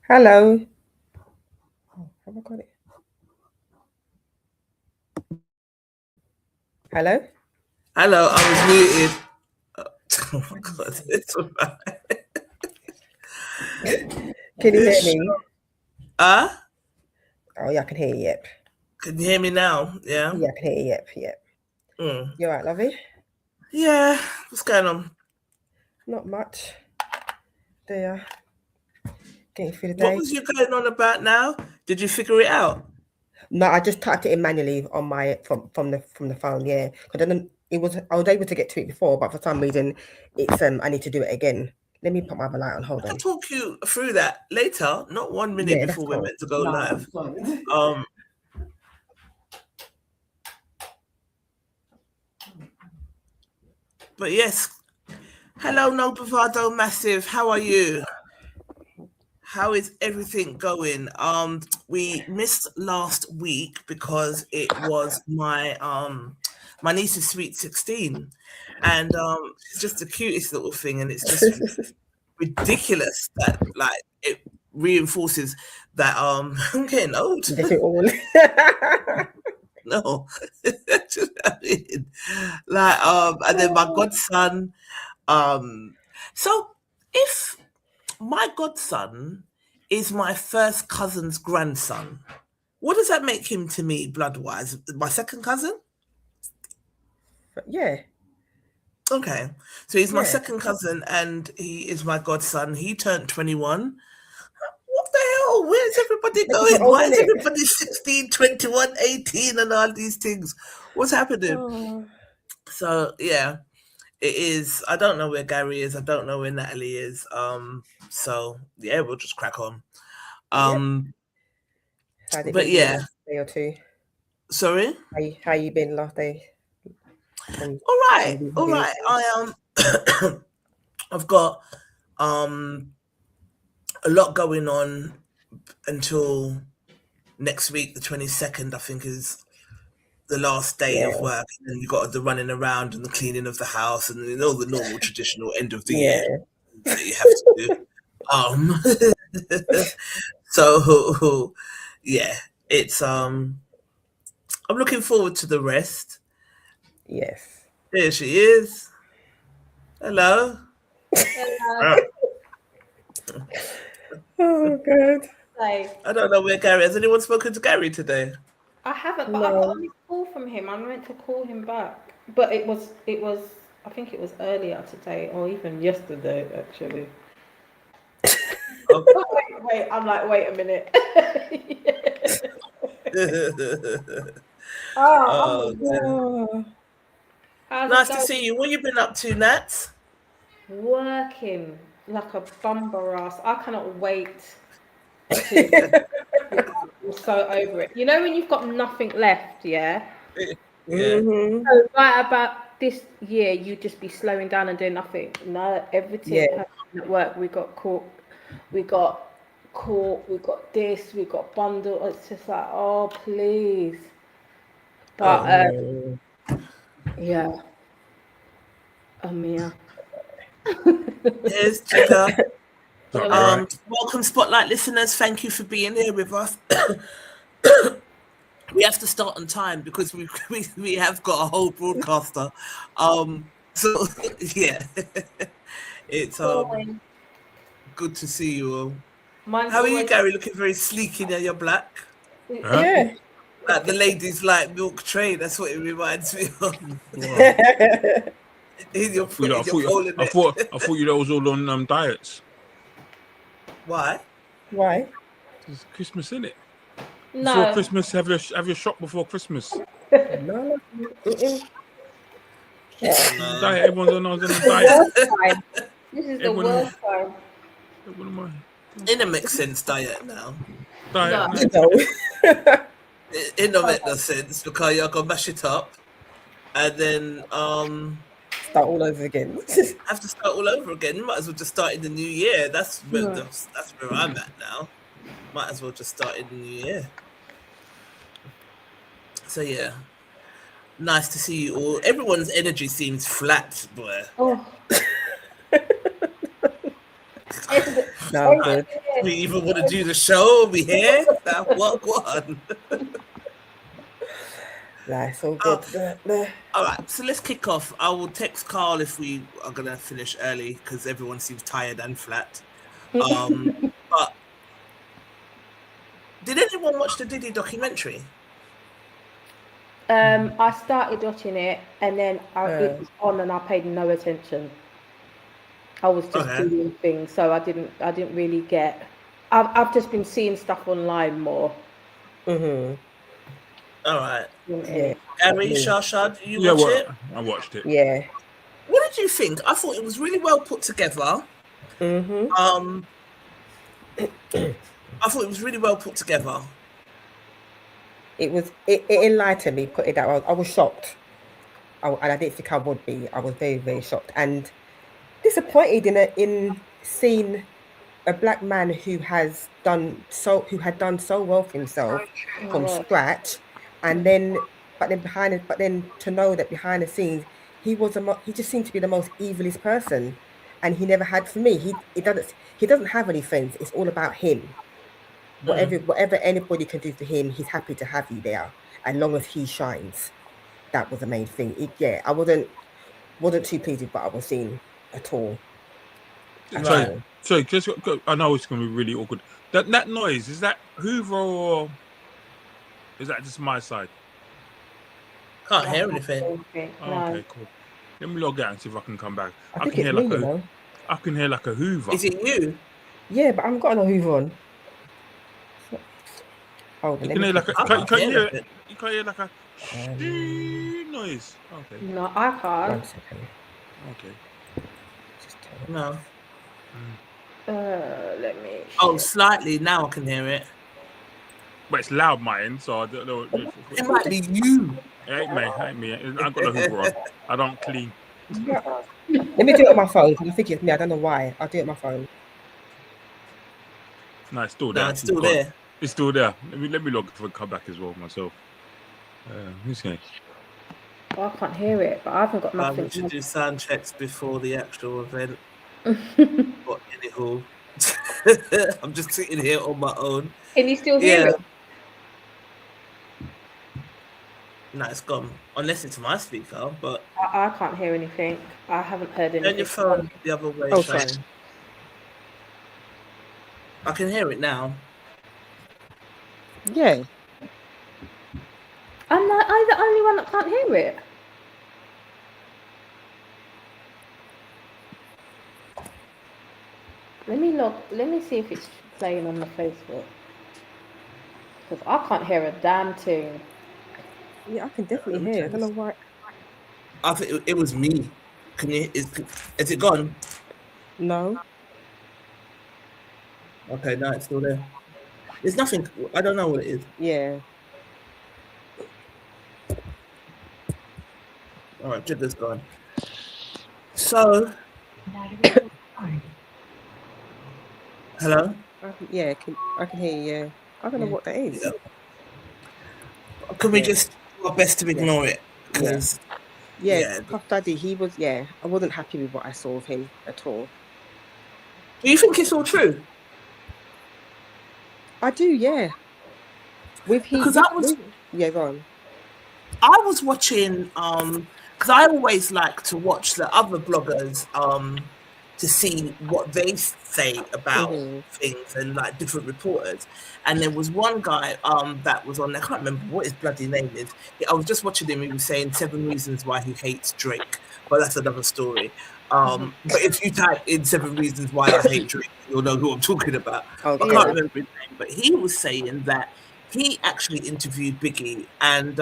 Hello. Oh, have I got it? Hello? Hello, I was muted. Oh my God, it's all right. Can you hear me? Oh yeah, I can hear you, yep. Can you hear me now? Yeah? Yeah, I can hear you, yep. You all right, lovey? Yeah, what's going on? Not much. There. Getting through the day. What was you going on about now? Did you figure it out? No, I just typed it in manually on my from the phone, yeah. Because then I was able to get to it before, but for some reason it's I need to do it again. Let me put my other light on, hold on. I can talk you through that later, not 1 minute before we're meant to go live. But yes, hello, no Bravado Massive. How are you? How is everything going? We missed last week because it was my niece's sweet 16, and it's just the cutest little thing, and it's just ridiculous that like it reinforces that I'm getting old. No, I mean, like and then my godson. So if my godson is my first cousin's grandson, what does that make him to me, blood-wise? My second cousin? Yeah. Okay, so he's my second cousin, and he is my godson. He turned 21. What the hell? Where's everybody going? Why is everybody 16, 21, 18 and all these things? What's happening? So, yeah, it is. I don't know where Gary is. I don't know where Natalie is. So, yeah, we'll just crack on. But yeah. Day or two. Sorry? How you been last day? All right. I've got a lot going on until next week, the 22nd, I think, is the last day of work, and then you got the running around and the cleaning of the house and all the normal traditional end of the year that you have to do. So yeah, it's I'm looking forward to the rest. Yes. There she is. Hello. Hello. Oh God. I don't know where Gary is. Has anyone spoken to Gary today? I haven't, but I got a missed call from him. I meant to call him back, but it was I think it was earlier today or even yesterday actually. Wait, I'm like, wait a minute. Nice to see you. What you been up to, Nats? Working like a bumper ass. I cannot wait. I'm so over it. You know when you've got nothing left, yeah? Yeah. So right about this year, you just be slowing down and doing nothing. No, everything at work. We got caught. We got this. We got bundled. It's just like, oh please. But yeah. Mia. Here's Chica. Welcome, Spotlight listeners. Thank you for being here with us. We have to start on time because we have got a whole broadcaster. So yeah, it's good to see you all. How are you, Gary? Looking very sleek in there. You're black. Yeah. Like the ladies like milk tray. That's what it reminds me of. You're You know, I thought you lot was all on diets. Why? Why? It's Christmas, isn't it? No. Before Christmas, have your shop before Christmas. No. Mm-mm. No. Diet. Everyone's on a The diet. worst time. This is the Everyone- worst time. In a mixed sense diet now. Diet. No. No. No. It don't make no sense because you're gonna mash it up and then Start all over again. have to start all over again. You might as well just start in the new year. That's where I'm at now. Might as well just start in the new year. So yeah. Nice to see you all. Everyone's energy seems flat, boy. Oh. No, good. We even want to do the show. We here? What one? Nice, all good. All right, so let's kick off. I will text Carl if we are gonna finish early because everyone seems tired and flat. But did anyone watch the Diddy documentary? I started watching it and then it was on and I paid no attention. I was just doing things, so I didn't really get. I've just been seeing stuff online more. Mm-hmm. All right. Yeah. Gary, Shasha, did you watch it? I watched it. Yeah. What did you think? I thought it was really well put together. Mm-hmm. I thought it was really well put together. It enlightened me, put it that way. I was shocked. And I didn't think I would be. I was very, very shocked and disappointed in seeing a black man who had done so well for himself from scratch, and then to know that behind the scenes he just seemed to be the most evilest person, and he never had. For me, he doesn't have any friends. It's all about him. Whatever anybody can do for him, he's happy to have you there as long as he shines. That was the main thing. I wasn't too pleased with what I was seeing at all. So just I know it's going to be really awkward. That noise, is that Hoover or is that just my side? Can't hear anything. Okay, cool. Let me log out and see if I can come back. I can hear I can hear like a Hoover. Is it you? Yeah, but I haven't got no Hoover on. Hold on, you can hear like you can't hear like a noise. Okay. No, I can't. 1 second. Okay. No. Let me. Oh, slightly. Now I can hear it. But it's loud, my end, so I don't know. It might be you. It ain't me. I've got no Hoover on. I don't clean. Let me do it on my phone because I think it's me. I don't know why. I'll do it on my phone. No, it's still there. No, it's still there. It's still there. Let me log if I come back as well myself. Who's going? I can't hear it, but I haven't got nothing. We should do sound checks before the actual event. But anyhow, I'm just sitting here on my own. Can you still hear it? No, it's gone. Unless it's my speaker, but I can't hear anything. I haven't heard anything. turn your phone the other way. Oh, sorry. I can hear it now. Yeah. Am I the only one that can't hear it? Let me see if it's playing on the Facebook. Because I can't hear a damn thing. Yeah, I can definitely hear. I don't know why. I think it was me. Can you? Is it gone? No. Okay, no, it's still there. There's nothing. I don't know what it is. Yeah. All right, Jigger's gone. So, hello. I can hear you. Yeah. I don't know what that is. Yeah. Can we just do our best to ignore it? Because Puff Daddy, I wasn't happy with what I saw of him at all. Do you think it's all true? I do, yeah. Go on. I was watching because I always like to watch the other bloggers to see what they say about things and like different reporters. And there was one guy that was on there, I can't remember what his bloody name is. I was just watching him, he was saying 7 reasons why he hates Drake, but that's another story. But if you type in 7 reasons why I hate Drake, you'll know who I'm talking about. I can't remember his name, but he was saying that he actually interviewed Biggie, and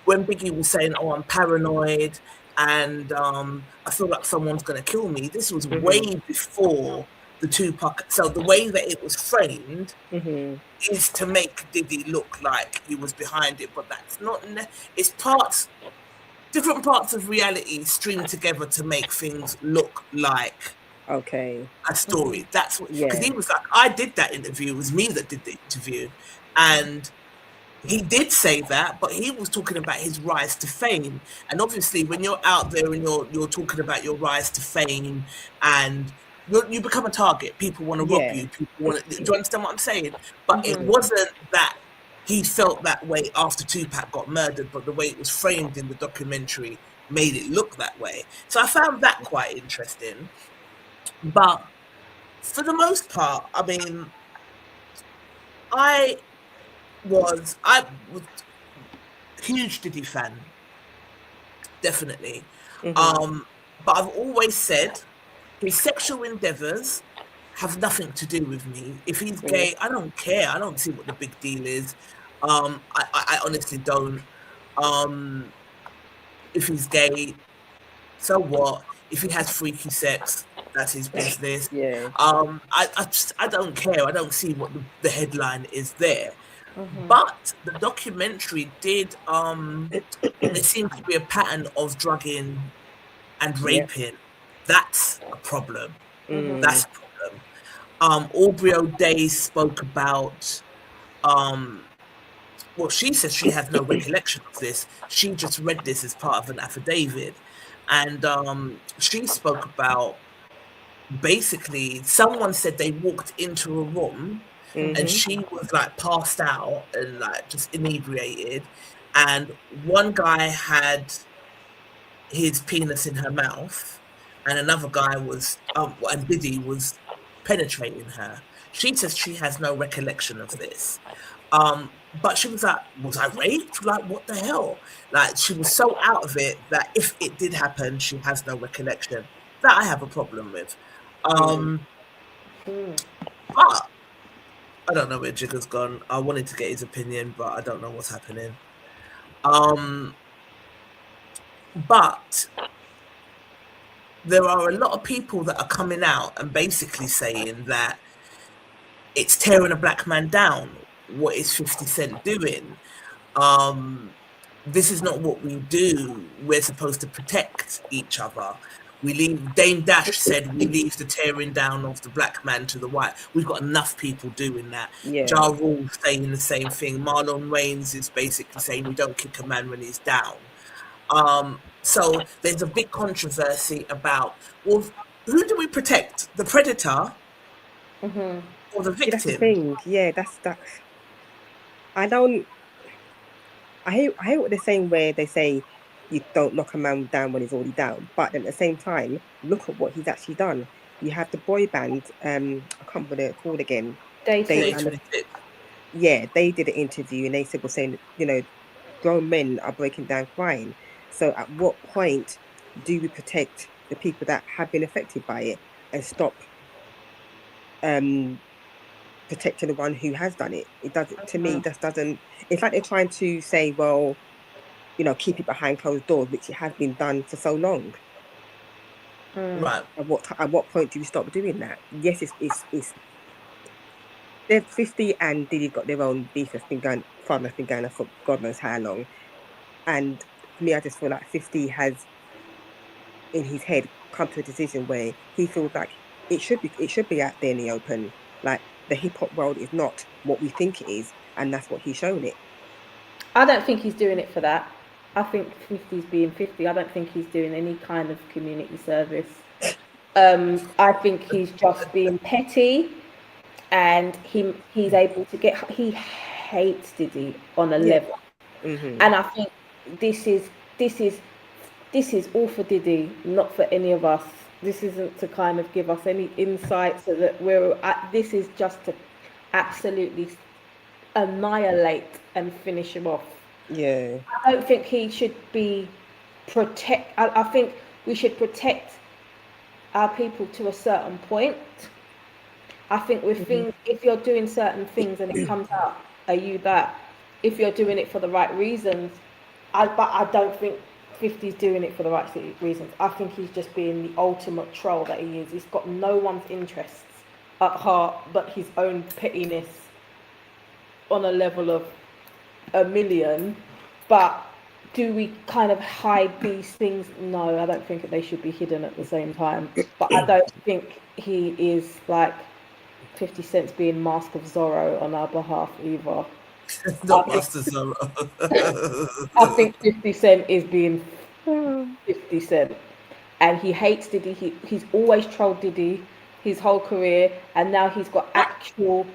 when Biggie was saying, "Oh, I'm paranoid," and I feel like someone's going to kill me, this was way before the Tupac. So the way that it was framed is to make Diddy look like he was behind it, but that's not. It's different parts of reality streamed together to make things look like a story. That's what, because he was like, I did that interview. It was me that did the interview, and he did say that, but he was talking about his rise to fame. And obviously, when you're out there and you're talking about your rise to fame, and you become a target, people want to rob you. People want to. Do you understand what I'm saying? But it wasn't that he felt that way after Tupac got murdered, but the way it was framed in the documentary made it look that way. So I found that quite interesting. But for the most part, I mean, I was a huge Diddy fan, definitely. But I've always said his sexual endeavors have nothing to do with me. If he's gay, I don't care. I don't see what the big deal is. I honestly don't. If he's gay, so what? If he has freaky sex, that's his business. I don't care. I don't see what the headline is there. But the documentary did, there seems to be a pattern of drugging and raping. That's a problem. That's a problem. Aubrey O'Day spoke about, well, she says she has no recollection of this. She just read this as part of an affidavit. And she spoke about, basically, someone said they walked into a room and she was like passed out and like just inebriated, and one guy had his penis in her mouth and another guy was and Diddy was penetrating her. She says she has no recollection of this, but she was like, was I raped? Like, what the hell? Like, she was so out of it that if it did happen, she has no recollection. That I have a problem with. But I don't know where Jigger's gone. I wanted to get his opinion, but I don't know what's happening. But there are a lot of people that are coming out and basically saying that it's tearing a black man down. What is 50 Cent doing? This is not what we do. We're supposed to protect each other. We leave. Dame Dash said we leave the tearing down of the black man to the white. We've got enough people doing that. Ja Rule saying the same thing. Marlon Wayans is basically saying we don't kick a man when he's down. So there's a big controversy about, well, who do we protect? The predator or the victim? That's the thing. Yeah, that's. I hear what they're saying where they say you don't knock a man down when he's already down, but at the same time, look at what he's actually done. You have the boy band, I can't remember what they're called again. They did an interview and they said, well, saying, you know, grown men are breaking down crying. So at what point do we protect the people that have been affected by it and stop protecting the one who has done it? It doesn't, to me, just doesn't. It's like they're trying to say, well, you know, keep it behind closed doors, which it has been done for so long. Right. At what point do we stop doing that? Yes, it's they're 50 and Diddy got their own beef that's been going on for God knows how long. And for me, I just feel like 50 has in his head come to a decision where he feels like it should be out there in the open. Like, the hip hop world is not what we think it is, and that's what he's shown it. I don't think he's doing it for that. I think 50's being 50. I don't think he's doing any kind of community service. I think he's just being petty, and he's able to get. He hates Diddy on a level, and I think this is all for Diddy, not for any of us this isn't to kind of give us any insight, so that this is just to absolutely annihilate and finish him off. Yeah. I don't think he should be I think we should protect our people to a certain point. I think with things, if you're doing certain things and it comes out, are you that? If you're doing it for the right reasons, but I don't think 50's doing it for the right reasons. I think he's just being the ultimate troll that he is. He's got no one's interests at heart but his own pettiness on a level of a million. But do we kind of hide these things? No, I don't think they should be hidden at the same time. But I don't think he is like 50 Cent's being Mask of Zorro on our behalf either. Not Master Zorro. I think 50 Cent is being 50 Cent. And he hates Diddy. He's always trolled Diddy his whole career. And now he's got actual,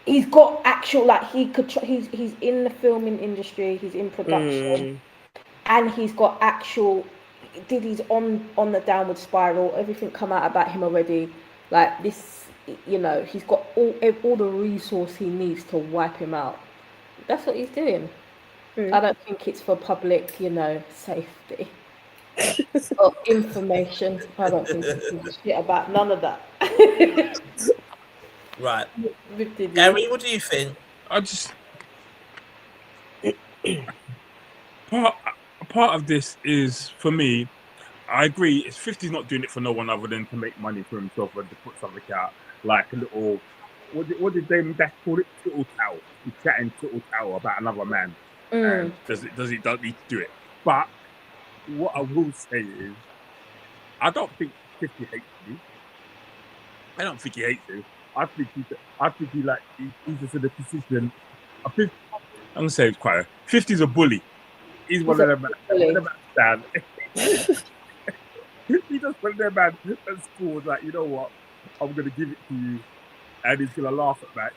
like he's in the filming industry, he's in production, and he's got actual, Diddy's on the downward spiral, everything come out about him already, like this, you know, he's got all the resource he needs to wipe him out. That's what he's doing. I don't think it's for public, you know, safety or information. I don't think he gives a shit about none of that. Right. Gary, what do you think? I just part of this is, for me, I agree, it's 50's not doing it for no one other than to make money for himself and to put something out, like a little, what did Damon Dash call it? Tittle towel. He's chatting tittle towel about another man. And don't need to do it. But what I will say is, I don't think 50 hates you. I don't think he hates you. I think he's just in a position. I think I'm gonna say it's quite. 50's a bully. He's one of them man. He just one of them man at school. Like, you know what? I'm gonna give it to you, and he's gonna laugh at that.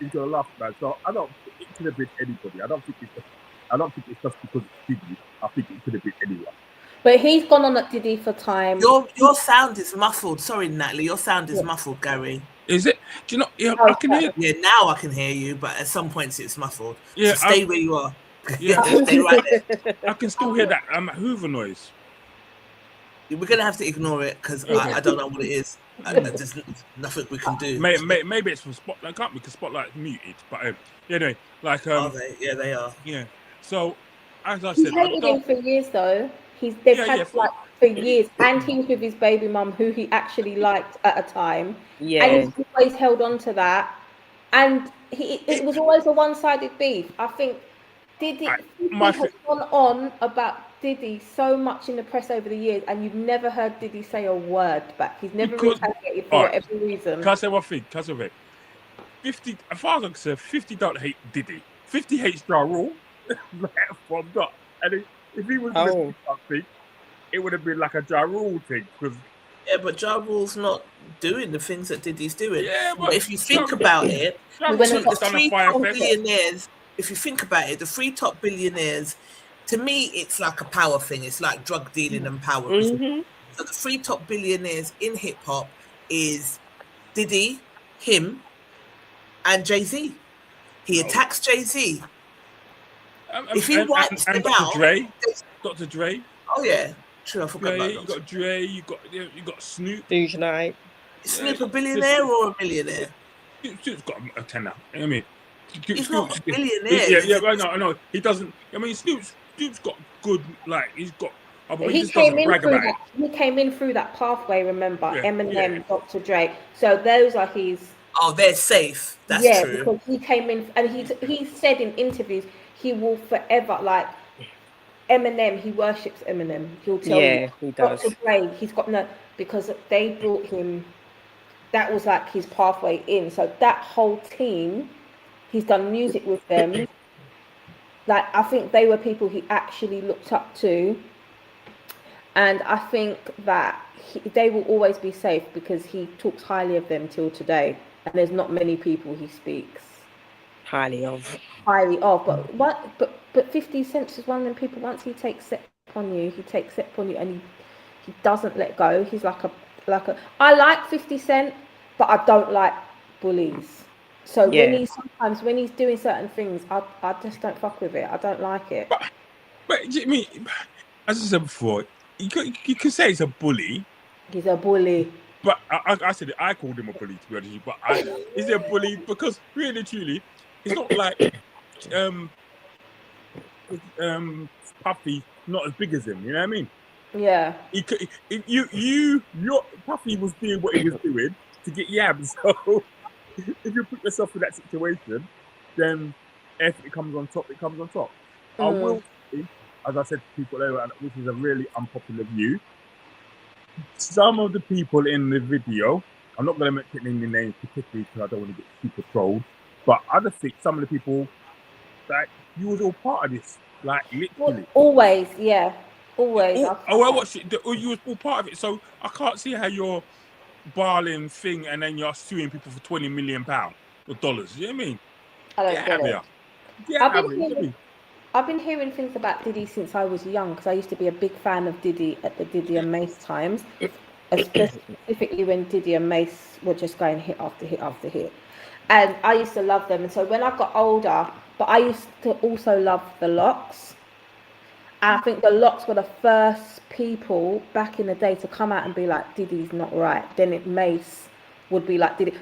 So I don't think it could have been anybody. I don't think it's just because it's Diddy. I think it could have been anyone. But he's gone on at Diddy for time. Your sound is muffled. Sorry, Natalie. Your sound is muffled, Gary. Is it? Do you know? Yeah, I can hear. Yeah, now I can hear you, but at some points it's muffled. Yeah, so stay where you are. Yeah, stay right there. I can still hear that Hoover noise. We're gonna have to ignore it because I don't know what it is. There's nothing we can do. Maybe it's from Spotlight. Can't because Spotlight's muted. But anyway, like are they? Yeah, they are. Yeah. So as I said, he's hated him for years though. They've had for years, and he was with his baby mum, who he actually liked at a time. Yeah. And he's always held on to that. And it was always a one-sided beef. I think Diddy has gone on about Diddy so much in the press over the years, and you've never heard Diddy say a word back. He's never retaliated for whatever reason. Can I say one thing? 50, as far as I'm concerned, 50 don't hate Diddy. 50 hates Ja Rule. From that. And if he was doing something, it would have been like a Ja Rule thing. Yeah, but Ja Rule's not doing the things that Diddy's doing. Yeah, but if you think about it, the three top billionaires, if you think about it, the three top billionaires, to me, it's like a power thing. It's like drug dealing and power. So the three top billionaires in hip hop is Diddy, him, and Jay-Z. He attacks Jay-Z. If he wipes them out, Dr. Dre. Oh yeah, true. I forgot about you got Dre. You got Snoop. Knight. Is Snoop a billionaire or a millionaire? Snoop's got a tenner. I mean, he's not a billionaire. Yeah, I know. He doesn't. I mean, Snoop's got good. Like he's got. He came in through that pathway. Remember, Eminem, Dr. Dre. So those are his. Oh, they're safe. That's true. Yeah, because he came in, and he said in interviews he will forever, like Eminem, he worships Eminem. He'll tell you. He does. Dr. Dre, he's got no, because they brought him, that was like his pathway in. So that whole team, he's done music with them. Like, I think they were people he actually looked up to. And I think that they will always be safe because he talks highly of them till today. And there's not many people he speaks highly of. But 50 Cent is one of them people. Once he takes step on you, and He doesn't let go. He's like a. I like 50 Cent, but I don't like bullies. So Yeah. when he's doing certain things, I just don't fuck with it. I don't like it. But I mean, as I said before, you can say it's a bully. He's a bully. But I said it, I called him a bully, to be honest with you. But is he a bully? Because really, truly, it's not like Puffy not as big as him. You know what I mean? Yeah. Your Puffy was doing what he was doing to get yabs. So if you put yourself in that situation, then if it comes on top, it comes on top. I will say, as I said to people earlier, which is a really unpopular view. Some of the people in the video, I'm not going to mention any names particularly because I don't want to get super trolled, but I just think some of the people that you was all part of this, like literally. Always, yeah. Always. I watched it. You was all part of it, so I can't see how you're barling thing and then you're suing people for $20 million or dollars. You know what I mean? I don't get it. Yeah, I've been hearing things about Diddy since I was young because I used to be a big fan of Diddy at the Diddy and Mace times, specifically when Diddy and Mace were just going hit after hit after hit. And I used to love them. And so when I got older, but I used to also love the Locks. And I think the Locks were the first people back in the day to come out and be like, Diddy's not right. Then Mace would be like, Diddy.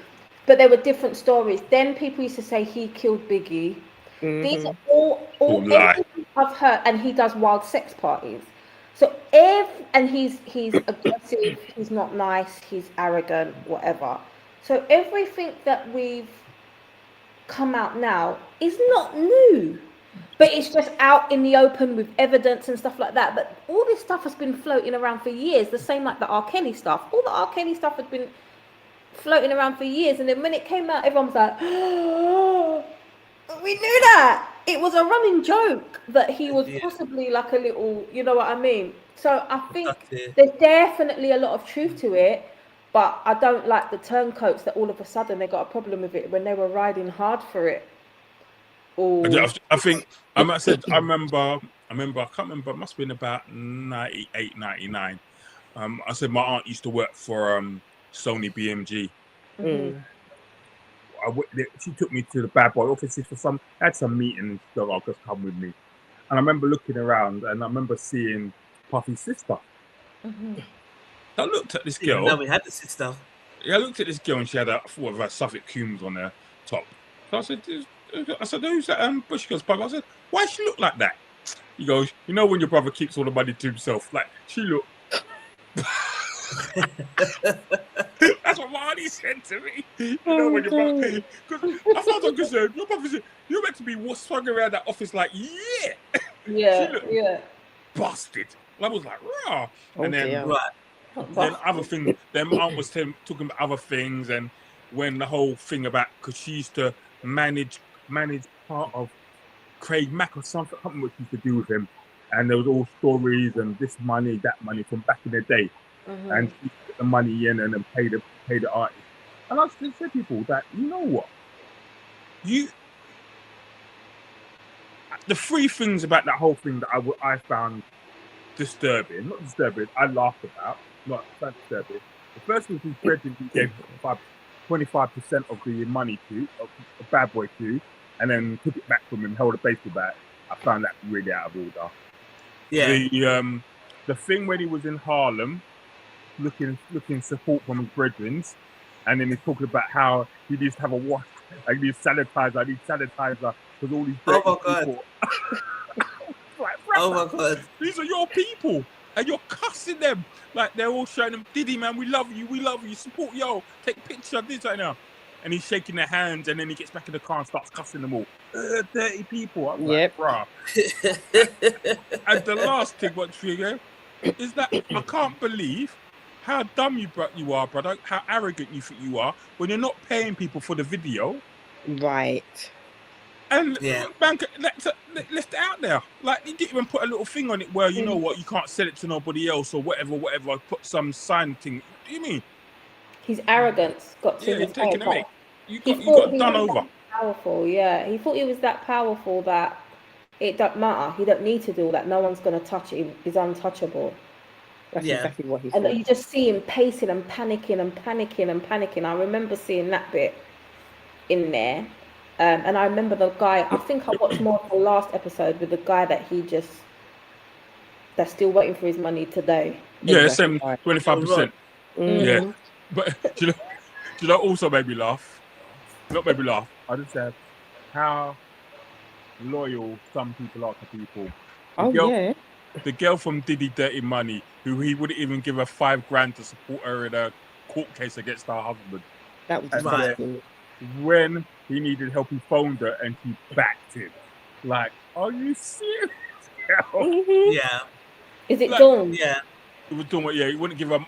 But there were different stories. Then people used to say he killed Biggie. These are all everything I've heard, and he does wild sex parties. So he's aggressive, he's not nice, he's arrogant, whatever. So everything that we've come out now is not new, but it's just out in the open with evidence and stuff like that. But all this stuff has been floating around for years. The same like the R. Kelly stuff. All the R. Kelly stuff has been floating around for years, and then when it came out, everyone was like, oh, we knew that. It was a running joke that he was possibly like a little, you know what I mean? So I think there's definitely a lot of truth to it, but I don't like the turncoats that all of a sudden they got a problem with it when they were riding hard for it. I think I remember, I can't remember, it must have been about 98, 99. I said my aunt used to work for Sony BMG. She took me to the bad boy offices for had some meeting and stuff. I'll just come with me. And I remember looking around and I remember seeing Puffy's sister. I looked at this girl. No, we had the sister. Yeah, I looked at this girl and she had a Suffolk Combs on her top. So I said, who's that? Bush goes, Puffy. I said, why she look like that? He goes, you know when your brother keeps all the money to himself? Like, she looked. That's what Marty said to me. You know when your brother, because as far as I'm concerned, your brother said you're meant to be swung around that office like busted. And I was like, raw. And then then other things. Then Aunt was talking about other things, and when the whole thing about because she used to manage part of Craig Mack or something what she used to do with him, and there was all stories and this money, that money from back in the day. And she put the money in and then pay the artist. And I still say to people that, you know what? The three things about that whole thing that I found disturbing, not disturbing, I laughed about, not disturbing. The first was his brethren who gave 25% of the money to, a bad boy to, and then took it back from him, held a baseball bat. I found that really out of order. Yeah. The thing when he was in Harlem, looking support from his brethren, and then he's talking about how he needs to have a wash, I need sanitizer because all these people. Like, oh my God! These are your people, and you're cussing them like they're all showing them, Diddy man, we love you, support yo, take pictures of this right now, and he's shaking their hands, and then he gets back in the car and starts cussing them all. Dirty people. I'm like, bruh. And the last thing, what you go, is that I can't believe how dumb you are, brother. How arrogant you think you are when you're not paying people for the video. Right. And bank, left it out there. Like, you didn't even put a little thing on it where, you know what, you can't sell it to nobody else or whatever. Put some sign thing. What do you mean? His arrogance got to his head. Like, you got done over. Powerful, yeah. He thought he was that powerful that it don't matter. He don't need to do all that. No one's going to touch him. He's untouchable. That's Yeah. exactly what he And said. you just see him pacing and panicking and panicking and panicking. I remember seeing that bit in there. And I remember the guy, I think I watched more of the last episode with the guy that's still waiting for his money today. Yeah, Exactly same right. 25%. Mhm. Yeah, but do you know also made me laugh? Not made me laugh. I just said how loyal some people are to people. The Oh girl, yeah. the girl from Diddy Dirty Money, who he wouldn't even give her $5,000 to support her in a court case against her husband. That was And Right. disgusting. when he needed help, he phoned her and she backed him. Like, are you serious? girl? Mhm. Yeah. Is it Like, Dawn? Yeah. he was doing what? Yeah, he wouldn't give her.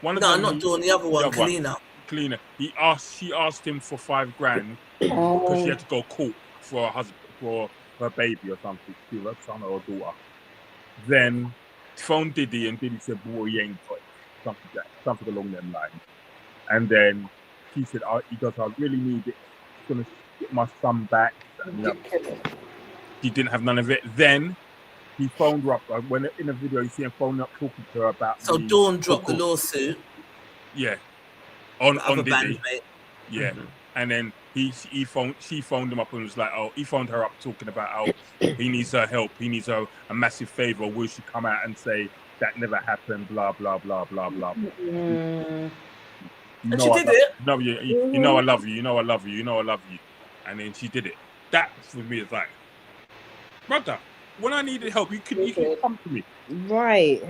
One of No, them. not doing the other one, Kalina. Cleaner. She asked him for $5,000 because she Oh, had to go court for her husband, for her baby or something, to her son or daughter. Then phoned Diddy and Diddy said, "Boy, he ain't got it." Something along them lines. And then she said, "He does. I really need it. It's gonna get my son back." And the other. ridiculous. She didn't have none of it. Then he phoned her up. When in a video, you see him phoning up, talking to her about So the Dawn dropped the court. lawsuit. Yeah, on The other Diddy. bandmate. Yeah. Mhm. And then she phoned him up and was like, oh, he phoned her up talking about how he needs her help. He needs her a massive favor. Will she come out and say that never happened? Blah, blah, blah, blah, blah. Mm. And she did it. No, you know I love you. You know I love you. You know I love you. And then she did it. That for me is like, brother, when I needed help, you can come to me. Right.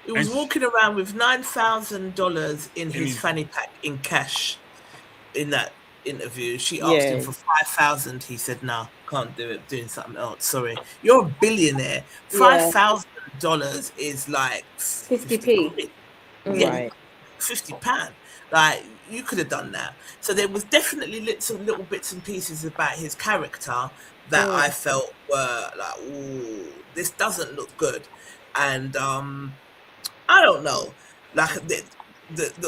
He was walking around with $9,000 in his his- fanny pack in cash. In that interview, she asked him for 5,000. He said, "No, can't do it. Doing something else. Sorry, you're a billionaire. $5,000 is like 50p. quid. Yeah. Right. £50. Like you could have done that. So there was definitely some little bits and pieces about his character that I felt were like, ooh, this doesn't look good. And I don't know. Like the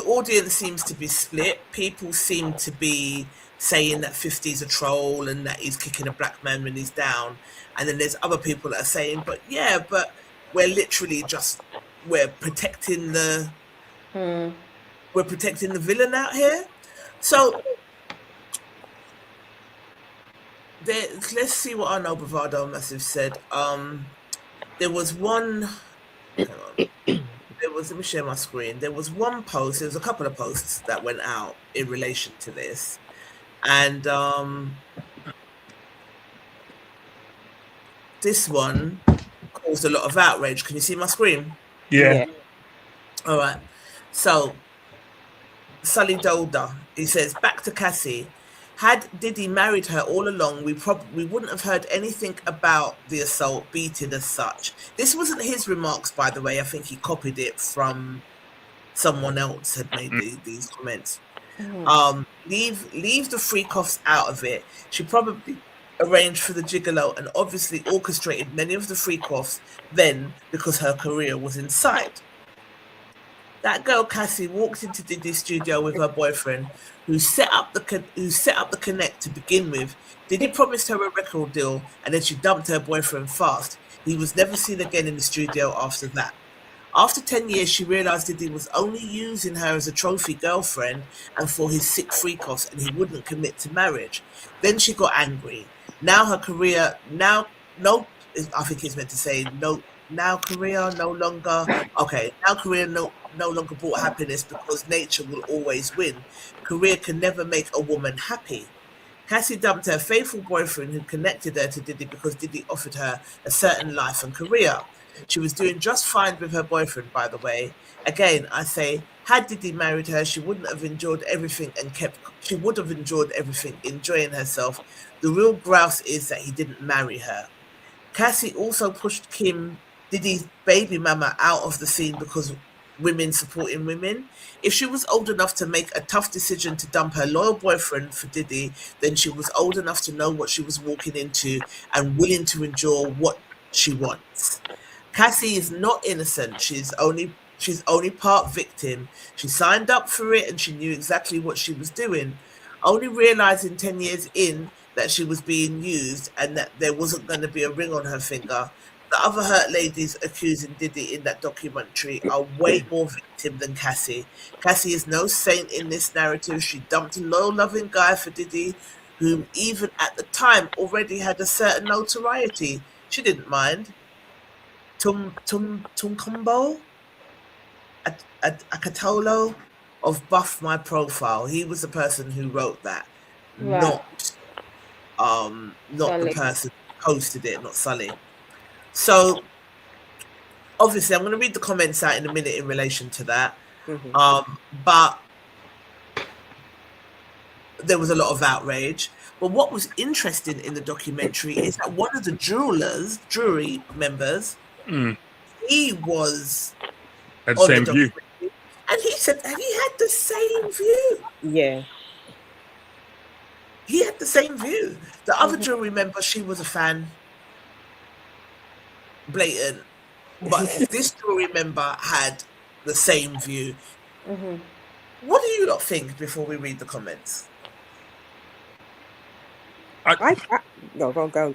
audience seems to be split. People seem to be saying that 50 is a troll and that he's kicking a black man when he's down. And then there's other people that are saying, but we're literally we're protecting the villain out here. So let's see what our No Bravado Massive said. There was one. Hang on. Let me share my screen. There was one post. There was a couple of posts that went out in relation to this, and this one caused a lot of outrage. Can you see my screen? Yeah. All right. So, Sully Dolda, he says, back to Cassie. Had Diddy married her all along, we wouldn't have heard anything about the assault, beating as such. This wasn't his remarks, by the way. I think he copied it from someone else had made these comments. Leave the freak-offs out of it. She probably arranged for the gigolo and obviously orchestrated many of the freak-offs then because her career was in sight. That girl Cassie walked into Diddy's studio with her boyfriend, who set up the connect to begin with. Diddy promised her a record deal, and then she dumped her boyfriend fast. He was never seen again in the studio after that. After 10 years, she realized Diddy was only using her as a trophy girlfriend and for his sick freak-offs, and he wouldn't commit to marriage. Then she got angry. Now her career, I think he's meant to say now career no longer brought happiness because nature will always win. Career can never make a woman happy. Cassie dumped her faithful boyfriend who connected her to Diddy because Diddy offered her a certain life and career. She was doing just fine with her boyfriend, by the way. Again, I say, had Diddy married her, she would have enjoyed everything, enjoying herself. The real grouse is that he didn't marry her. Cassie also pushed Kim, Diddy's baby mama, out of the scene because women supporting women. If she was old enough to make a tough decision to dump her loyal boyfriend for Diddy, then she was old enough to know what she was walking into and willing to endure what she wants. Cassie is not innocent. She's only part victim. She signed up for it and she knew exactly what she was doing. Only realizing 10 years in that she was being used and that there wasn't going to be a ring on her finger, the other hurt ladies accusing Diddy in that documentary are way more victim than Cassie. Cassie is no saint in this narrative. She dumped a low-loving guy for Diddy, whom even at the time already had a certain notoriety. She didn't mind. Tumkumbo Akatolo of Buff My Profile. He was the person who wrote that, Right. not the Sully. person who posted it, not Sully. So obviously, I'm going to read the comments out in a minute in relation to that. But there was a lot of outrage. But what was interesting in the documentary is that one of the jury members, he was Had the on same the view. documentary, and he said that he had the same view. Yeah. He had the same view. The other jury member, she was a fan, blatant. But this jury member had the same view. What do you lot think before we read the comments? No, go on, go.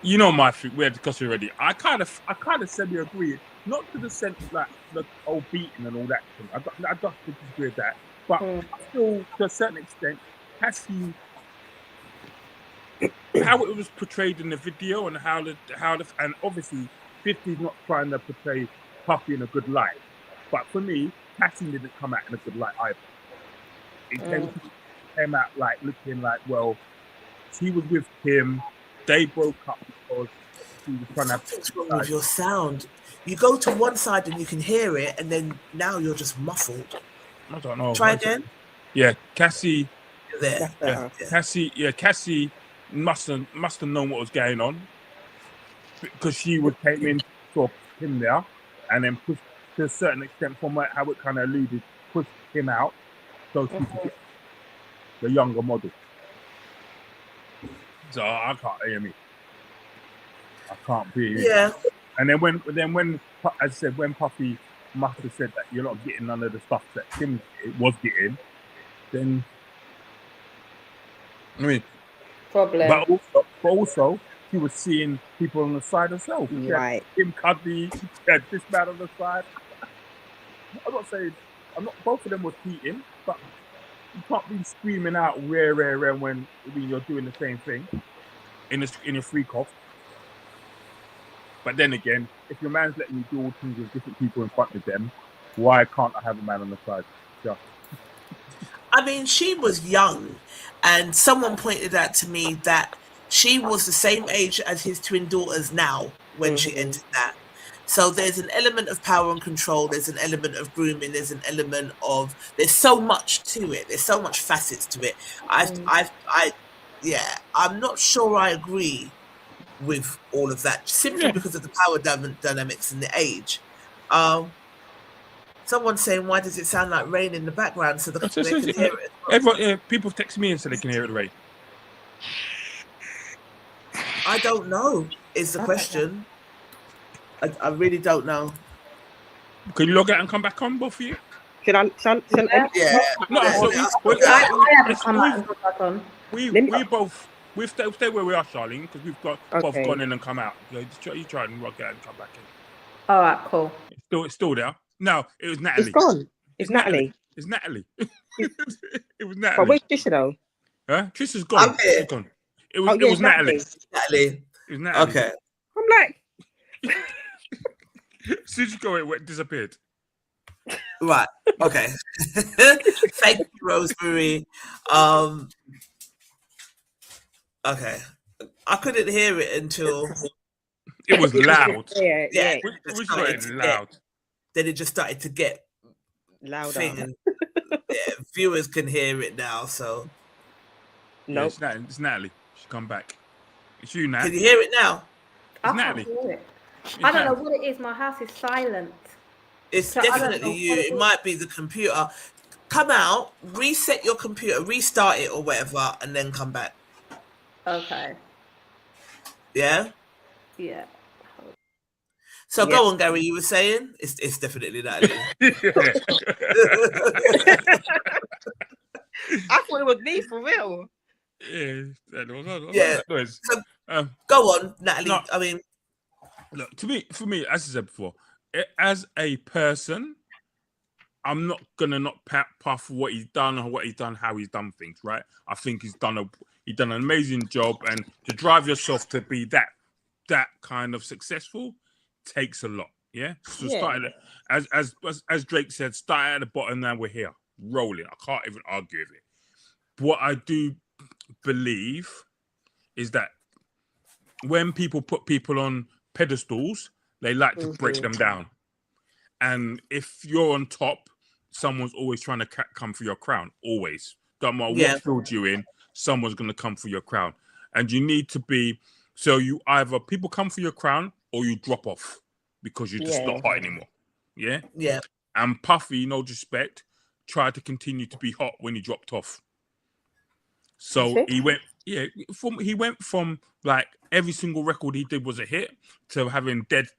You know my thing. We had discussed it already. I kind of semi-agree, not to the sense like the old beating and all that thing. I don't disagree with that, but still to a certain extent, Cassie, how it was portrayed in the video and how and obviously 50's not trying to portray Puffy in a good light, but for me, Cassie didn't come out in a good light either. It came out like looking like, well, she was with him. They broke up because he was trying to have Something's wrong with your sound. You go to one side and you can hear it, and then now you're just muffled. I don't know. Try again. Yeah, Cassie. You're there. Cassie must have known what was going on because she came in to him there, and then pushed to a certain extent from how it kind of alluded, pushed him out so she could get the younger model. So I can't hear me. I can't be. Yeah. And then when, as I said, when Puffy must have said that you're not getting none of the stuff that Kim was getting, then I mean, Problem. But also, he was seeing people on the side herself. Right. Kim Cuddy, had this man on the side. I'm not saying both of them were cheating, but you can't be screaming out rare when you're doing the same thing in a freak off. But then again, if your man's letting you do all things with different people in front of them, why can't I have a man on the side? Yeah. I mean, she was young, and someone pointed out to me that she was the same age as his twin daughters now when she entered that. So there's an element of power and control. There's an element of grooming. There's an element of. There's so much to it. There's so much facets to it. I'm not sure I agree with all of that simply because of the power dynamics and the age. Someone's saying, why does it sound like rain in the background so they can hear it? Well? Everyone, people text me and say they can hear it rain. I don't know, is the question. I really don't know. Can you log out and come back on, both of you? Can I? Yeah. No, I haven't come back and come back on. We stay where we are, Charlene, because we've got both gone in and come out. You try and log out and come back in. All right, cool. It's still there. No, it was Natalie. It's gone. It's Natalie. It's Natalie. It was Natalie. But where's Trisha though? Huh? Trisha's gone. I'm here. She's gone. It was Natalie. Natalie. It was Natalie. Okay. I'm like. As soon as you go, it disappeared. Right. Okay. Thank you, Rosemary. Okay. I couldn't hear it until it was loud. Yeah. It was loud. Then it just started to get louder. And, viewers can hear it now. So no, it's Natalie. She's come back. It's you, Nat. Can you hear it now? I can't hear it. I don't know what it is. My house is silent. It's definitely you. It might be the computer. Come out, reset your computer, restart it or whatever, and then come back. Okay. Yeah? Yeah. So go on, Gary, you were saying? It's definitely that. I thought it was me for real. Yeah. So, go on, Natalie. No. I mean, Look, for me, as I said before, as a person, I'm not gonna not puff what he's done or what he's done, how he's done things. Right? I think he's done an amazing job, and to drive yourself to be that kind of successful takes a lot. Yeah. So started as Drake said, start at the bottom. Now we're here, rolling. I can't even argue with it. What I do believe is that when people put people on pedestals, they like to break them down. And if you're on top, someone's always trying to come for your crown. Always. Don't matter what field you're in, someone's going to come for your crown. And you need to be, so you either people come for your crown or you drop off because you're just not hot anymore. Yeah? Yeah. And Puffy, no disrespect, tried to continue to be hot when he dropped off. So he went from like every single record he did was a hit to having dead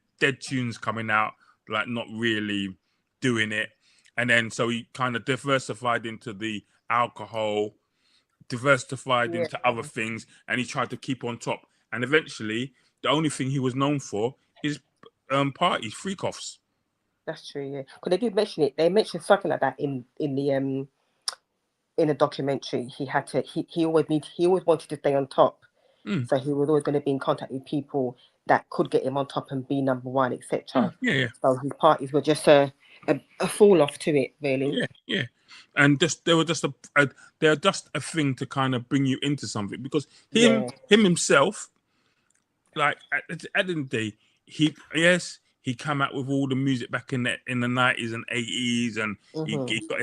tunes coming out, like not really doing it. And then so he kind of diversified into the alcohol, diversified into other things, and he tried to keep on top. And eventually, the only thing he was known for is parties, freak-offs. That's true, yeah. Because they did mention it. They mentioned something like that in the documentary. He had to. He always wanted to stay on top. So he was always going to be in contact with people that could get him on top and be number one, etc. Yeah. So his parties were just a fall off to it, really. Yeah. And they were just a thing to kind of bring you into something, because him himself, like at the end of the day, he came out with all the music back in the 90s and 80s, and he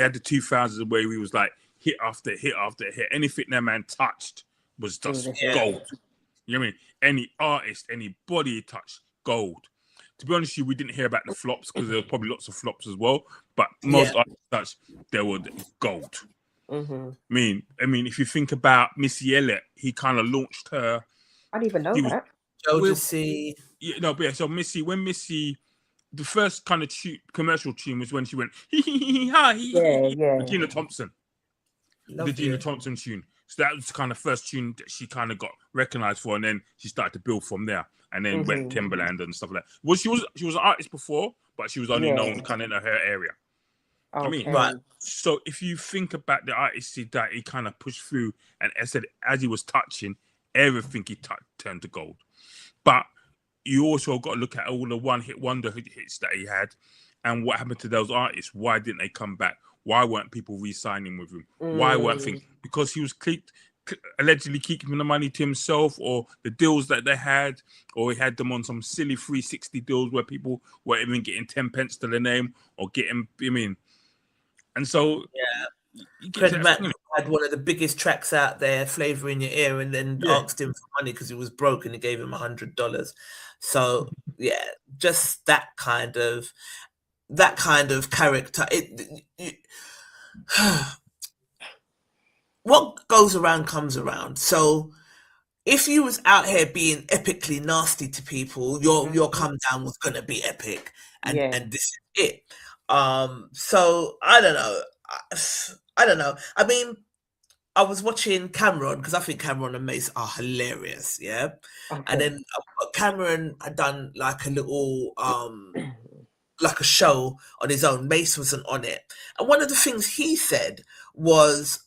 had the 2000s where he was like hit after hit after hit. Anything that man touched was just gold. You know what I mean? Any artist, anybody he touched, gold. To be honest with you, we didn't hear about the flops because there were probably lots of flops as well. But most artists touched, they were gold. I mean, if you think about Missy Elliott, he kind of launched her. I didn't even know that. Jodeci. So Missy, the first kind of commercial tune was when she went Gina Thompson. The Gina Thompson tune. So that was the kind of first tune that she kind of got recognized for, and then she started to build from there, and then went Timberland and stuff like that. Well, she was an artist before, but she was only known kind of in her area. Okay. I mean, right. So if you think about the artists that he kind of pushed through, and I said as he was touching, everything he turned to gold. But you also got to look at all the one-hit wonder hits that he had, and what happened to those artists. Why didn't they come back? Why weren't people re-signing with him? Why weren't things? Because he was allegedly keeping the money to himself, or the deals that they had, or he had them on some silly 360 deals where people weren't even getting 10 pence to the name, or getting, and so Fred Mac had one of the biggest tracks out there, "Flavor in Your Ear," and then asked him for money because he was broke, and he gave him $100. So just that kind of character. What goes around comes around. So if you was out here being epically nasty to people, your come down was gonna be epic, and this is it. So I don't know. I mean, I was watching Cameron because I think Cameron and Mace are hilarious, and then Cameron had done like a little like a show on his own. Mace wasn't on it, and one of the things he said was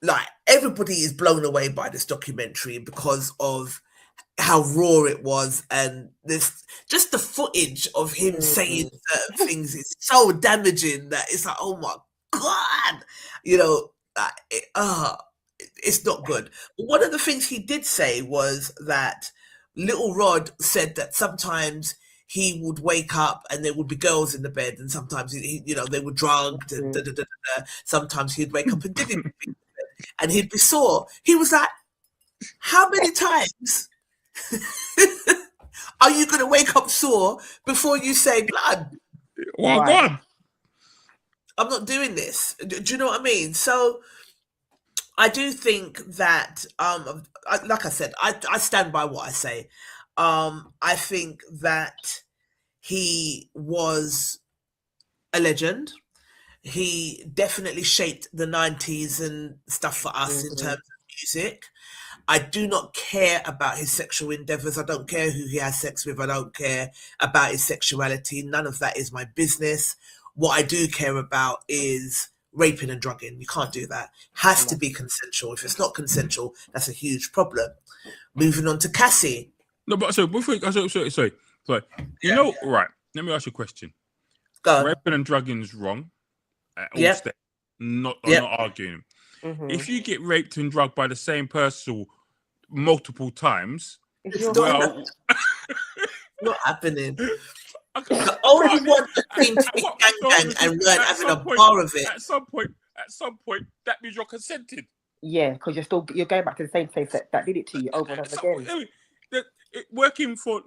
like, everybody is blown away by this documentary because of how raw it was, and this just the footage of him saying certain things is so damaging that it's like, oh my god, it's not good. But one of the things he did say was that Little Rod said that sometimes he would wake up and there would be girls in the bed, and sometimes they were drugged, and sometimes he'd wake up and Diddy would be in bed, and he'd be sore. He was like, how many times are you going to wake up sore before you say, blood? Well, God, I'm not doing this. Do you know what I mean? So I do think that, like I said, I stand by what I say. I think that he was a legend. He definitely shaped the 90s and stuff for us in terms of music. I do not care about his sexual endeavors. I don't care who he has sex with. I don't care about his sexuality. None of that is my business. What I do care about is raping and drugging. You can't do that. Has to be consensual. If it's not consensual, that's a huge problem. Moving on to Cassie. No, but so before, sorry. You know, right? Let me ask you a question. Go on. Raping and drugging is wrong at all Yep. steps. I'm not arguing. Mhm. If you get raped and drugged by the same person multiple times, It's well, not happening. Okay. The only one that seemed to be gang and weren't having a bar of it. At some point, that means you're consented. Yeah, because you're going back to the same place that did it to you over and over again. Working for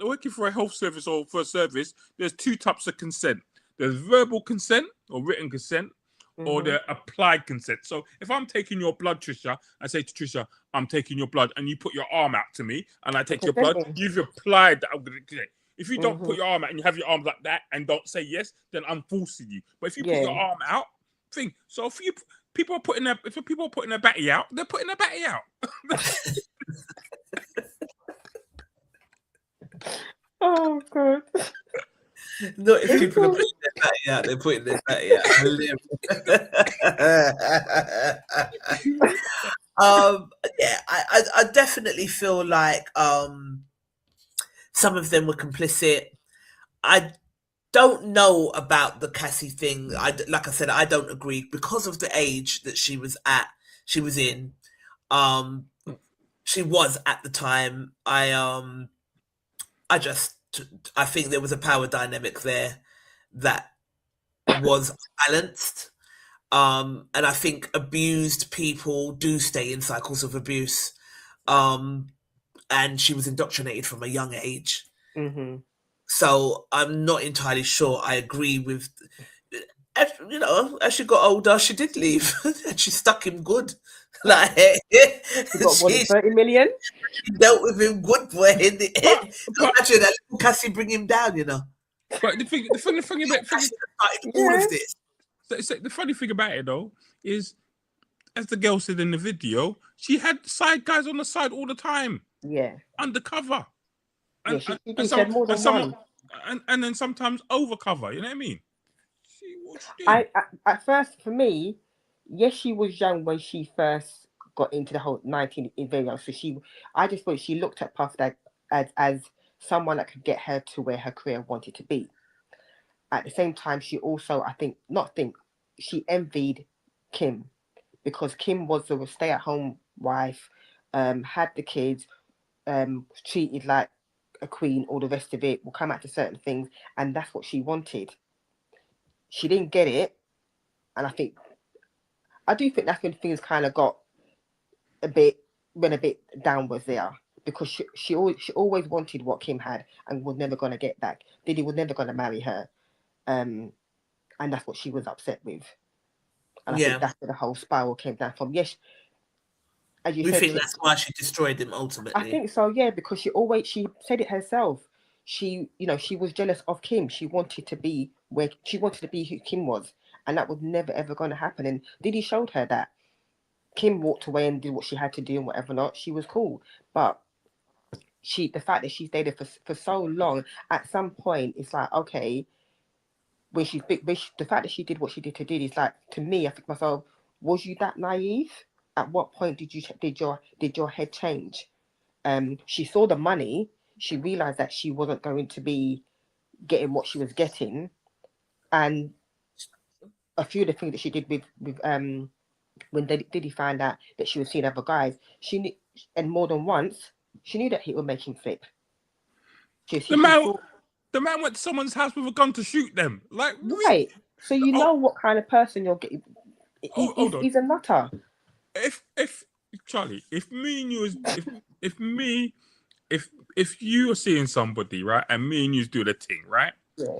a health service or for a service, there's two types of consent. There's verbal consent or written consent, or the applied consent. So if I'm taking your blood, Trisha, I say to Trisha, I'm taking your blood, and you put your arm out to me, and I take your blood, you've applied that I'm going to. If you don't put your arm out and you have your arms like that and don't say yes, then I'm forcing you. But if you put your arm out, so if people are putting their batty out, they're putting their batty out. Oh God. Not if people are putting their batty out, they're putting their batty out. I definitely feel like some of them were complicit. I don't know about the Cassie thing. Like I said, I don't agree because of the age that she was in. She was at the time. I think there was a power dynamic there that was balanced. And I think abused people do stay in cycles of abuse. And she was indoctrinated from a young age. Mm-hmm. So I'm not entirely sure I agree with, you know, as she got older, she did leave and she stuck him good. Like, she got 30 million? She dealt with him good, boy. In the end. Imagine that little Cassie bring him down, you know. But the funny about all of this. So the funny thing about it though is, as the girl said in the video, she had side guys on the side all the time. Yeah. Undercover. And, she had more than one. And then sometimes overcover, you know what I mean? At first, for me, yes, she was young when she first got into the whole 19 very young. So I just thought she looked at Puff as someone that could get her to where her career wanted to be. At the same time, she also, she envied Kim, because Kim was a stay-at-home wife, had the kids, treated like a queen, all the rest of it, will come out to certain things, and that's what she wanted. She didn't get it, and I do think that's when things kind of went a bit downwards there, because she always wanted what Kim had and was never going to get that. Diddy was never going to marry her, and that's what she was upset with. And I think that's where the whole spiral came down from. Yes, as you said, think that's why she destroyed him ultimately. I think so, yeah, because she said it herself. She was jealous of Kim. She wanted to be who Kim was, and that was never ever going to happen. And Diddy showed her that. Kim walked away and did what she had to do and whatever not. She was cool, but the fact that she stayed there for so long, at some point it's like, okay, when she's big, the fact that she did what she did to Diddy is like, to me, I think myself, was you that naive? At what point did your head change? She saw the money. She realized that she wasn't going to be getting what she was getting, and a few of the things that she did with when Diddy found out that she was seeing other guys, she knew, and more than once, she knew that he would make him flip. The man went to someone's house with a gun to shoot them. Like, right. So you know what kind of person you're getting. He's a nutter. If Charlie, if me and you if you are seeing somebody, right, and me and you do the thing, right? Yeah.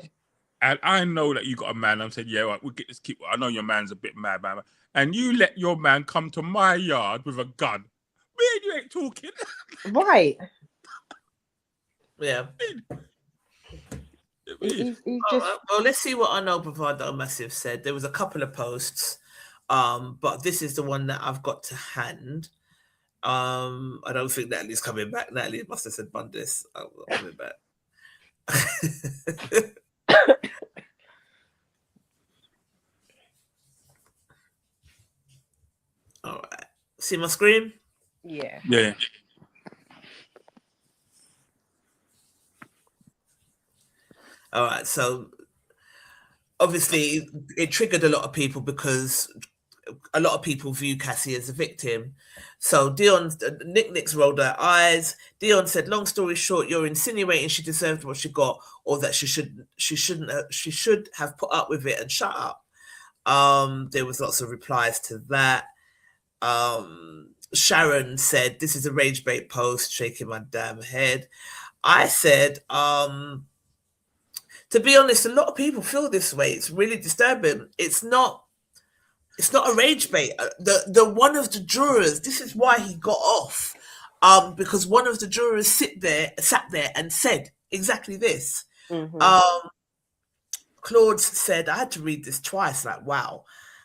And I know that you got a man, I'm saying, yeah, right, we'll get this kid. I know your man's a bit mad, man. And you let your man come to my yard with a gun. Me and you ain't talking. Right. Yeah. He's just... Well, let's see what I know Bravado Massive said. There was a couple of posts, but this is the one that I've got to hand. I don't think Natalie's coming back. Natalie must have said Bundes. I'm not coming back. All right. See my screen? Yeah. Yeah. All right. So obviously it triggered a lot of people because a lot of people view Cassie as a victim. So Nick's rolled her eyes. Dion said, "Long story short, you're insinuating she deserved what she got, or that she should have put up with it and shut up." There was lots of replies to that. Sharon said, "This is a rage bait post," shaking my damn head. I said, to be honest, a lot of people feel this way. It's really disturbing. It's not a rage bait. The one of the jurors, this is why he got off. Because one of the jurors sat there and said exactly this. Mm-hmm. Claude said, I had to read this twice, like, wow.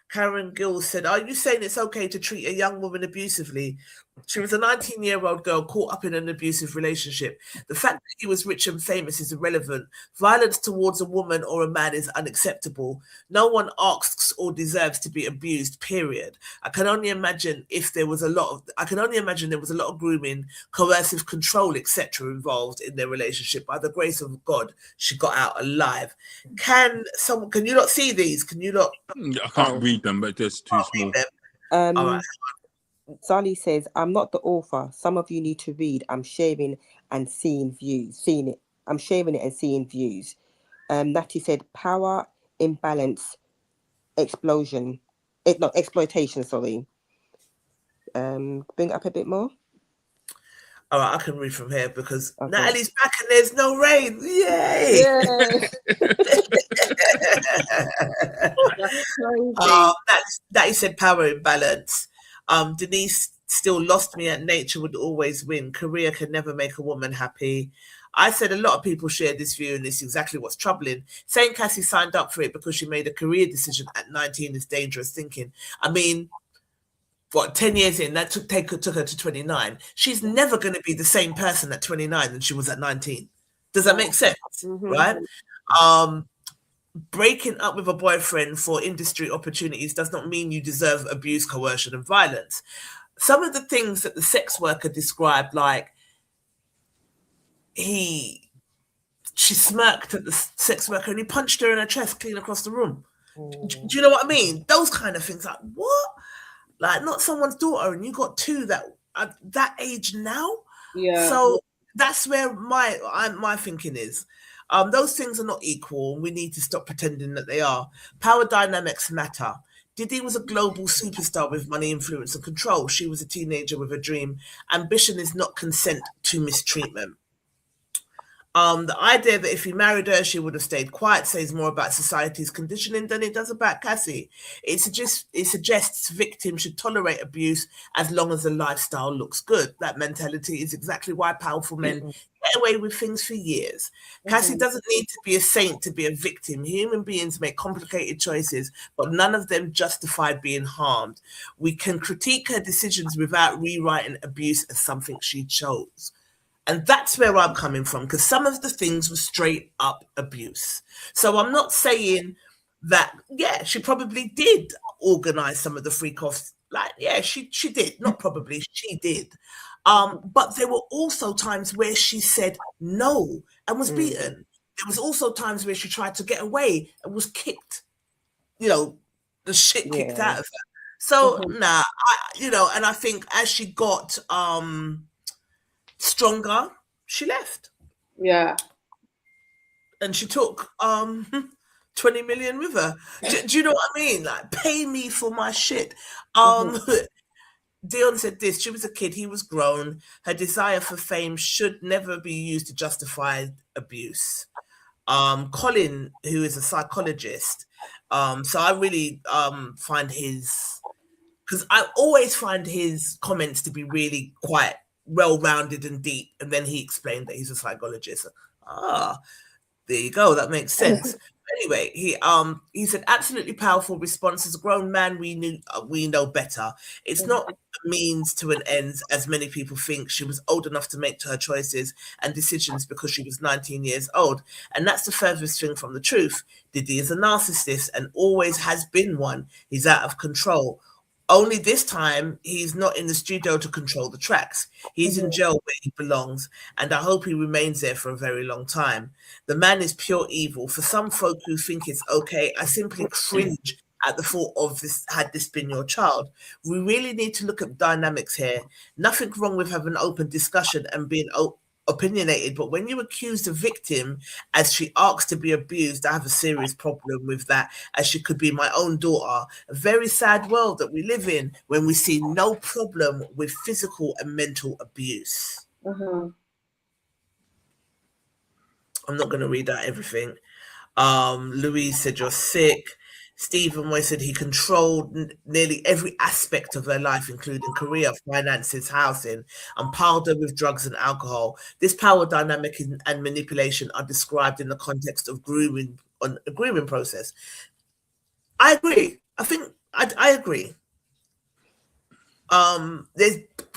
Karen Gill said, "Are you saying it's okay to treat a young woman abusively? She was a 19-year-old girl caught up in an abusive relationship. The fact that he was rich and famous is irrelevant. Violence towards a woman or a man is unacceptable. No one asks or deserves to be abused, period. I can only imagine there was a lot of grooming, coercive control, etc. involved in their relationship. By the grace of God, she got out alive." Can you not see these? Can you not? I can't read them, but they're too small. All right. Sally says, "I'm not the author. Some of you need to read. I'm sharing and seeing views. I'm sharing it and seeing views." Natty said, "Power imbalance, exploitation. Sorry." Bring it up a bit more. All right, I can read from here because Natalie's back and there's no rain. Yay! That he said power imbalance. Denise still lost me at nature would always win. Career can never make a woman happy. I said a lot of people share this view, and this is exactly what's troubling. Saying Cassie signed up for it because she made a career decision at 19 is dangerous thinking. I mean, 10 years in, that took her to 29. She's never going to be the same person at 29 than she was at 19. Does that make sense? Mm-hmm. Right? Breaking up with a boyfriend for industry opportunities does not mean you deserve abuse, coercion, and violence. Some of the things that the sex worker described, like she smirked at the sex worker and he punched her in her chest clean across the room. Do you know what I mean? Those kind of things, like, what? Like, not someone's daughter, and you got two that at that age now. Yeah. So that's where my thinking is. Those things are not equal. We need to stop pretending that they are. Power dynamics matter. Diddy was a global superstar with money, influence, and control. She was a teenager with a dream. Ambition is not consent to mistreatment. The idea that if he married her, she would have stayed quiet says more about society's conditioning than it does about Cassie. It suggests victims should tolerate abuse as long as the lifestyle looks good. That mentality is exactly why powerful men get away with things for years. Cassie doesn't need to be a saint to be a victim. Human beings make complicated choices, but none of them justify being harmed. We can critique her decisions without rewriting abuse as something she chose. And that's where I'm coming from, because some of the things were straight up abuse. So I'm not saying that, she probably did organize some of the freak offs. Like, she did. Not probably, she did. But there were also times where she said no and was beaten. There was also times where she tried to get away and was kicked, the shit kicked out of her. So, and I think as she got stronger, she left. Yeah. And she took 20 million with her. Do you know what I mean? Like, pay me for my shit. Dion said this: she was a kid, he was grown. Her desire for fame should never be used to justify abuse. Colin, who is a psychologist, so I really find because I always find his comments to be really quite well-rounded and deep, and then he explained that he's a psychologist. There you go, that makes sense. Anyway, he said absolutely powerful response. As a grown man, we know better. It's not a means to an end, as many people think. She was old enough to make her choices and decisions because she was 19 years old, and that's the furthest thing from the truth. Diddy is a narcissist and always has been one. He's out of control. Only this time, he's not in the studio to control the tracks. He's in jail where he belongs, and I hope he remains there for a very long time. The man is pure evil. For some folk who think it's okay, I simply cringe at the thought of this. Had this been your child, we really need to look at dynamics here. Nothing wrong with having an open discussion and being opinionated, but when you accuse the victim as she asks to be abused, I have a serious problem with that, as she could be my own daughter. A very sad world that we live in when we see no problem with physical and mental abuse. I'm not going to read out everything. Louise said you're sick. Stephen Moy said he controlled nearly every aspect of her life, including career, finances, housing, and piled her with drugs and alcohol. This power dynamic and manipulation are described in the context of grooming on a grooming process. I agree. I agree. There's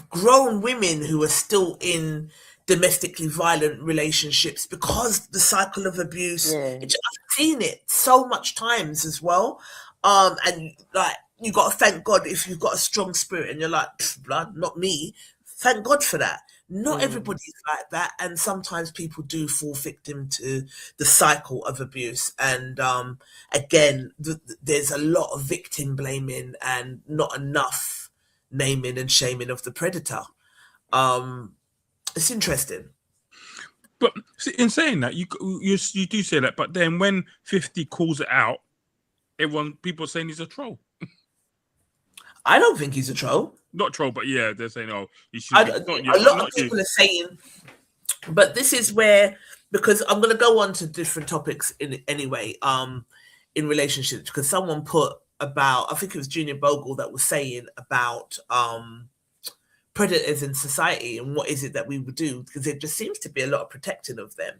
grown women who are still in domestically violent relationships because the cycle of abuse. I've seen it so much times as well. And like, you got to thank God if you've got a strong spirit and you're like, blood, not me. Thank God for that. Not everybody's like that, and sometimes people do fall victim to the cycle of abuse. And again, there's a lot of victim blaming and not enough naming and shaming of the predator. It's interesting. But in saying that, you do say that, but then when 50 calls it out, people are saying he's a troll. I don't think he's a troll. Not troll, but yeah, they're saying, oh, he should. A lot of people are saying, but this is where, because I'm going to go on to different topics anyway, in relationships, because someone put about, I think it was Junior Bogle that was saying about predators in society and what is it that we would do, because there just seems to be a lot of protecting of them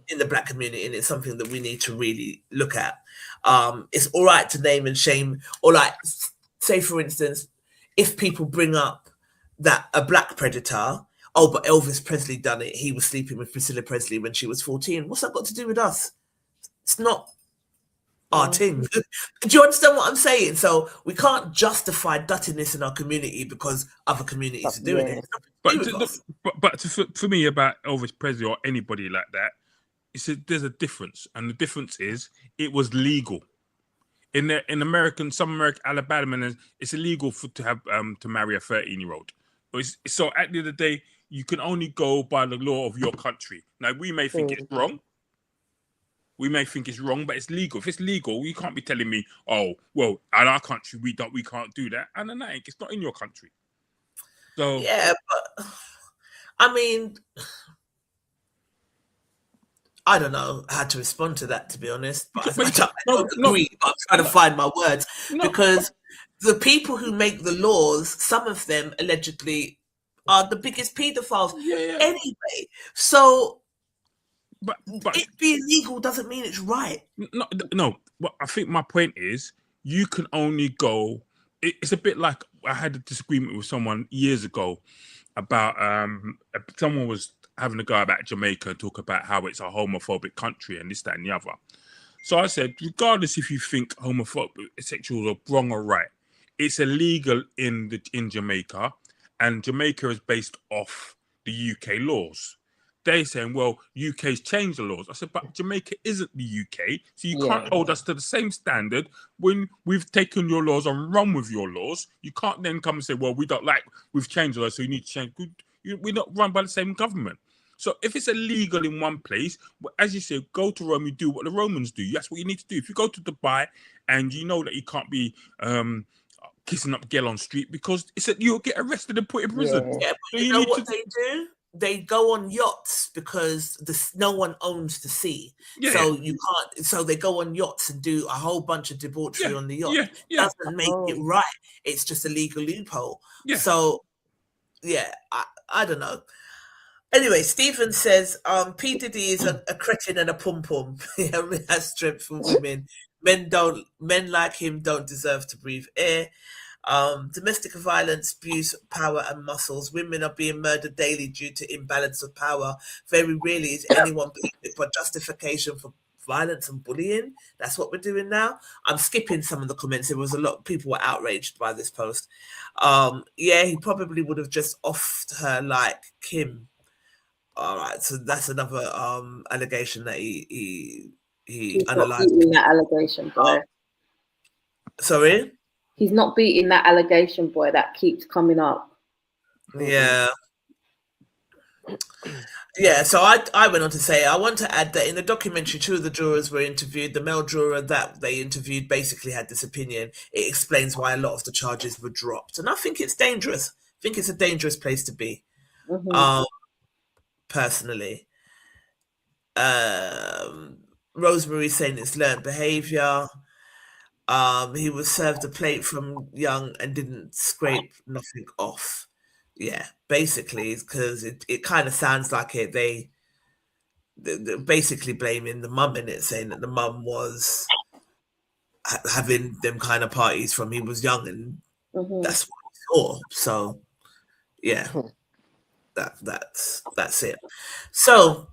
in the Black community, and it's something that we need to really look at. It's all right to name and shame, or like, say for instance, if people bring up that a Black predator, oh, but Elvis Presley done it, he was sleeping with Priscilla Presley when she was 14. What's that got to do with us? It's not our thing. Do you understand what I'm saying? So we can't justify dirtiness in our community because other communities are doing it. But for me, about Elvis Presley or anybody like that, there's a difference, and the difference is it was legal. In some American Alabama, it's illegal to marry a 13-year-old. So at the end of the day, you can only go by the law of your country. Now, we may think it's wrong. We may think it's wrong, but it's legal. If it's legal, you can't be telling me, oh, well, in our country, we can't do that. And then it's not in your country. So yeah, but I mean, I don't know how to respond to that, to be honest. But I don't agree. But I'm trying to find my words because the people who make the laws, some of them allegedly are the biggest paedophiles anyway. So. But it being legal doesn't mean it's right. No. Well, I think my point is you can only go. It's a bit like I had a disagreement with someone years ago about someone was having a go about Jamaica and talk about how it's a homophobic country and this, that, and the other. So I said, regardless if you think homosexuals are wrong or right, it's illegal in Jamaica, and Jamaica is based off the UK laws. They're saying, well, UK's changed the laws. I said, but Jamaica isn't the UK, so you can't hold us to the same standard when we've taken your laws and run with your laws. You can't then come and say, well, we've changed the laws, so you need to change. We're not run by the same government. So if it's illegal in one place, as you say, go to Rome, you do what the Romans do. That's what you need to do. If you go to Dubai and you know that you can't be kissing up girl on street because you'll get arrested and put in prison. Yeah, but so you know what they do? They go on yachts because no one owns the sea, so you can't. So they go on yachts and do a whole bunch of debauchery on the yacht. Doesn't make it right. It's just a legal loophole. So, I don't know. Anyway, Stephen says, P. Diddy is a cretin and a pum-pum. He only has strength for women. Men like him don't deserve to breathe air. Domestic violence, abuse, power, and muscles. Women are being murdered daily due to imbalance of power. Very rarely is anyone believing it for justification for violence and bullying. That's what we're doing now. I'm skipping some of the comments. There was a lot of people were outraged by this post. Yeah, he probably would have just offed her like Kim. All right, so that's another allegation that he He's not analysed. beating that allegation, boy. Sorry? He's not beating that allegation, boy. That keeps coming up. Yeah. Yeah, so I went on to say, I want to add that in the documentary, 2 of the jurors were interviewed. The male juror that they interviewed basically had this opinion. It explains why a lot of the charges were dropped. And I think it's dangerous. I think it's a dangerous place to be, personally. Rosemary saying it's learned behaviour. He was served a plate from young and didn't scrape nothing off. Yeah, basically, because it kind of sounds like it. They're basically blaming the mum in it, saying that the mum was having them kind of parties from he was young, and that's what he saw. So, yeah, that's it. So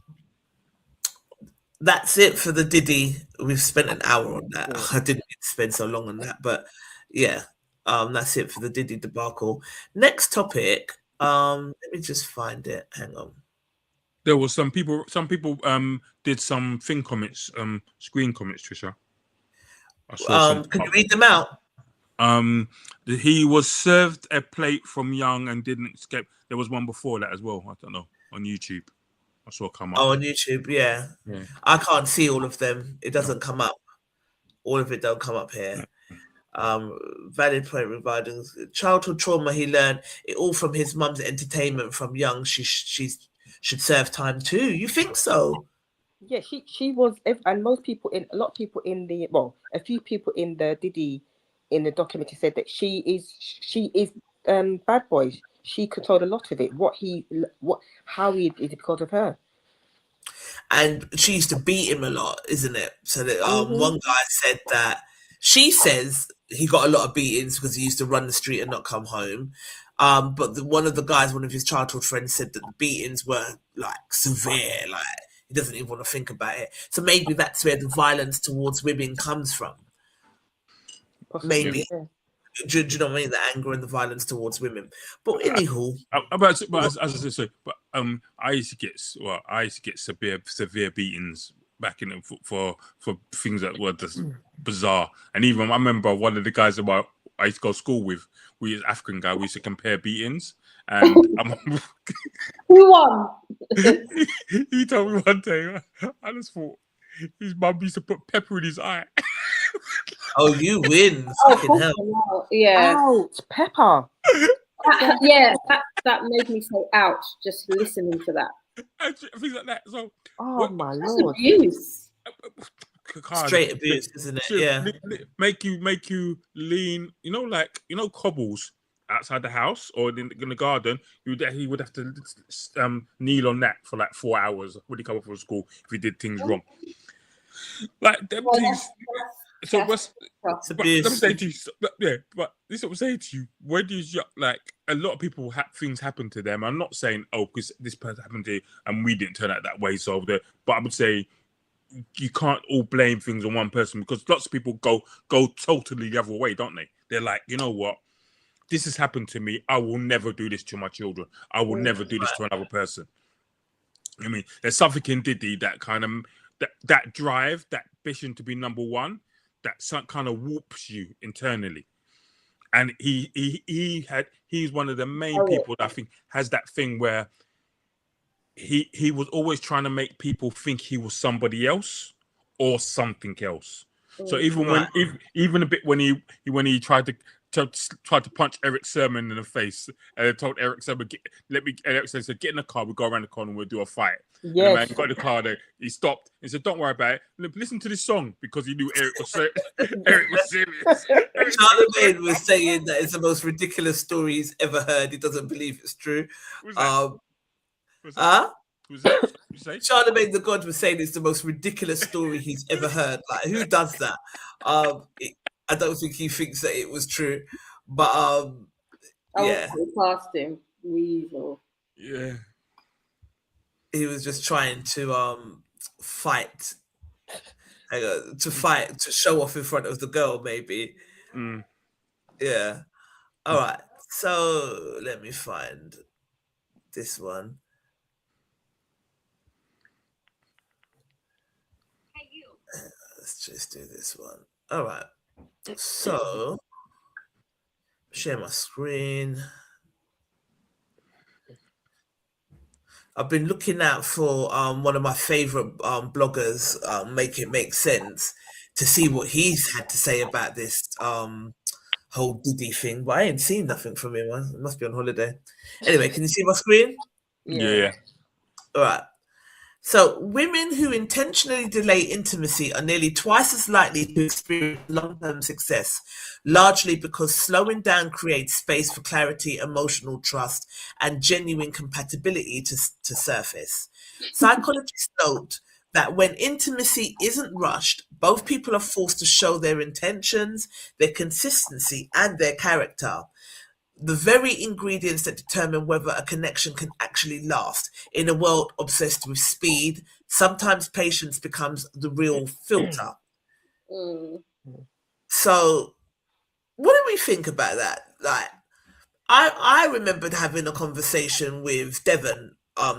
that's it for the Diddy. We've spent an hour on that. I didn't need to spend so long on that, but yeah, that's it for the Diddy debacle. Next topic. Let me just find it. Hang on. There was some people did some thing comments, screen comments, Trisha. I saw Can you read them out? He was served a plate from young and didn't escape. There was one before that as well. I don't know, on YouTube. I saw come up. Oh, on YouTube, yeah. I can't see all of them. It doesn't come up. All of it don't come up here. Valid point regarding childhood trauma he learned it all from his mum's entertainment from young. She should serve time too. You think so? Yeah, she was, and a lot of people in the, well, a few people in the Diddy in the documentary said that she is bad boy. She controlled a lot of it. How he did it because of her. And she used to beat him a lot, isn't it? So that one guy said that she says he got a lot of beatings because he used to run the street and not come home. But one of his childhood friends said that the beatings were like severe, like he doesn't even want to think about it. So maybe that's where the violence towards women comes from. Possibly, maybe. Yeah. Do you know what I mean? The anger and the violence towards women. But anywho, I used to get severe beatings back in for things that were just bizarre. And even I remember one of the guys I used to go to school with, we was African guy. We used to compare beatings, and who won? He told me one day. I just thought his mum used to put pepper in his eye. Oh, you win! Fucking hell! Yeah. Ouch, pepper. That made me say ouch just listening to that. Things like that. So, my That's lord, abuse. Straight abuse, isn't it? Yeah. Make you lean. Cobbles outside the house or in the garden. He would have to kneel on that for like 4 hours when he come up from school if he did things wrong. Like them things. So but let me say to you, but this is what I'm saying to you. When you like a lot of people things happen to them. I'm not saying because this person happened to you and we didn't turn out that way. So but I would say you can't all blame things on one person because lots of people go totally the other way, don't they? They're like, you know what? This has happened to me. I will never do this to my children. I will never do this to another person. I mean, there's something in Diddy that kind of that drive, that ambition to be number one, that kind of warps you internally. And he's one of the main people that I think has that thing where he was always trying to make people think he was somebody else or something else. So even a bit when he tried to punch Eric Sermon in the face and told Eric Sermon, Eric said, get in the car, we'll go around the corner and we'll do a fight. Yes. And the man got in the car there, he stopped and said, don't worry about it. Listen to this song because he knew Eric was serious. Charlamagne was saying that it's the most ridiculous story he's ever heard. He doesn't believe it's true. Huh? Who's that? You say? Charlemagne the God was saying it's the most ridiculous story he's ever heard. Like, who does that? I don't think he thinks that it was true, but yeah, I was past him. Weasel. Yeah. he was just trying to fight, to show off in front of the girl, maybe. Mm. Yeah. All right. So let me find this one. Let's just do this one. All right. So share my screen. I've been looking out for one of my favorite bloggers, Make It Make Sense, to see what he's had to say about this whole Diddy thing, but I ain't seen nothing from him. I must be on holiday. Anyway, can you see my screen? Yeah. All right. So, women who intentionally delay intimacy are nearly twice as likely to experience long-term success, largely because slowing down creates space for clarity, emotional trust, and genuine compatibility to surface. Psychologists note that when intimacy isn't rushed, both people are forced to show their intentions, their consistency, and their character. The very ingredients that determine whether a connection can actually last. In a world obsessed with speed, sometimes patience becomes the real filter. So, what do we think about that? Like, I remembered having a conversation with Devon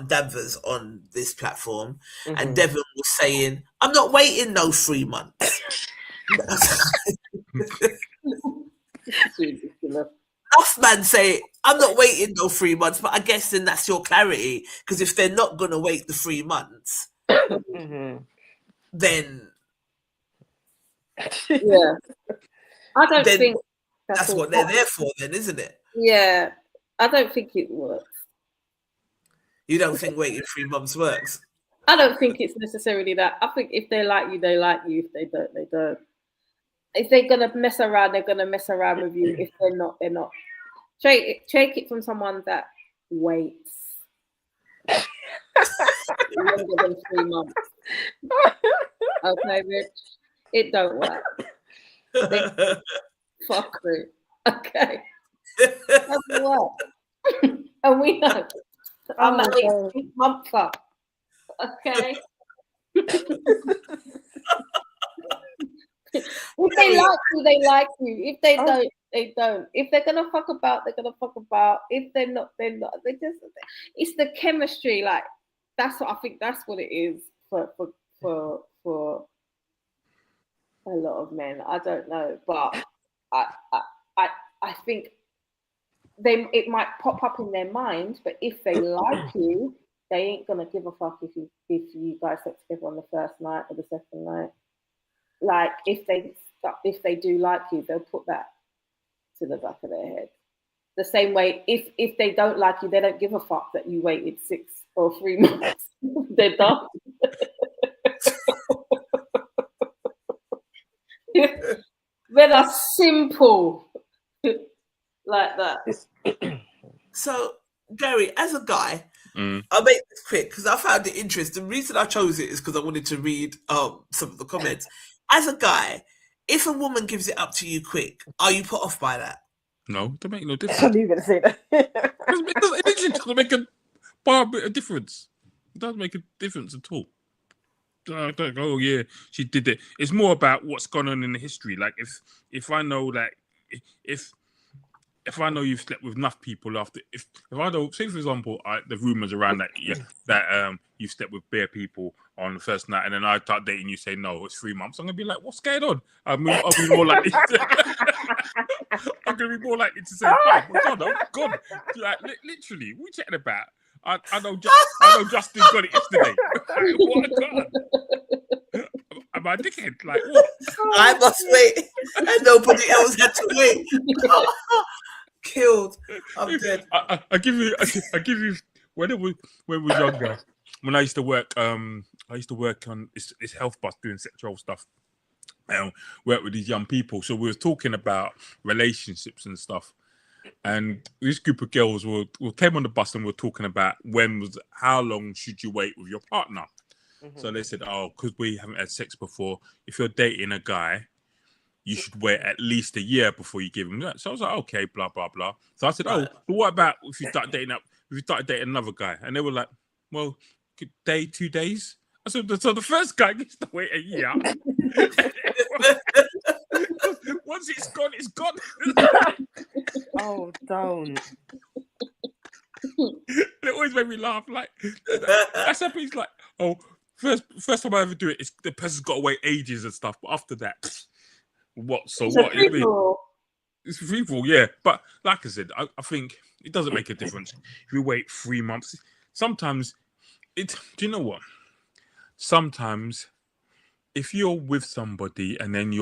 Danvers on this platform, and Devon was saying, "I'm not waiting no 3 months." Enough man say, I'm not waiting no 3 months, but I guess then that's your clarity. Because if they're not going to wait the 3 months, then Yeah. I don't think that's what they're there for, then, isn't it? Yeah. I don't think it works. You don't think waiting 3 months works? I don't think it's necessarily that. I think if they like you, they like you. If they don't, they don't. If they're going to mess around, they're going to mess around with you. If they're not, they're not. Take it from someone that waits longer than 3 months. Okay, Rich? It don't work. Fuck it. Okay. It doesn't work. And we know. I'm an 8-monther. Okay. If they like you, they like you. If they don't, they don't. If they're gonna fuck about, they're gonna fuck about. If they're not, they're not. It's the chemistry. Like, that's what I think. That's what it is for a lot of men. I don't know, but I think it might pop up in their mind. But if they like you, they ain't gonna give a fuck if you guys get together on the first night or the second night. Like, if they do like you, they'll put that to the back of their head. The same way, if they don't like you, they don't give a fuck that you waited 6 or 3 months. They're done. Men are simple like that. So, Gary, as a guy, I'll make this quick because I found it interesting. The reason I chose it is because I wanted to read some of the comments. As a guy, if a woman gives it up to you quick, are you put off by that? No, it doesn't make no difference. I knew you were going to say that. It doesn't make a bar bit of difference. It doesn't make a difference at all. I don't go, oh yeah, she did it. It's more about what's gone on in the history. Like, if I know, like, if I know you've slept with enough people after, if I know, say for example, the rumors around that you've slept with bare people on the first night, and then I start dating you, say no, it's 3 months. I'm gonna be like, what's going on? I'll be more likely. I'm gonna be more likely to say, oh God, like literally, what are you chatting about? I know Justin got it yesterday. What God? Am I a dickhead? Like, what? I must wait, and nobody else had to wait. Killed. I'm dead. I give you when we were younger, when I used to work on this health bus doing sexual stuff, and work with these young people. So we were talking about relationships and stuff, and this group of girls came on the bus and were talking about how long should you wait with your partner. So they said, because we haven't had sex before, if you're dating a guy, you should wait at least a year before you give him that. So I was like, okay, blah blah blah. So I said, but what about if you start dating another guy? And they were like, well, 2 days. I said, so the first guy gets to wait a year. Once it's gone, it's gone. Oh, don't. It always made me laugh. Like that's something. He's like, first time I ever do it, the person's got to wait ages and stuff. But after that, what? So what? It's free for all, yeah. But like I said, I think it doesn't make a difference if you wait 3 months. Sometimes do you know what? Sometimes if you're with somebody and then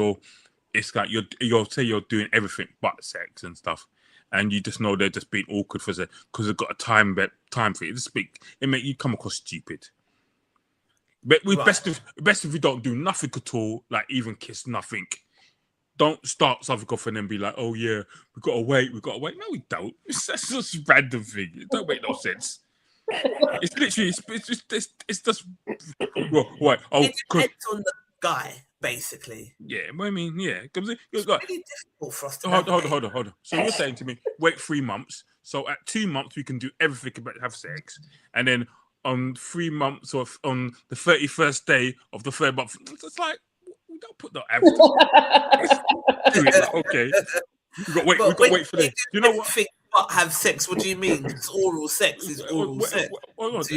it's like you're doing everything but sex and stuff, and you just know they're just being awkward because they've got a time for it. It make you come across stupid. But best if you don't do nothing at all, like even kiss, nothing. Don't start something off and then be like, oh yeah, we gotta wait. No, we don't. That's just a random thing. It don't make no sense. It's literally it's just right. It depends on the guy, basically. Yeah, I mean, yeah, because it's really difficult for us to hold on. So you're saying to me, wait 3 months. So at 2 months we can do everything about have sex, and then on 3 months or on the 31st day of the third month, it's like we don't put no average. Okay, we got to wait for this. Do you know what? But have sex? What do you mean? It's oral sex. Is oral sex. I'm not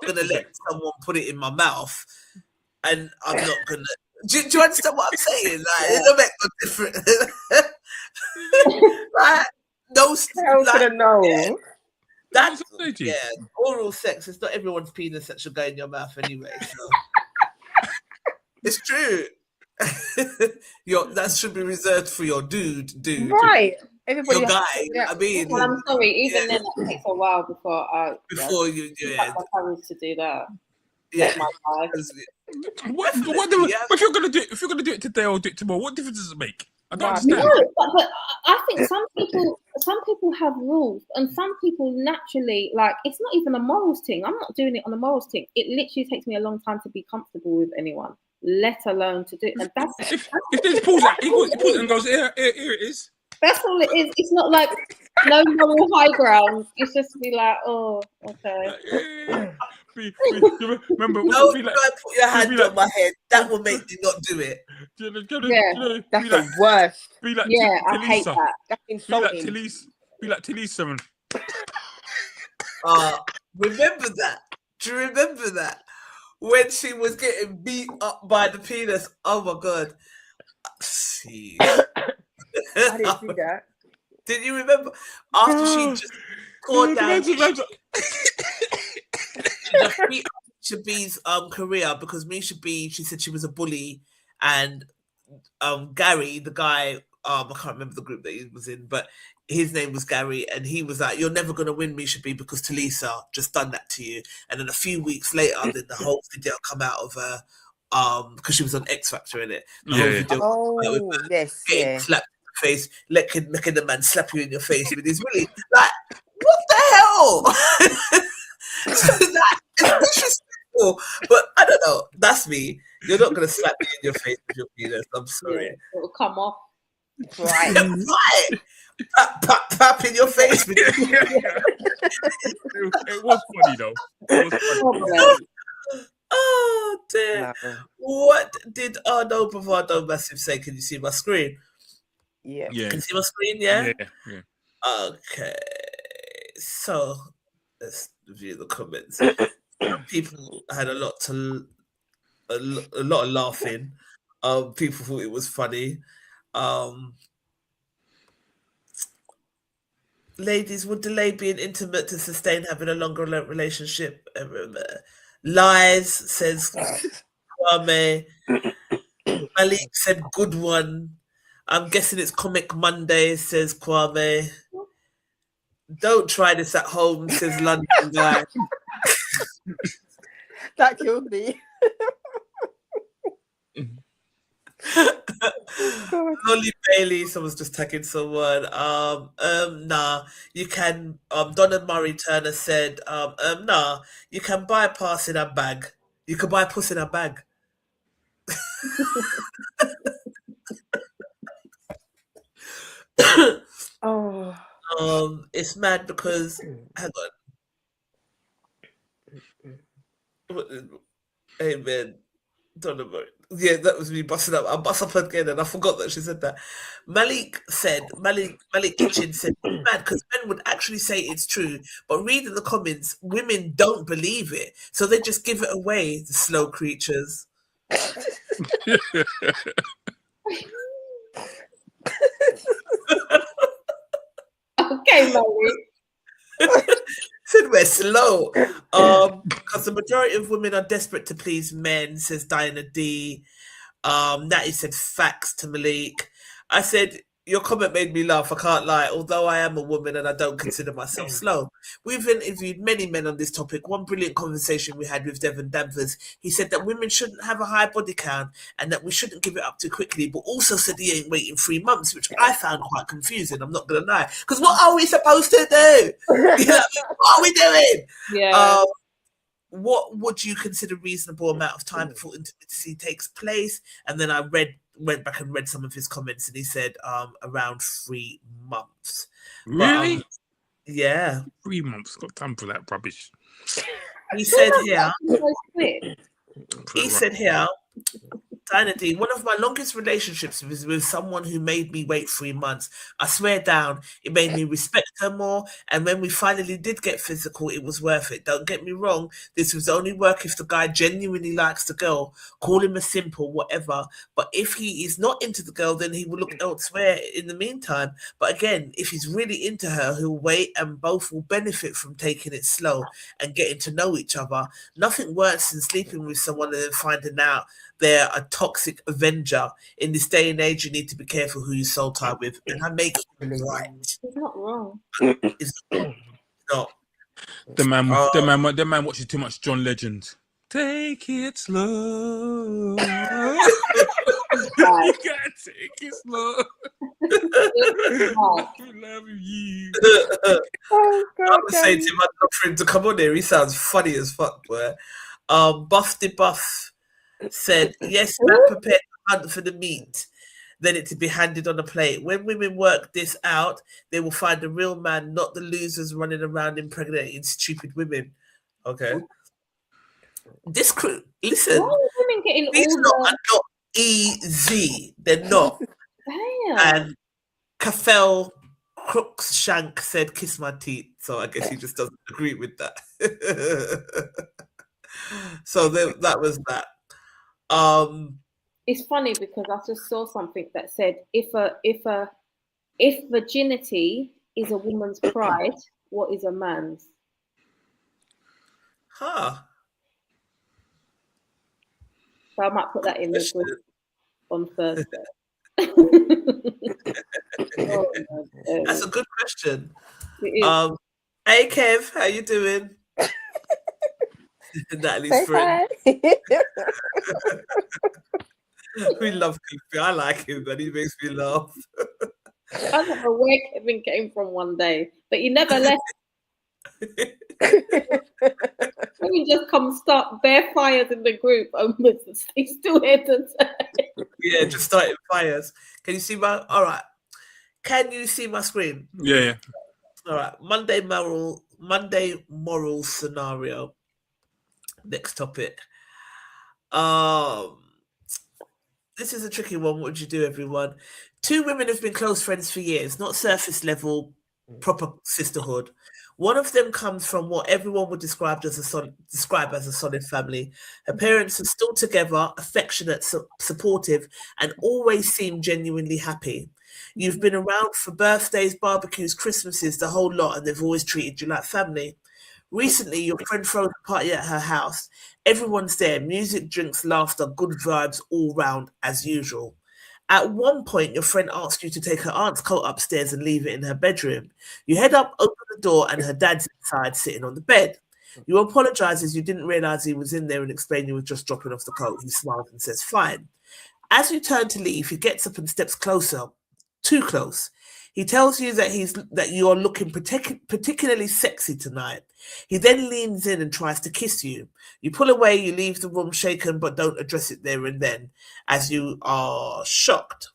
gonna let someone put it in my mouth, and I'm not gonna. Do you understand what I'm saying? Like, it don't make no difference. Right? No, no. That's oral sex. It's not everyone's penis that should go in your mouth anyway. So. It's true. That should be reserved for your dude. Right. Everybody. Your guy. Yeah. I mean. Well, I'm sorry. Even then, it takes a while before you do it. My courage to do that. Yeah. What if you're gonna do it? If you're gonna do it today or do it tomorrow, what difference does it make? I don't understand. No, but I think some people have rules, and some people naturally, like, it's not even a morals thing. I'm not doing it on a morals thing. It literally takes me a long time to be comfortable with anyone, let alone to do it. And that's if there's pulls out, he pulls it and goes, here it is. That's all it is. It's not like no moral high ground. It's just be like, oh, okay. Remember, no, be like, put your hand on my head. That will make you not do it. That's the worst. Be like, I hate that. That's insulting. Be like Talisa. Remember that? Do you remember that? When she was getting beat up by the penis. Oh my God. See. I didn't see that. Did you remember? After she just tore down Misha B's career, because Misha B, she said she was a bully, and Gary, the guy, I can't remember the group that he was in, but his name was Gary, and he was like, you're never going to win, Misha B, because Talisa just done that to you. And then a few weeks later, then the whole video come out of her, because she was on X Factor in it. The whole video getting slapped in the face, making the man slap you in your face with his willy. Like, what the hell? So that is disrespectful. But I don't know. That's me. You're not going to slap me in your face with your penis. I'm sorry. Yeah, it'll come off. Right. Right. Pap in your face. With it was funny though. It was funny. Oh dear. No. What did Arno Bravado Massive say? Can you see my screen? Yeah. Can you see my screen? Yeah. Okay. So let's review the comments. People had a lot of laughing. People thought it was funny. Ladies, would delay being intimate to sustain having a longer relationship? Lies, says Kwame. Malik said good one. I'm guessing it's Comic Monday, says Kwame. Don't try this at home, says London guy. That killed me. God. Lolly Bailey, someone's just tagging someone. Nah, you can. Donna Murray Turner said, nah, you can buy a pass in a bag. You can buy a puss in a bag. Oh. It's mad because hang on. Amen. Donna Murray. Yeah, that was me busting up. I bust up again, and I forgot that she said that. Malik Kitchen said, "It's mad because men would actually say it's true, but reading the comments, women don't believe it, so they just give it away. The slow creatures." Okay, Mary. Said we're slow. Because the majority of women are desperate to please men, says Diana D. Natty said facts to Malik. I said, your comment made me laugh, I can't lie, although I am a woman and I don't consider myself slow. We've interviewed many men on this topic. One brilliant conversation we had with Devon Danvers, he said that women shouldn't have a high body count and that we shouldn't give it up too quickly, but also said he ain't waiting 3 months, which I found quite confusing, I'm not going to lie. Because what are we supposed to do? You know, what are we doing? Yeah. What would you consider reasonable amount of time before intimacy takes place? And then I went back and read some of his comments, and he said around 3 months. Really? But, yeah. 3 months. Got time for that rubbish. He said here. He said here. Diana D, one of my longest relationships was with someone who made me wait 3 months. I swear down, it made me respect her more. And when we finally did get physical, it was worth it. Don't get me wrong. This was only work if the guy genuinely likes the girl. Call him a simple, whatever. But if he is not into the girl, then he will look elsewhere in the meantime. But again, if he's really into her, he'll wait and both will benefit from taking it slow and getting to know each other. Nothing worse than sleeping with someone and then finding out they're a toxic avenger. In this day and age, you need to be careful who you soul tie with. And I make it right. He's not wrong. It's not. The man watches too much John Legend. Take it slow. You gotta take it slow. I love you. Oh, God, I was saying to him, I'd love for him to come on here. He sounds funny as fuck, boy. Buff the Buff said, yes, man prepared to hunt for the meat, then it to be handed on a plate. When women work this out, they will find a real man, not the losers running around impregnating stupid women. Okay. This crew, listen, Why are women getting these all are not easy. They're not. Damn. And Kafel Crookshank said, kiss my teeth. So I guess he just doesn't agree with that. So that was that. It's funny because I just saw something that said if virginity is a woman's pride, what is a man's? Huh. So I might put that in the group on Thursday. That's a good question. It is. Hey Kev, how you doing? Natalie's friend. We love Kev. I like him, but he makes me laugh. I don't know where Kevin came from one day, but he never left. Kevin just come start bare fires in the group. He's still here today. Yeah, just starting fires. Can you see my? All right. Can you see my screen? Yeah. All right. Monday moral scenario. Next topic. This is a tricky one. What would you do, everyone? 2 women have been close friends for years, not surface level, proper sisterhood. One of them comes from what everyone would describe as a solid family. Her parents are still together, affectionate, supportive, and always seem genuinely happy. You've been around for birthdays, barbecues, Christmases, the whole lot, and they've always treated you like family. Recently, your friend throws a party at her house. Everyone's there, music, drinks, laughter, good vibes all round as usual. At one point, your friend asks you to take her aunt's coat upstairs and leave it in her bedroom. You head up, open the door, and her dad's inside sitting on the bed. You apologise as you didn't realise he was in there and explain you were just dropping off the coat. He smiles and says, fine. As you turn to leave, he gets up and steps closer, too close. He tells you that you are looking particularly sexy tonight. He then leans in and tries to kiss you. You pull away, you leave the room shaken, but don't address it there and then, as you are shocked.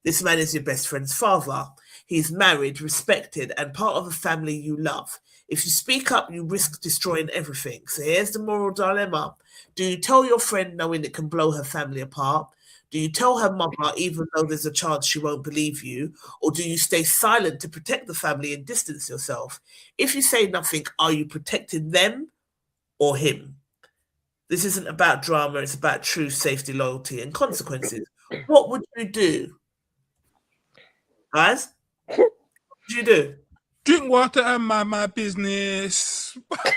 This man is your best friend's father. He's married, respected, and part of a family you love. If you speak up, you risk destroying everything. So here's the moral dilemma. Do you tell your friend knowing it can blow her family apart? Do you tell her mother even though there's a chance she won't believe you? Or do you stay silent to protect the family and distance yourself? If you say nothing, are you protecting them or him? This isn't about drama. It's about truth, safety, loyalty, and consequences. What would you do? Guys? What would you do? Drink water and mind my business. Drink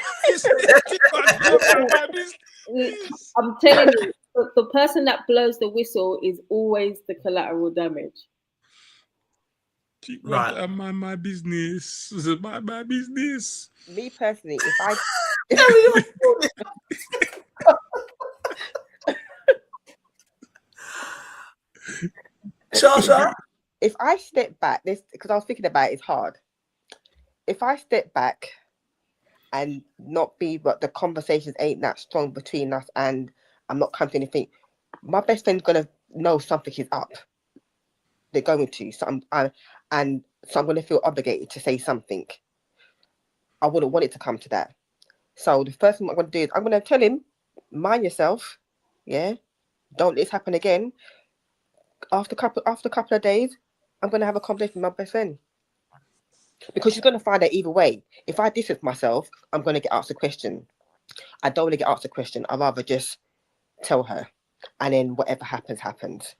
water and mind my business. I'm telling you, the person that blows the whistle is always the collateral damage. Drink Right. water and mind my business. Mind my business. Me personally, if I Shasha? if I step back, this because I was thinking about it, it's hard. If I step back and not be, but the conversations ain't that strong between us, and I'm not coming to anything, my best friend's gonna know something is up. They're going to, so I'm gonna feel obligated to say something. I wouldn't want it to come to that. So the first thing I'm gonna do is I'm gonna tell him, mind yourself, yeah, don't let this happen again. After a couple of days, I'm gonna have a conversation with my best friend. Because you're going to find out either way. If I distance myself, I'm going to get asked a question. I don't want to get asked a question. I'd rather just tell her. And then whatever happens, happens.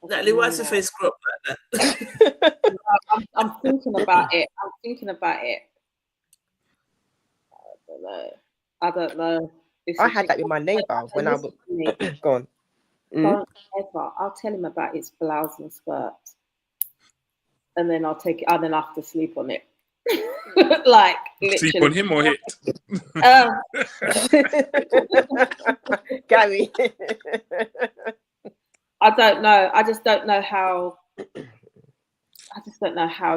Natalie, why's your face grow up like that? I'm thinking about it. I don't know. I had that with my neighbour when I was... Go on. Don't ever. I'll tell him about his blouse and skirts. And then I'll take it, and then I have to sleep on it. Like, literally. Sleep on him or hit? Gary. I don't know. I just don't know how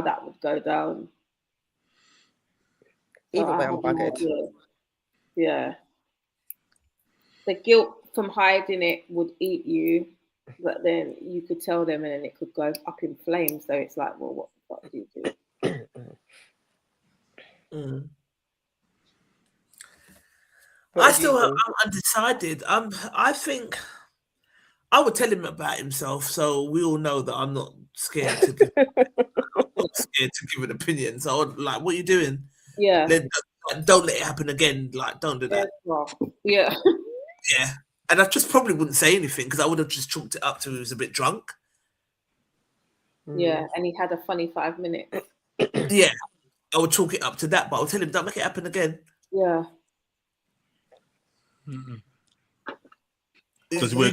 that would go down. Either way, I'm buggered. Yeah. The guilt from hiding it would eat you. But then you could tell them and then it could go up in flames. So it's like, well, what the fuck do you do? I'm undecided. I think I would tell him about himself, so we all know that I'm not scared to give, an opinion. So I would, like, what are you doing? Yeah. Don't let it happen again. Like, don't do that. Yeah. Yeah. And I just probably wouldn't say anything because I would have just chalked it up to he was a bit drunk. Yeah, and he had a funny 5 minutes. Yeah, I would chalk it up to that, but I'll tell him, don't make it happen again. Yeah. Mm-hmm. Does he wear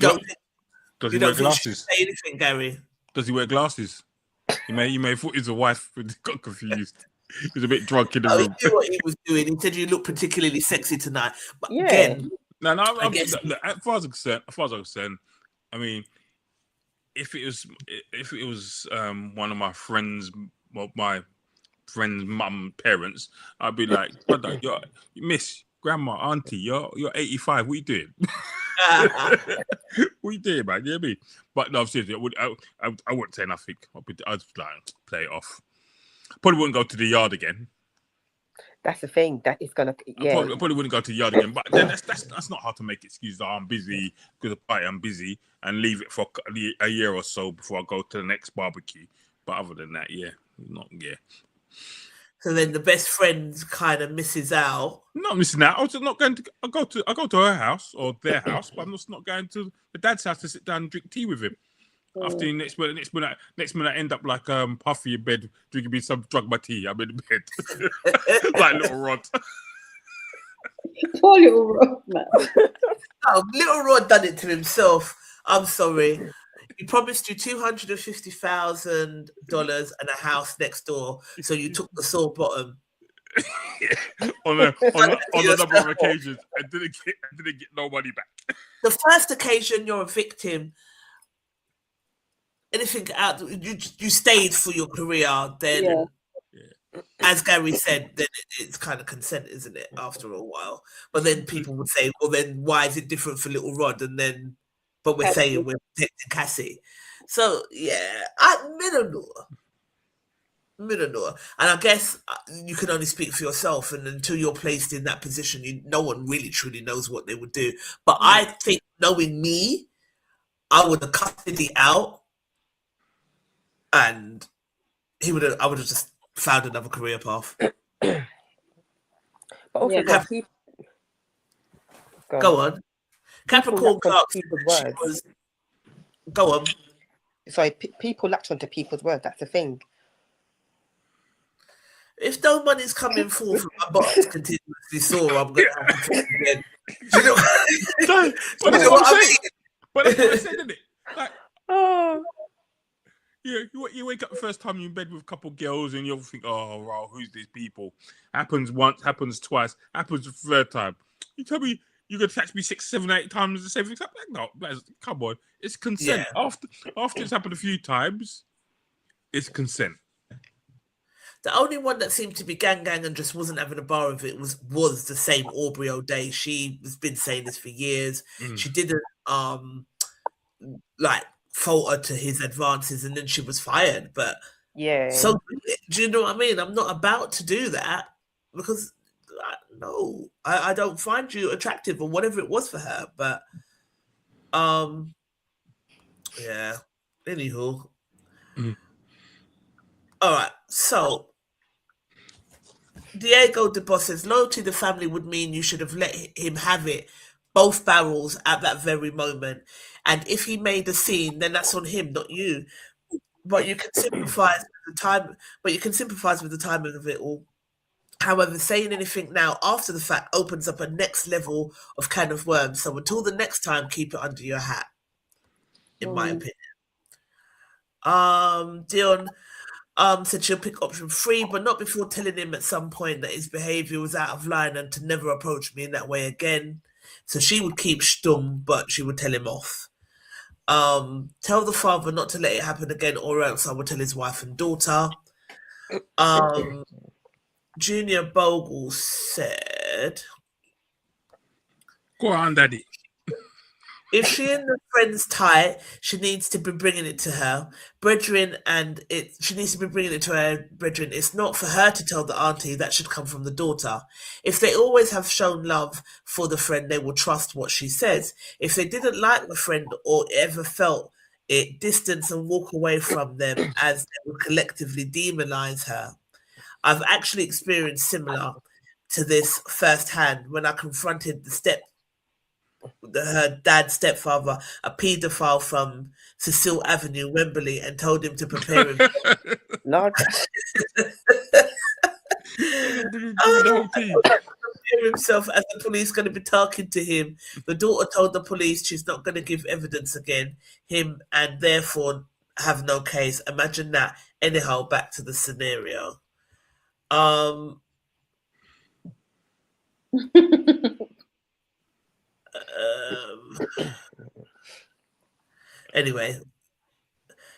glasses? Say anything, Gary. Does he wear glasses? He may have thought he's a wife, but he got confused. He was a bit drunk in the room. I knew what he was doing. He said you look particularly sexy tonight. But yeah. Again, no. Look, as far as I'm concerned, I mean, if it was one of my friends, my friend's mum, parents, I'd be like, brother, miss, grandma, auntie, you're 85. What you doing? What you doing, man? You know what I mean? But no, seriously, I wouldn't say nothing. I'd just like play it off. Probably wouldn't go to the yard again. That's the thing. That is gonna. Yeah. I probably wouldn't go to the yard again. But then that's not hard to make excuses. Oh, I'm busy because of party. I'm busy, and leave it for a year or so before I go to the next barbecue. But other than that, yeah. So then the best friend kind of misses out. Not missing out. I was not going to. I go to her house or their house, but I'm just not going to the dad's house to sit down and drink tea with him. After the next minute, I end up like Puffy in bed drinking me some drug my tea. I'm in bed like Little Rod. Poor Little Rod, man. Oh, Little Rod done it to himself. I'm sorry. He promised you $250,000 and a house next door, so you took the sore bottom. on a number of occasions and didn't get no money back. The first occasion you're a victim, anything out, you stayed for your career, then as Gary said, then it's kind of consent, isn't it, after a while? But then people would say, well, then why is it different for Little Rod? And then, but we're saying we're protecting Cassie. So, yeah, I don't know. And I guess you can only speak for yourself, and until you're placed in that position, no one really truly knows what they would do. But I think, knowing me, I would have cut Diddy out, and I would have just found another career path. But also, go on. Capricorn Clark. Go on. Sorry, people latch onto people's words. That's the thing. If no money's coming forth from my box continuously sore, I'm going to have to talk again. Do you know what I mean? But that's what I said, isn't it? Like, you wake up the first time you're in bed with a couple of girls and you'll think, oh, wow, who's these people? Happens once, happens twice, happens the third time. You tell me you're going to catch me 6, 7, 8 times the same thing? No, come on. It's consent. Yeah. After it's happened a few times, it's consent. The only one that seemed to be gang and just wasn't having a bar of it was the same Aubrey O'Day. She has been saying this for years. She didn't falter to his advances, and then she was fired. But so do you know what I mean? I'm not about to do that because I don't find you attractive or whatever it was for her. But yeah. Anywho. All right, so Diego de Boss says, loyalty to the family would mean you should have let him have it, both barrels at that very moment. And if he made a scene, then that's on him, not you. But you can sympathize with the time. But you can sympathize with the timing of it all. However, saying anything now after the fact opens up a next level of can of worms. So until the next time, keep it under your hat, in my opinion. Dion said she'll pick option 3, but not before telling him at some point that his behaviour was out of line and to never approach me in that way again. So she would keep stum, but she would tell him off. Tell the father not to let it happen again, or else I will tell his wife and daughter. Junior Bogle said, go on, Daddy. If she and the friend's tight, she needs to be bringing it to her brethren, she needs to be bringing it to her brethren. It's not for her to tell the auntie. That should come from the daughter. If they always have shown love for the friend, they will trust what she says. If they didn't like the friend or ever felt it, distance and walk away from them, as they would collectively demonize her. I've actually experienced similar to this firsthand when I confronted her dad's stepfather, a paedophile from Cecile Avenue, Wembley, and told him to prepare himself. Prepare himself as the police going to be talking to him. The daughter told the police she's not going to give evidence against him and therefore have no case. Imagine that. Anyhow, back to the scenario. Anyway,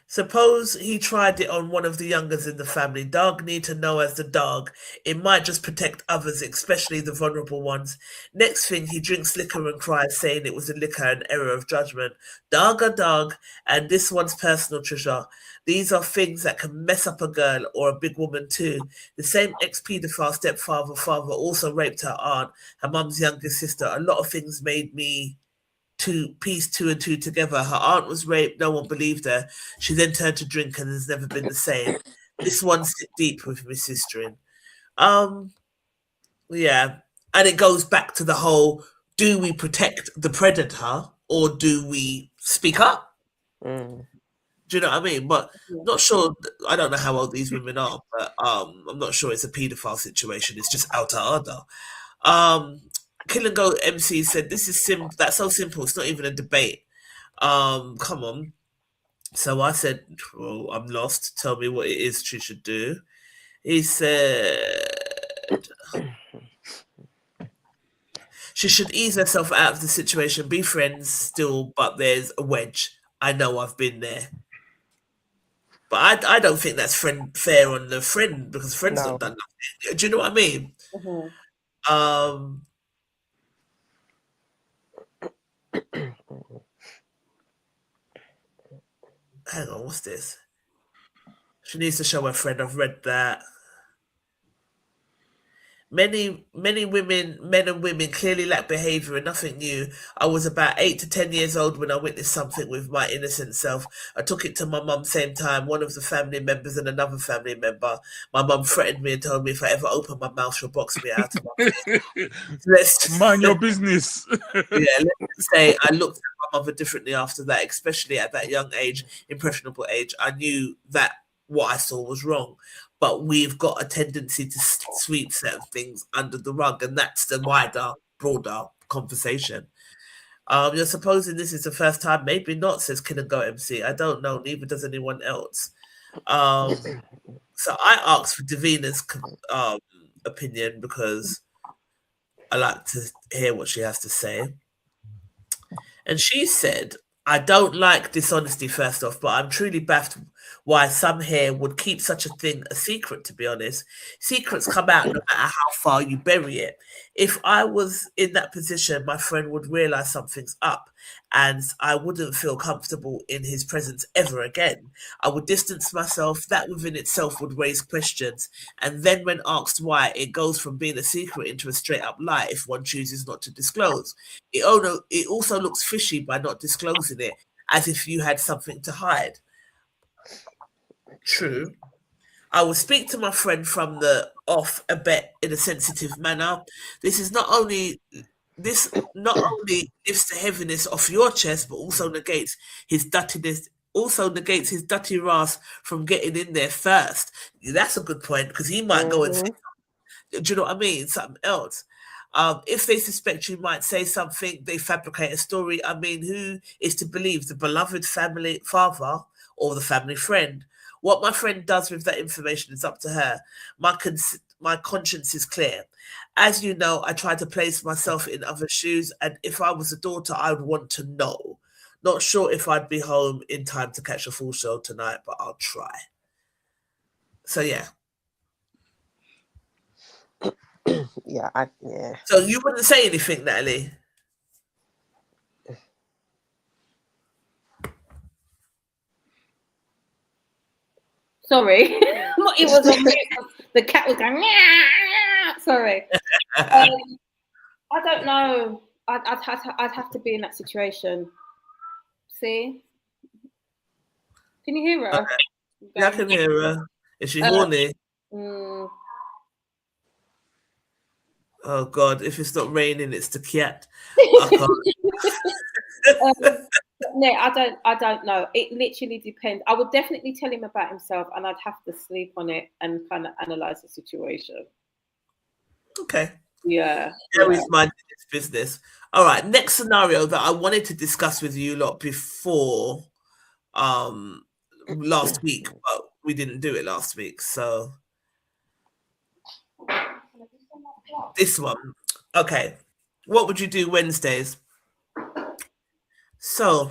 suppose he tried it on one of the youngers in the family. Dog need to know as the dog. It might just protect others, especially the vulnerable ones. Next thing, he drinks liquor and cries, saying it was a liquor and error of judgment. Dog a dog, and this one's personal treasure. These are things that can mess up a girl or a big woman too. The same ex-paedophile father also raped her aunt, her mum's youngest sister. A lot of things made me piece 2 and 2 together. Her aunt was raped, no one believed her. She then turned to drink and has never been the same. This one sit deep with my sister. Yeah. And it goes back to the whole, do we protect the predator or do we speak up? Do you know what I mean? But not sure. I don't know how old these women are, but I'm not sure it's a paedophile situation. It's just out of order. Kill and Go MC said, this is that's so simple. It's not even a debate. Come on. So I said, well, I'm lost. Tell me what it is she should do. He said, She should ease herself out of the situation, be friends still, but there's a wedge. I know I've been there. But I don't think that's fair on the friend because the friend's No. not done nothing. Do you know what I mean? Hang on, what's this? She needs to show her friend. I've read that. Many women, men and women clearly lack behaviour and nothing new. I was about 8 to 10 years old when I witnessed something with my innocent self. I took it to my mum same time, one of the family members and another family member. My mum threatened me and told me if I ever open my mouth, she'll box me out of my face. Mind your business. Let's say I looked at my mother differently after that, especially at that young age, impressionable age. I knew that what I saw was wrong. But we've got a tendency to sweep certain things under the rug, and that's the wider, broader conversation. You're supposing this is the first time? Maybe not, says Kin and Go MC. I don't know, neither does anyone else. So I asked for Davina's opinion because I like to hear what she has to say. And she said, I don't like dishonesty, first off, but I'm truly baffled why some here would keep such a thing a secret, to be honest. Secrets come out no matter how far you bury it. If I was in that position, my friend would realize something's up and I wouldn't feel comfortable in his presence ever again. I would distance myself. That within itself would raise questions. And then when asked why, it goes from being a secret into a straight up lie if one chooses not to disclose. It also looks fishy by not disclosing it, as if you had something to hide. True. I will speak to my friend from the off a bit in a sensitive manner. This not only lifts the heaviness off your chest, but also negates his duttiness. Also negates his dutty ras from getting in there first. That's a good point because he might go and say, do you know what I mean? Something else. If they suspect you might say something, they fabricate a story. I mean, who is to believe, the beloved family father or the family friend? What my friend does with that information is up to her. My conscience is clear. As you know, I try to place myself in other shoes, and if I was a daughter, I would want to know. Not sure if I'd be home in time to catch a full show tonight, but I'll try. So, yeah. Yeah. So you wouldn't say anything, Natalie? Sorry, it was on mute. The cat was going. Sorry, I don't know. I'd have to be in that situation. See, can you hear her? Okay. Yeah, I can hear her. Is she horny? Oh God! If it's not raining, it's the cat. I can't. No, I don't know. It literally depends. I would definitely tell him about himself, and I'd have to sleep on it and kind of analyze the situation. Okay. Yeah. Gary's minding his business. All right. Next scenario that I wanted to discuss with you lot before last week, but we didn't do it last week. So this one. Okay. What would you do Wednesdays? So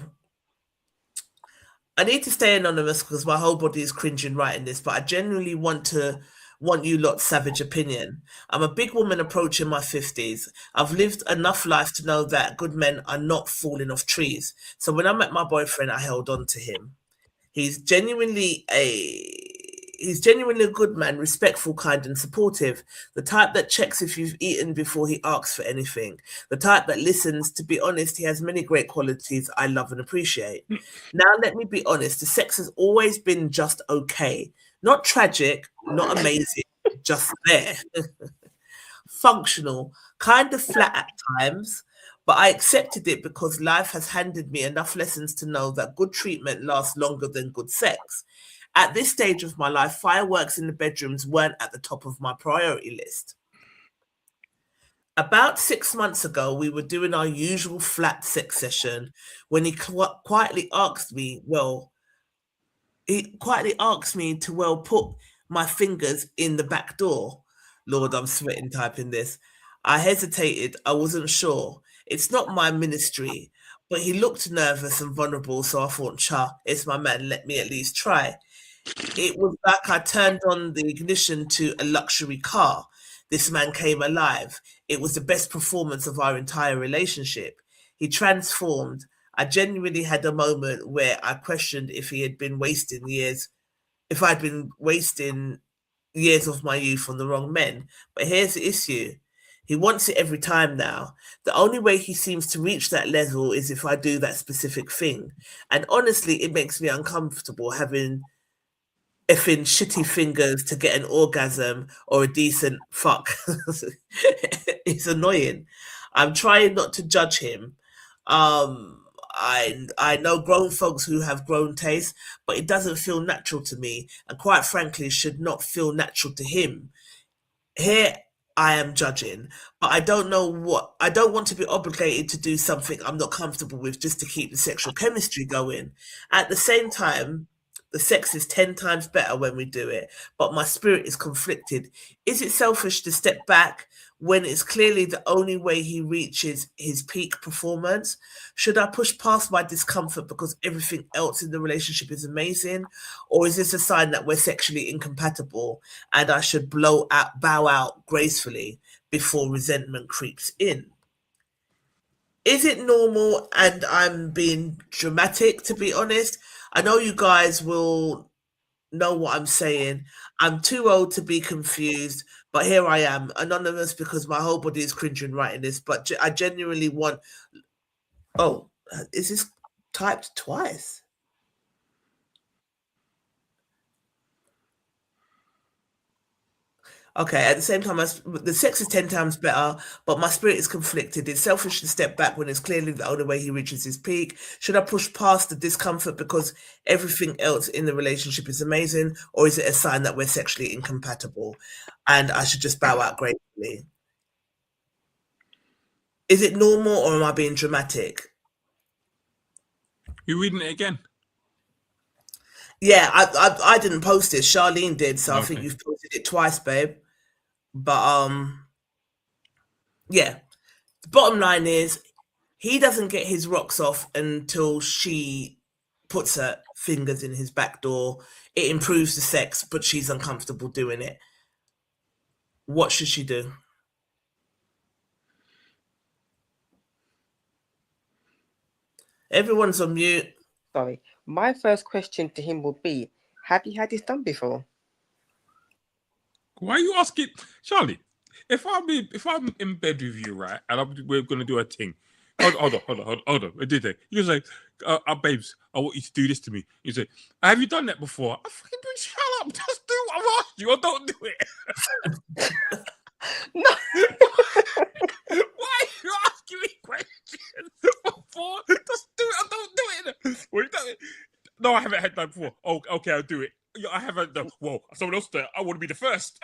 I need to stay anonymous because my whole body is cringing writing this, but I genuinely want you lot's savage opinion. I'm a big woman approaching my 50s. I've lived enough life to know that good men are not falling off trees. So when I met my boyfriend, I held on to him. He's genuinely a good man, respectful, kind, and supportive. The type that checks if you've eaten before he asks for anything. The type that listens. To be honest, he has many great qualities I love and appreciate. Now, let me be honest. The sex has always been just okay. Not tragic, not amazing, just there. Functional, kind of flat at times, but I accepted it because life has handed me enough lessons to know that good treatment lasts longer than good sex. At this stage of my life, fireworks in the bedrooms weren't at the top of my priority list. About 6 months ago, we were doing our usual flat sex session when he quietly asked me to put my fingers in the back door. Lord, I'm sweating typing this. I hesitated. I wasn't sure. It's not my ministry. But he looked nervous and vulnerable, so I thought, cha, it's my man. Let me at least try. It was like I turned on the ignition to a luxury car. This man came alive. It was the best performance of our entire relationship. He transformed. I genuinely had a moment where I questioned if he had been wasting years, if I'd been wasting years of my youth on the wrong men. But here's the issue. He wants it every time now. The only way he seems to reach that level is if I do that specific thing. And honestly, it makes me uncomfortable having effing shitty fingers to get an orgasm or a decent fuck. It's annoying. I'm trying not to judge him. I know grown folks who have grown tastes, but it doesn't feel natural to me, and quite frankly, should not feel natural to him. Here I am judging, but I don't want to be obligated to do something I'm not comfortable with just to keep the sexual chemistry going. At the same time, the sex is 10 times better when we do it, but my spirit is conflicted. Is it selfish to step back when it's clearly the only way he reaches his peak performance? Should I push past my discomfort because everything else in the relationship is amazing? Or is this a sign that we're sexually incompatible and I should bow out gracefully before resentment creeps in? Is it normal? And I'm being dramatic, to be honest. I know you guys will know what I'm saying. I'm too old to be confused, but here I am, anonymous, because my whole body is cringing writing this. But I genuinely want. Oh, is this typed twice? Okay, at the same time, the sex is 10 times better, but my spirit is conflicted. It's selfish to step back when it's clearly the only way he reaches his peak. Should I push past the discomfort because everything else in the relationship is amazing? Or is it a sign that we're sexually incompatible and I should just bow out gracefully? Is it normal or am I being dramatic? You reading it again? Yeah, I didn't post it. Charlene did, so I think Okay. you've posted it twice, babe. But yeah. The bottom line is he doesn't get his rocks off until she puts her fingers in his back door. It improves the sex, but she's uncomfortable doing it. What should she do? Everyone's on mute. Sorry. My first question to him would be, have you had this done before? Why are you asking, Charlie? If I'm in bed with you, right, and we're gonna do a thing. Hold on. I did it. You say, babes, I want you to do this to me. You say, have you done that before? I fucking do it. Shut up. Just do what I've asked you, or don't do it. No. Why are you asking me questions before? Just do it or don't do it. Well, you don't it. No, I haven't had that before. Oh, okay, I'll do it. Yeah, I haven't done. Whoa, someone else done it. I want to be the first.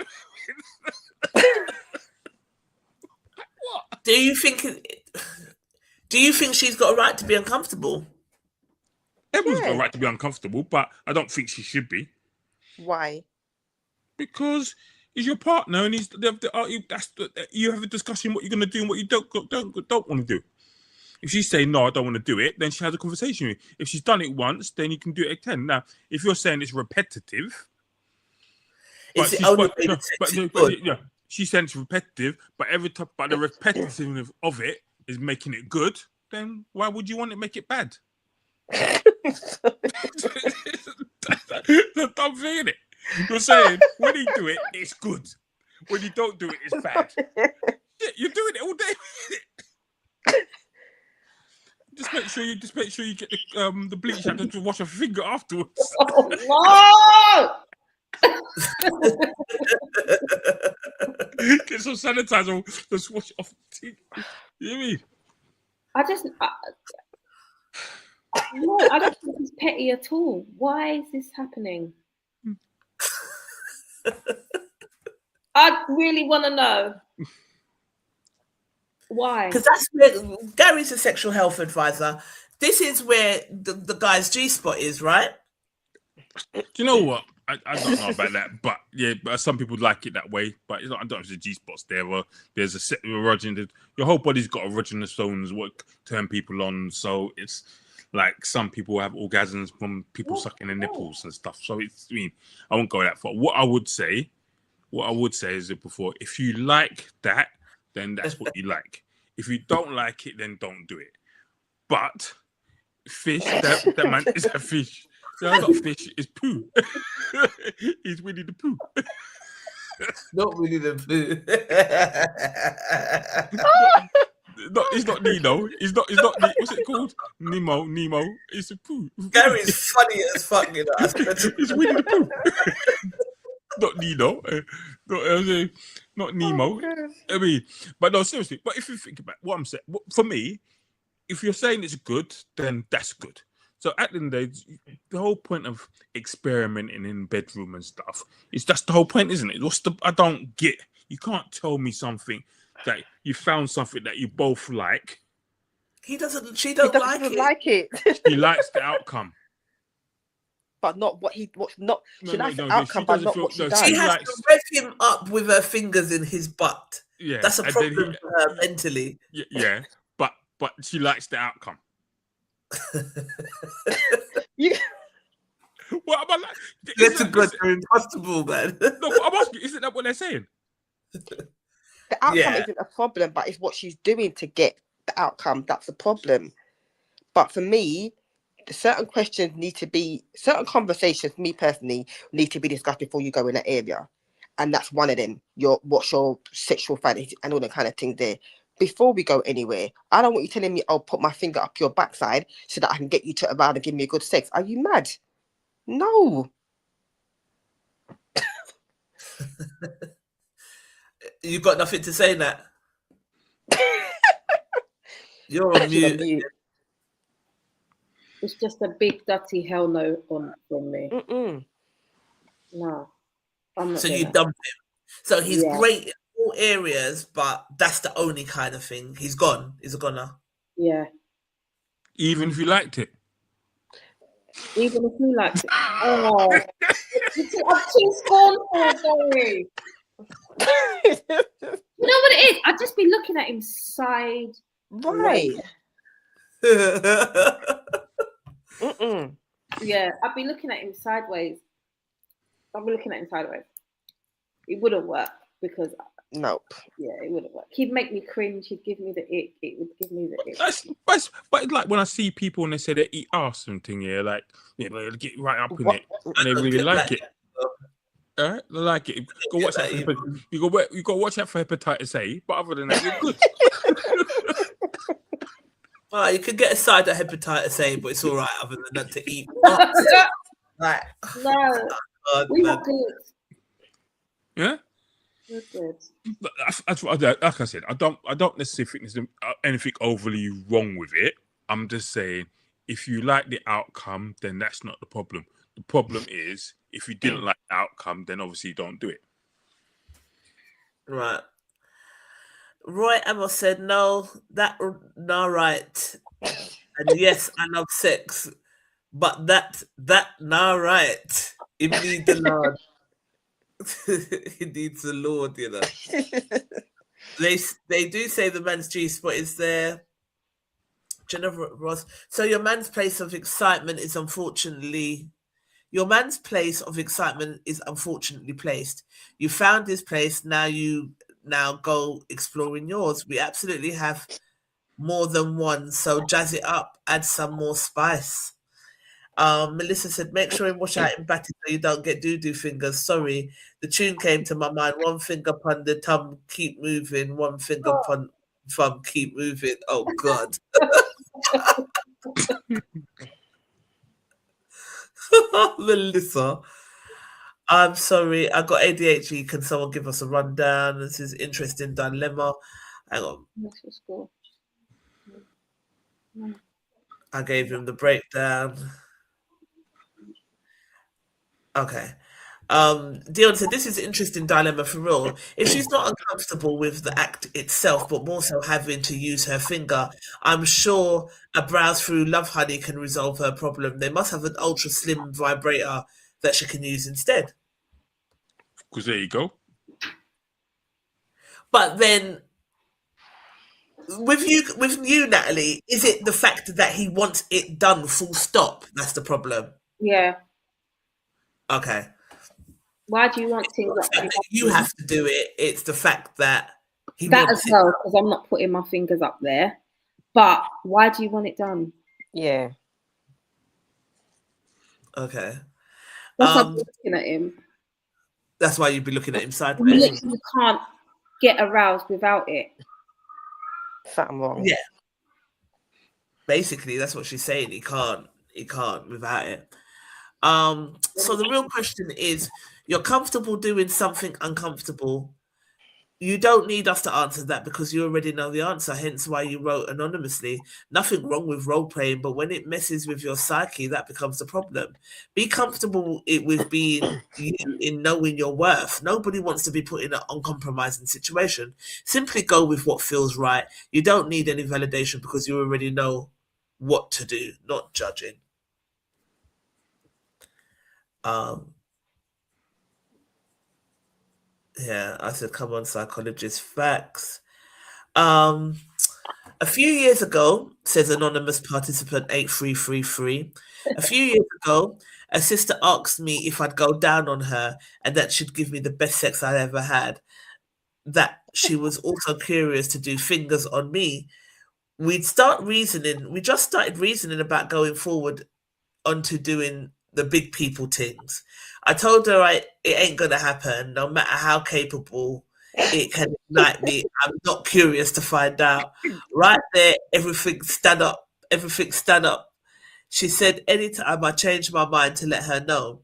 What? Do you think she's got a right to be uncomfortable? Everyone's got a right to be uncomfortable, but I don't think she should be. Why? Because he's your partner, and you have a discussion what you're going to do and what you don't want to do. If she's saying no, I don't want to do it, then she has a conversation with you. If she's done it once, then you can do it again. Now, if you're saying it's repetitive, It's the only way she's saying it's repetitive, but the repetitiveness of it is making it good. Then why would you want to make it bad? That's a dumb thing, isn't it? You're saying when you do it, it's good. When you don't do it, it's bad. Yeah, you're doing it all day. Just make sure you get the bleach and to wash your finger afterwards. Oh, no! Get some sanitizer, just wash off the teeth. You know what I mean? I don't think it's petty at all. Why is this happening? I really want to know. Why? Because that's where Gary's a sexual health advisor. This is where the guy's G-spot is, right? Do you know what? I don't know about that, but yeah, but some people like it that way. But it's not, I don't know if the G spot's there or there's a set erogenous. Your whole body's got erogenous zones what turn people on. So it's like some people have orgasms from people sucking their nipples and stuff. So it's, I mean, I won't go that far. What I would say is that before, if you like that, then that's what you like. If you don't like it, then don't do it. But fish, that man is a fish. That's not fish, it's poo. He's Winnie the Pooh. Not Winnie the Pooh. It's not Nino. It's not. What's it called? Nemo. It's a poo. Gary's funny as fuck, you know. It's Winnie the Pooh. Not Nino. Not Nemo. I mean, but no, seriously. But if you think about what I'm saying, for me, if you're saying it's good, then that's good. So at the end of the day, the whole point of experimenting in bedroom and stuff is that's the whole point, isn't it? I don't get. You can't tell me something that you found something that you both like. She doesn't like it. He She likes the outcome. but not what he what's not. She likes the outcome, but not what she does. She has to rev him up with her fingers in his butt. Yeah, that's a problem for her mentally. Yeah, but she likes the outcome. What am I like? That's a good impossible, man. No, but I'm asking, isn't that what they're saying? The outcome isn't a problem, but it's what she's doing to get the outcome that's the problem. But for me, certain conversations, me personally, need to be discussed before you go in that area. And that's one of them. What's your sexual fantasy and all that kind of thing there. Before we go anywhere, I don't want you telling me, I'll put my finger up your backside so that I can get you to around and give me a good sex. Are you mad? No. You've got nothing to say in that. You're on mute. It's just a big dirty hell no from me. Mm-mm. No, I'm not. So you dump him. So he's great in all areas, but that's the only kind of thing. He's gone. He's a goner. Yeah. Even if you liked it. Even if you liked it. Oh, I'm too scornful, sorry. You know what it is? I'd just be looking at him side. Right. Mm-mm. Yeah, I'd be looking at him sideways. It wouldn't work because nope. Yeah, it wouldn't work. He'd make me cringe. He'd give me the ick. It would give me the ick. But like when I see people and they say they eat arse and thing, like they get right up in it and they really like it. All right, they like it. Go watch that. You go watch that for hepatitis A. But other than that, you're good. Well, you could get a side of hepatitis A, but it's all right other than that to eat. Like, no, we were good. Yeah. We're good. Like I said, I don't necessarily think there's anything overly wrong with it. I'm just saying, if you like the outcome, then that's not the problem. The problem is if you didn't like the outcome, then obviously you don't do it. Right. Roy Amos said, no, right. And yes, I love sex, but that right. It needs the Lord. It needs the Lord, you know. They do say the man's G-spot is there. Jennifer Ross. So your man's place of excitement is unfortunately placed. You found his place, now go exploring yours. We absolutely have more than one, so jazz it up, add some more spice. Melissa said, make sure and wash out in batty so you don't get doo-doo fingers. Sorry, the tune came to my mind. One finger pun the thumb, keep moving. One finger pun thumb, keep moving. Oh, God. Melissa, I'm sorry, I got ADHD. Can someone give us a rundown? This is interesting dilemma. Hang on. I gave him the breakdown. Okay. Dion said, this is an interesting dilemma for real. If she's not uncomfortable with the act itself, but more so having to use her finger, I'm sure a browse through Love Honey can resolve her problem. They must have an ultra slim vibrator that she can use instead. Because there you go. But then with you, Natalie, is it the fact that he wants it done full stop? That's the problem. Yeah. Okay. Why do you want things The like fact that you have to do it, it's the fact that he that wants as well? Because I'm not putting my fingers up there. But why do you want it done? Yeah. Okay. That's why I'm looking at him. That's why you'd be looking at him You sideways. literally can't get aroused without it. Something wrong. Yeah. Basically, that's what she's saying. He can't without it. So the real question is, you're comfortable doing something uncomfortable. You don't need us to answer that because you already know the answer, hence why you wrote anonymously. Nothing wrong with role playing, but when it messes with your psyche, that becomes the problem. Be comfortable with being you in knowing your worth. Nobody wants to be put in an uncompromising situation. Simply go with what feels right. You don't need any validation because you already know what to do, not judging. Yeah, I said, come on, psychologist, facts. A few years ago, says anonymous participant 8333, a few years ago, a sister asked me if I'd go down on her and that she'd give me the best sex I'd ever had. That she was also curious to do fingers on me. We just started reasoning about going forward onto doing the big people things. I told her it ain't gonna happen, no matter how capable it can ignite me. I'm not curious to find out. Right there, everything stand up. She said anytime I change my mind to let her know.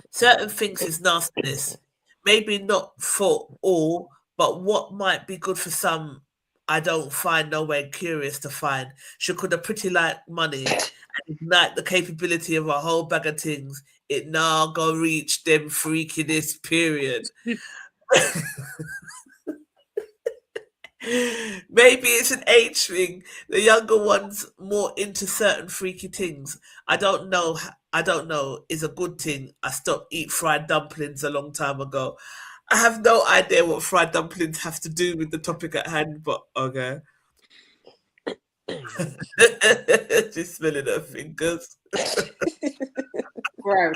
Certain things is nastiness. Maybe not for all, but what might be good for some, I don't find nowhere curious to find. She could have pretty like money and ignite the capability of a whole bag of things. It now go reach them freakiness period. Maybe it's an age thing. The younger ones more into certain freaky things. I don't know. Is a good thing. I stopped eat fried dumplings a long time ago. I have no idea what fried dumplings have to do with the topic at hand, but okay. She's smelling her fingers. Gross.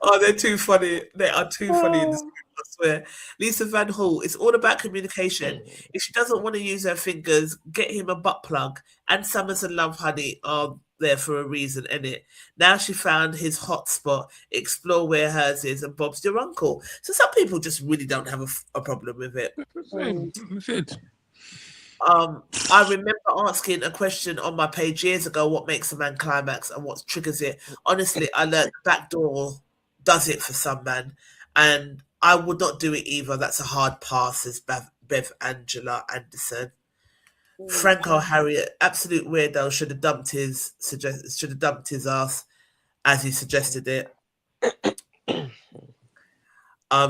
Oh, they're too funny. They are too funny in this group, I swear. Lisa Van Hall, it's all about communication. If she doesn't want to use her fingers, get him a butt plug. And Summers and Love Honey are there for a reason, innit? Now she found his hot spot. Explore where hers is, and Bob's your uncle. So some people just really don't have a problem with it. That's it. I remember asking a question on my page years ago, what makes a man climax and what triggers it. Honestly, I learned the back door does it for some men, and I would not do it either. That's a hard pass, says Bev Angela Anderson. Franco Harriet, absolute weirdo, should have dumped his ass as he suggested it.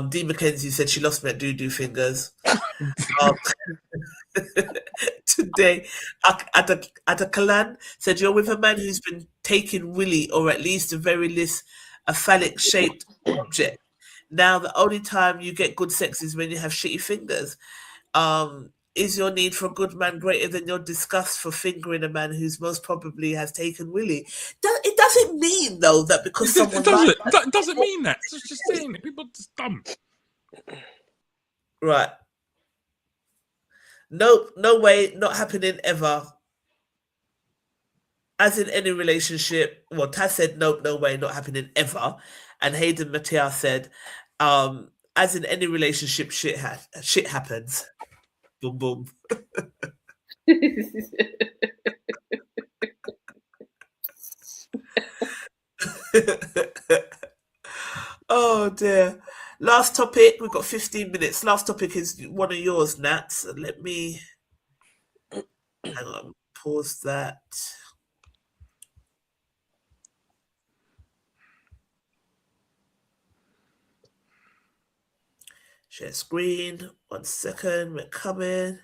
Dee McKenzie said she lost me at doo fingers. Today, Adakalan said, you're with a man who's been taking willy, or at least a very least a phallic-shaped object. Now, the only time you get good sex is when you have shitty fingers. Is your need for a good man greater than your disgust for fingering a man who's most probably has taken willy? It doesn't mean, though, that because someone It doesn't mean that. It's just saying it. People are just dumb. Right. Nope, no way, not happening ever. As in any relationship, well, Taz said, nope, no way, not happening ever. And Hayden Mattia said, as in any relationship, shit happens. Boom, boom. Oh, dear. Last topic, we've got 15 minutes. Last topic is one of yours, Nat. Let me... Hang on, pause that. Share screen. 1 second. We're coming.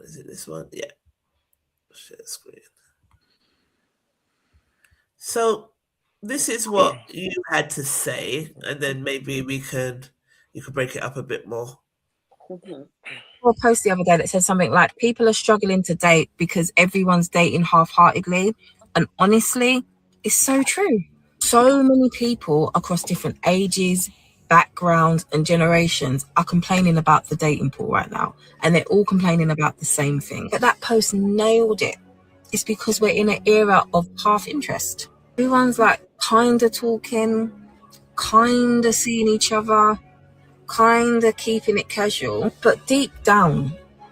Is it this one? Yeah. Share screen. So this is what you had to say, and then maybe you could break it up a bit more. A post the other day that said something like, people are struggling to date because everyone's dating half-heartedly, and honestly, it's so true. So many people across different ages, backgrounds and generations are complaining about the dating pool right now, and they're all complaining about the same thing. But that post nailed it. It's because we're in an era of half interest. Everyone's like kind of talking, kind of seeing each other, kind of keeping it casual, but deep down,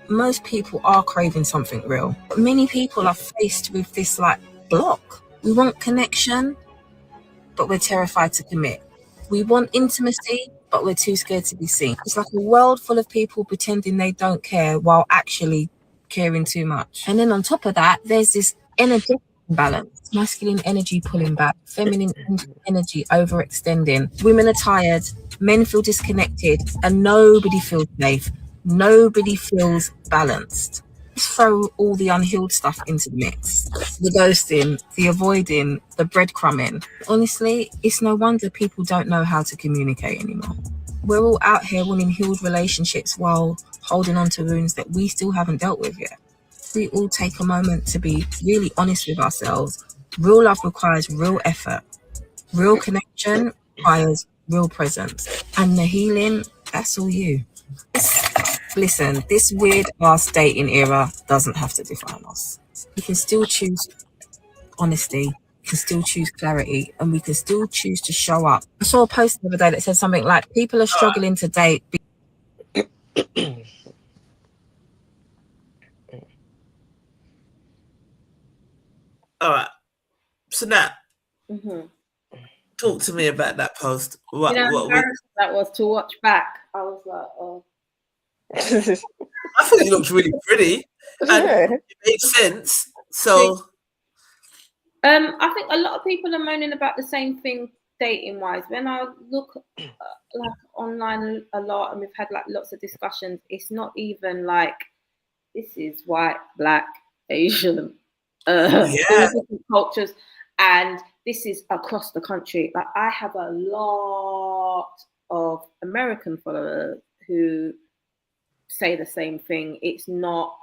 most people are craving something real. But many people are faced with this like block. We want connection, but we're terrified to commit. We want intimacy, but we're too scared to be seen. It's like a world full of people pretending they don't care while actually caring too much. And then on top of that, there's this energetic imbalance. Masculine energy pulling back, feminine energy overextending. Women are tired, men feel disconnected, and nobody feels safe. Nobody feels balanced. Let's throw all the unhealed stuff into the mix. The ghosting, the avoiding, the breadcrumbing. Honestly, it's no wonder people don't know how to communicate anymore. We're all out here wanting healed relationships while holding on to wounds that we still haven't dealt with yet. We all take a moment to be really honest with ourselves. Real love requires real effort. Real connection requires real presence. And the healing, that's all you. Listen, this weird ass dating era doesn't have to define us. We can still choose honesty, we can still choose clarity, and we can still choose to show up. I saw a post the other day that said something like, people are struggling to date. All right. So now, talk to me about that post. What that was to watch back. I was like, oh. I thought you looked really pretty, and it makes sense. So, I think a lot of people are moaning about the same thing dating wise. When I look like online a lot, and we've had like lots of discussions, it's not even like this is white, black, Asian, all different cultures, and this is across the country. Like I have a lot of American followers who say the same thing. It's not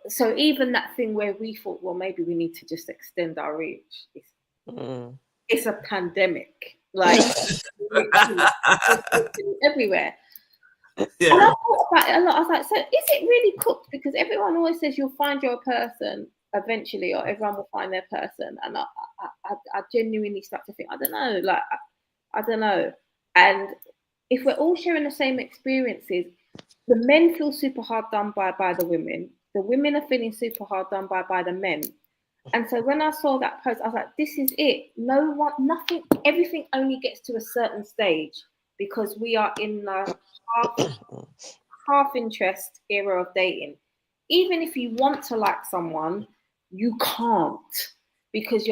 so even that thing where we thought, well, maybe we need to just extend our reach. It's a pandemic, like everywhere. Yeah. And I thought about it a lot. I was like, so is it really cooked? Because everyone always says you'll find your person eventually, or everyone will find their person. And I genuinely start to think, I don't know, like I don't know. And if we're all sharing the same experiences, the men feel super hard done by the women. The women are feeling super hard done by the men. And so when I saw that post, I was like, this is it. Nothing, everything only gets to a certain stage because we are in the half interest era of dating. Even if you want to like someone, you can't because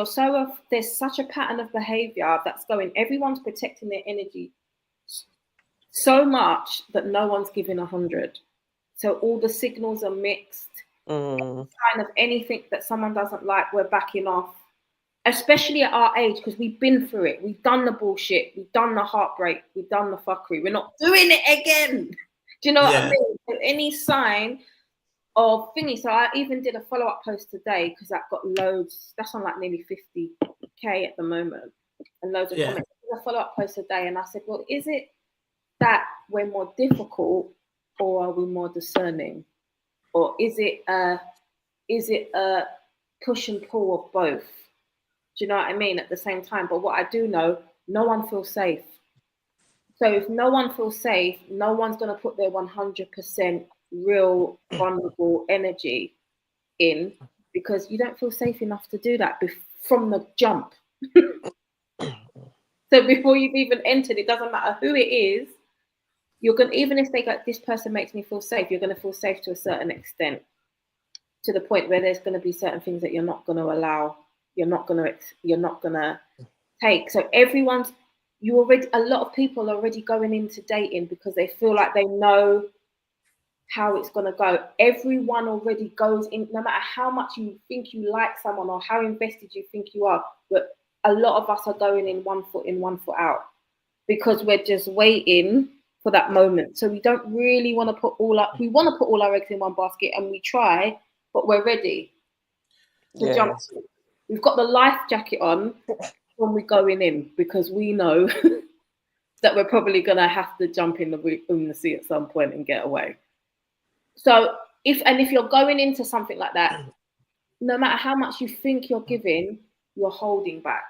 there's such a pattern of behavior that's going, everyone's protecting their energy so much that no one's giving 100. So all the signals are mixed. Kind of anything that someone doesn't like, we're backing off. Especially at our age, because we've been through it. We've done the bullshit. We've done the heartbreak. We've done the fuckery. We're not doing it again. Do you know what I mean? So any sign of thingy. So I even did a follow-up post today because that got loads. That's on like nearly 50k at the moment, and loads of comments. I did a follow-up post today, and I said, well, is it that we're more difficult, or are we more discerning, or is it a push and pull of both? Do you know what I mean? At the same time, but what I do know, no one feels safe. So if no one feels safe, no one's going to put their 100% real vulnerable energy in because you don't feel safe enough to do that from the jump. So before you've even entered, it doesn't matter who it is. You're going, even if they go, this person makes me feel safe, you're going to feel safe to a certain extent, to the point where there's going to be certain things that you're not going to allow, you're not going to take. So a lot of people are already going into dating because they feel like they know how it's going to go. Everyone already goes in, no matter how much you think you like someone or how invested you think you are, but a lot of us are going in 1 foot in, 1 foot out, because we're just waiting for that moment. So we don't really want to put all our eggs in one basket, and we try, but we're ready to jump. We've got the life jacket on when we're going in, because we know that we're probably going to have to jump in the sea at some point and get away. So if you're going into something like that, no matter how much you think you're giving, you're holding back.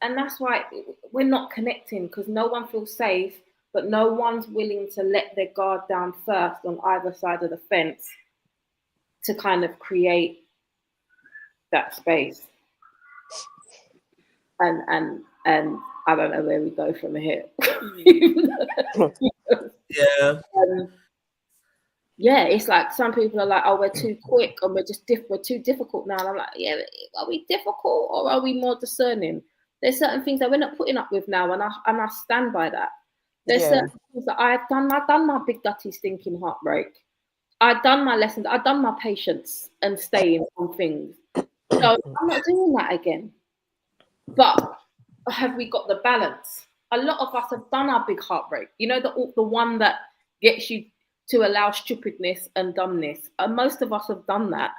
And that's why we're not connecting, because no one feels safe, but no one's willing to let their guard down first on either side of the fence to kind of create that space. And I don't know where we go from here. Yeah, it's like some people are like, oh, we're too quick, and we're too difficult now. And I'm like, yeah, are we difficult, or are we more discerning? There's certain things that we're not putting up with now, and I stand by that. There's certain things that I've done my big dirty stinking heartbreak. I've done my lessons. I've done my patience and staying on things. So I'm not doing that again. But have we got the balance? A lot of us have done our big heartbreak. You know, the one that gets you to allow stupidness and dumbness. And most of us have done that.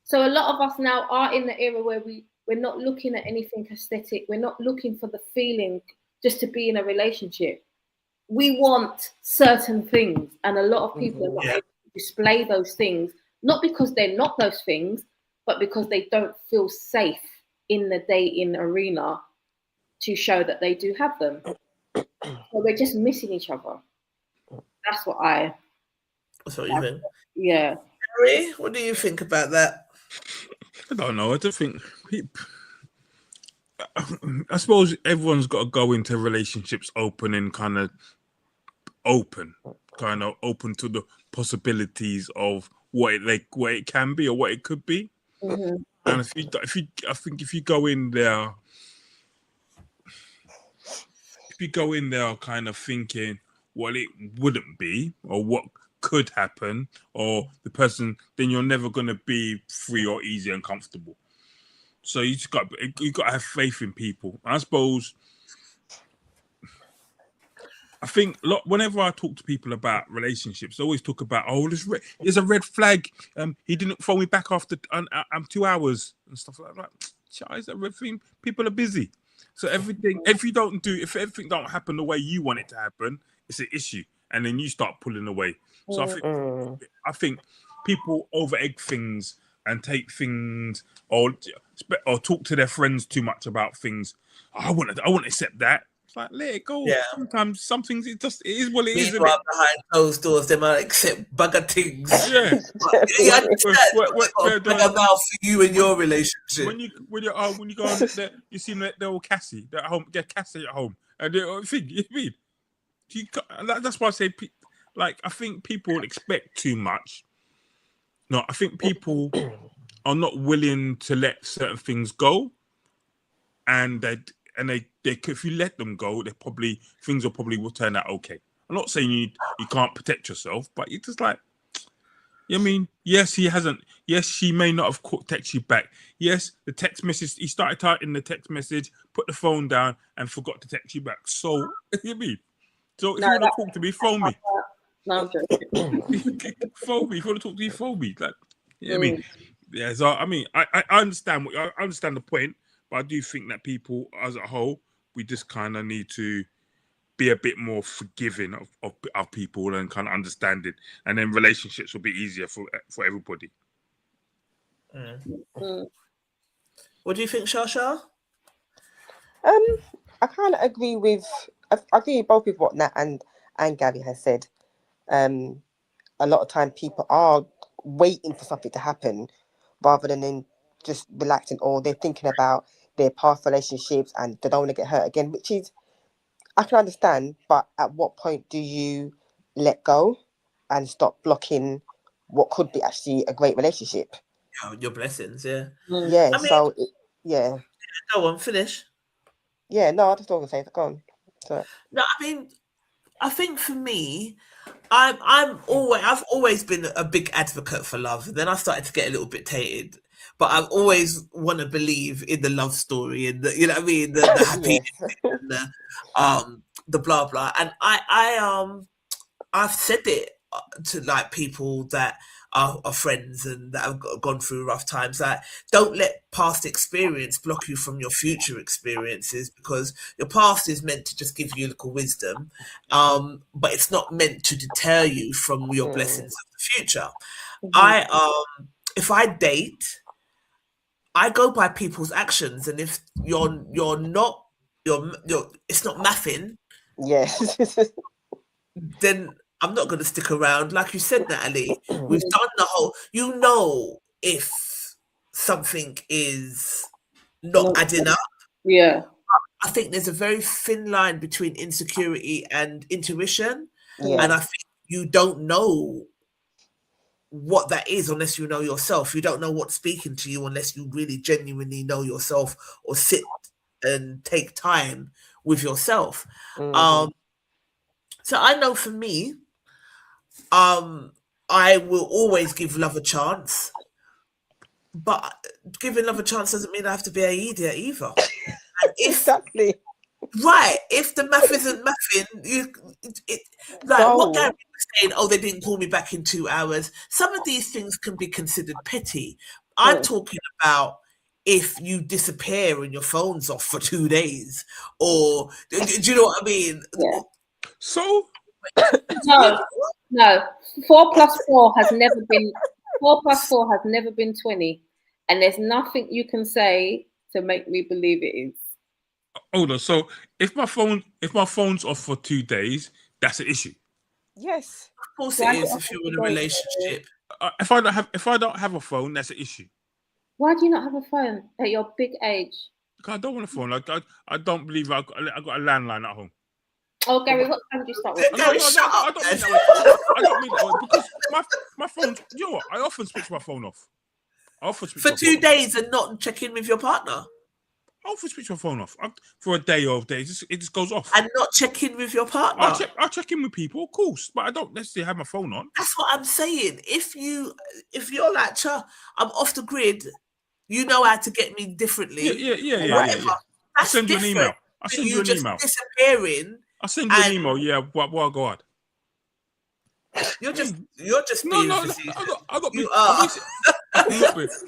So a lot of us now are in the era where we're not looking at anything aesthetic. We're not looking for the feeling just to be in a relationship. We want certain things. And a lot of people are not able to display those things, not because they're not those things, but because they don't feel safe in the dating arena to show that they do have them. So we're just missing each other. That's what you think. Yeah. Harry, what do you think about that? I don't know. I just think I suppose everyone's got to go into relationships open and kind of open to the possibilities of what it can be or what it could be. Mm-hmm. And if you go in there kind of thinking what it wouldn't be or what could happen or the person, then you're never going to be free or easy and comfortable. So you got to have faith in people. I suppose. I think whenever I talk to people about relationships, they always talk about, oh, there's a red flag. He didn't phone me back after 2 hours and stuff like that. Is that red thing? People are busy. So if everything don't happen the way you want it to happen, it's an issue. And then you start pulling away. So I think people over egg things and take things or talk to their friends too much about things. I wouldn't accept that. It's like, let it go. Yeah. Sometimes some things it is what it is. Meanwhile, behind closed doors, they might accept bugger things. Yeah. Bugger mouth for you and your relationship. When you go on there, you see they're all Cassie. They're at home. They're Cassie at home, and they think you mean. That's why I say, like, I think people expect too much. No, I think people are not willing to let certain things go, and they if you let them go, things will turn out okay. I'm not saying you can't protect yourself, but you're just like, I mean, yes, she may not have texted you back. Yes, the text message, he started typing the text message, put the phone down, and forgot to text you back. So, you mean? So if you want to talk to me, phone me. No, I'm joking. Phone me. If you want to talk to me, phone me. Like, I mean, yeah. So I mean, I understand I understand the point, but I do think that people as a whole, we just kind of need to be a bit more forgiving of people and kind of understanding, and then relationships will be easier for everybody. What do you think, Shasha? I kind of agree with. I agree both with what Nat and Gabby has said. A lot of time people are waiting for something to happen rather than just relaxing, or they're thinking about their past relationships and they don't want to get hurt again, which is, I can understand, but at what point do you let go and stop blocking what could be actually a great relationship? Your blessings, yeah. Yeah, Go on, finish. Yeah, no, I just don't want to say it. Go on. Sorry. No, I mean, I think for me, I've always been a big advocate for love. Then I started to get a little bit tainted. but I always want to believe in the love story and the, you know what I mean, the happy and the blah blah. And I've said it to like people that are friends and that have gone through rough times, that don't let past experience block you from your future experiences, because your past is meant to just give you a little wisdom, but it's not meant to deter you from your blessings of the future. If I date, I go by people's actions, and if you're it's not mathing, Yes. then I'm not going to stick around. Like you said, Natalie, we've done the whole, you know, if something is not adding up. Yeah. I think there's a very thin line between insecurity and intuition. Yeah. And I think you don't know what that is unless you know yourself. You don't know what's speaking to you unless you really genuinely know yourself or sit and take time with yourself. So I know for me, I will always give love a chance, but giving love a chance doesn't mean I have to be an idiot either. And Exactly. if the math isn't mathing, what Gary was saying, oh, they didn't call me back in 2 hours. Some of these things can be considered petty. I'm talking about if you disappear and your phone's off for 2 days, or do you know what I mean? Yeah. So No. 4 + 4 has never been 4 + 4 has never been 20, and there's nothing you can say to make me believe it is. hold on. So if my phone's off for 2 days, that's an issue. Yes. Of course it is if you're in a relationship. If I don't have a phone, that's an issue. Why do you not have a phone at your big age? I don't want a phone. I don't believe I got a landline at home. Oh, Gary, what time did you start with? I don't mean that way. I don't mean that way, because my phone. You know what? I often switch my phone off. For 2 days and not check in with your partner. I often switch my phone off for a day or days. It just goes off. And not check in with your partner. I'll check in with people, of course, but I don't necessarily have my phone on. That's what I'm saying. If you're like, I'm off the grid, you know how to get me differently. Yeah. I'll send you an email. I'll send you an email. Disappearing. I'll send you an email. Yeah, well, go on. You're just being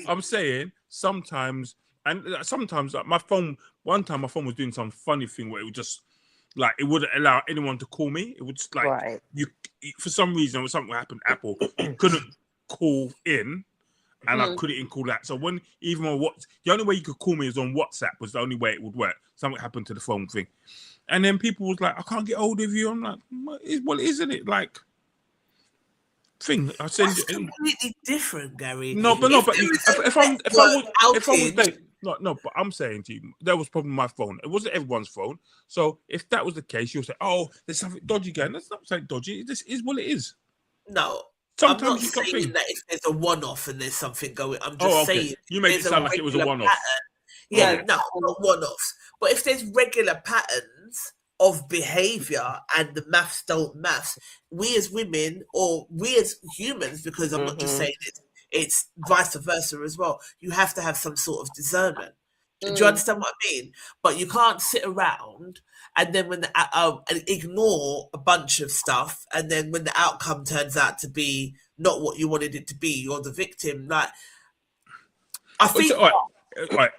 I'm saying sometimes, and sometimes like my phone. One time, my phone was doing some funny thing where it would just like it wouldn't allow anyone to call me. It would just like you for some reason, when something happened, Apple couldn't call in, and I couldn't call that. So even on the only way you could call me is on WhatsApp was the only way it would work. Something happened to the phone thing, and then people was like, "I can't get hold of you." I'm like, "Well, isn't it like?" Thing I send you completely different, Gary. But I'm saying to you, that was probably my phone. It wasn't everyone's phone. So if that was the case, you'll say, "Oh, there's something dodgy going." That's not something dodgy. This is what it is. No, sometimes I'm not saying that if there's a one-off and there's something going. I'm just saying you made it sound like it was a one-off. Yeah, no, not one-offs. But if there's regular patterns of behavior and the maths don't maths, we as women or we as humans, because I'm not just saying it's vice versa as well, you have to have some sort of discernment. Do you understand what I mean? But you can't sit around and then when and ignore a bunch of stuff, and then when the outcome turns out to be not what you wanted it to be, you're the victim. Like, I think all right.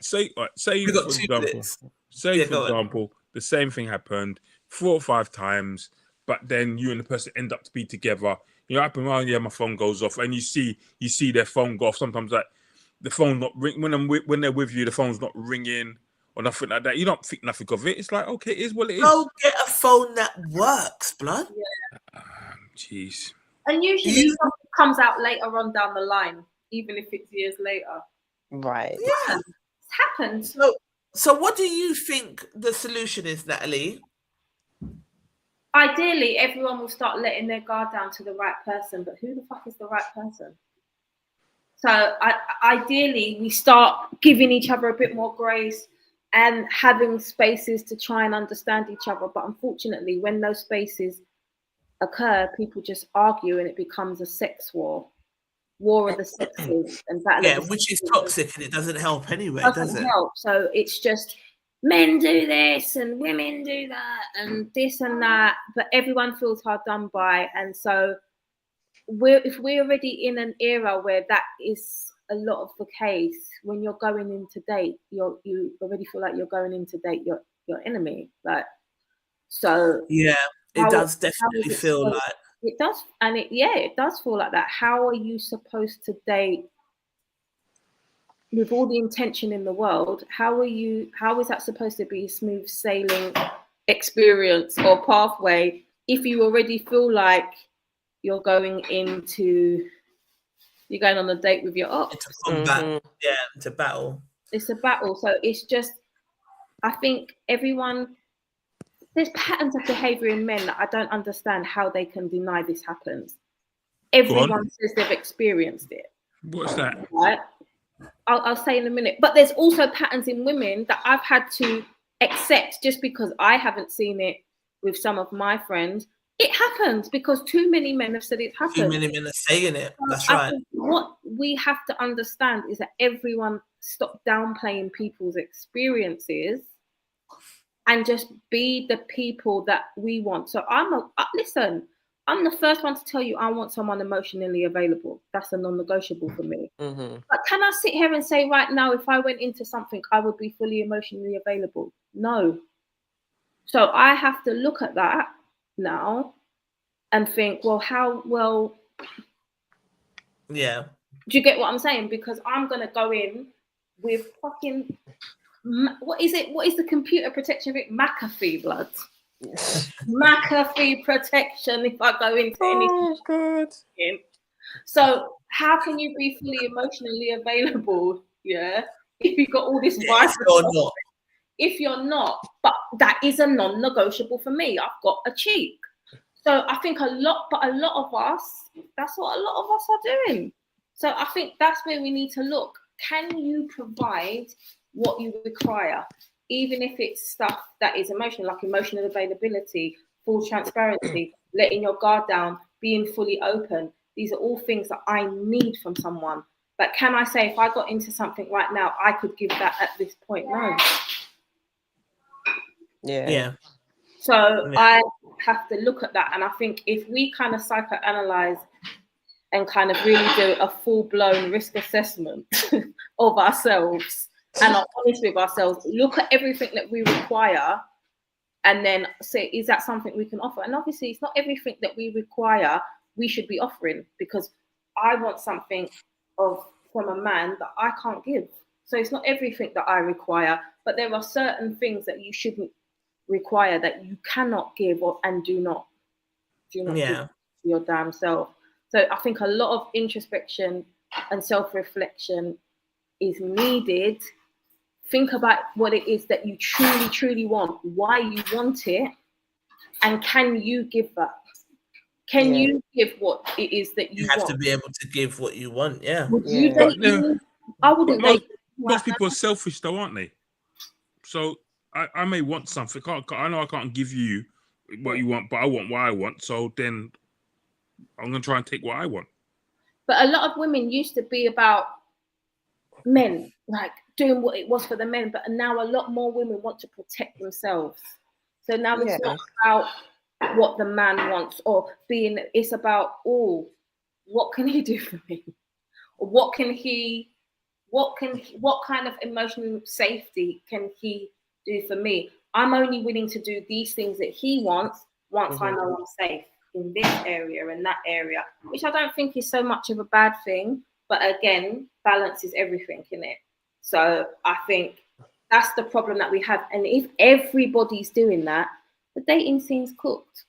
Say for example, the same thing happened 4 or 5 times, but then you and the person end up to be together. You know, happen, my phone goes off, and you see their phone go off. Sometimes like the phone not ring when they're with you, the phone's not ringing or nothing like that. You don't think nothing of it. It's like, okay, it is what it is. Go get a phone that works, blood. Jeez. And usually something comes out later on down the line, even if it's years later. Right. Yeah. It's happened. So what do you think the solution is, Natalie? Ideally, everyone will start letting their guard down to the right person, but who the fuck is the right person? So ideally, we start giving each other a bit more grace and having spaces to try and understand each other. But unfortunately, when those spaces occur, people just argue and it becomes a sex war. war of the sexes and battle Yeah, of the which is sexes. toxic and it doesn't help anyway, does Doesn't it? help. So it's just men do this and women do that and this and that, but everyone feels hard done by. And so if we're already in an era where that is a lot of the case, when you're going in to date, you already feel like you're going in to date your enemy. Like, so Yeah, it does how definitely is it feel supposed- like. it does, and it does feel like that. How are you supposed to date with all the intention in the world? How is that supposed to be a smooth sailing experience or pathway if you already feel like you're going on a date with your ops? Into combat, yeah, into battle. It's a battle. So it's just, I think there's patterns of behavior in men that I don't understand how they can deny this happens. Everyone says they've experienced it. What's that? Right? I'll say in a minute. But there's also patterns in women that I've had to accept just because I haven't seen it with some of my friends. It happens because too many men have said it happens. Too many men are saying it. That's I right. think what we have to understand is that everyone stop downplaying people's experiences and just be the people that we want. So listen, I'm the first one to tell you I want someone emotionally available. That's a non-negotiable for me. But can I sit here and say right now, if I went into something, I would be fully emotionally available? No. So I have to look at that now and think, Yeah. do you get what I'm saying? Because I'm going to go in with fucking, what is the computer protection bit? McAfee blood. McAfee protection if I go into anything. God. So how can you be fully emotionally available, if you've got all this violence? If you're not, but that is a non-negotiable for me. I've got a cheek. So I think a lot of us, that's what a lot of us are doing. So I think that's where we need to look. Can you provide what you require? Even if it's stuff that is emotional, like emotional availability, full transparency, letting your guard down, being fully open. These are all things that I need from someone. But can I say if I got into something right now, I could give that at this point? No. Yeah. So I have to look at that. And I think if we kind of psychoanalyze and kind of really do a full-blown risk assessment of ourselves and are honest with ourselves, look at everything that we require and then say, is that something we can offer? And obviously it's not everything that we require we should be offering, because I want something from a man that I can't give. So it's not everything that I require, but there are certain things that you shouldn't require that you cannot give and do not give to your damn self. So I think a lot of introspection and self-reflection is needed. Think about what it is that you truly, truly want, why you want it, and can you give that? Can you give what it is that you want? You have to be able to give what you want, Would you date me? I wouldn't date you. Most people are selfish though, aren't they? So I may want something. I know I can't give you what you want, but I want what I want. So then I'm going to try and take what I want. But a lot of women used to be about men, like doing what it was for the men. But now a lot more women want to protect themselves. So now it's not about what the man wants or it's about, what can he do for me? Or what kind of emotional safety can he do for me? I'm only willing to do these things that he wants once I know I'm safe in this area and that area, which I don't think is so much of a bad thing. But again, balance is everything in it. So I think that's the problem that we have. And if everybody's doing that, the dating scene's cooked.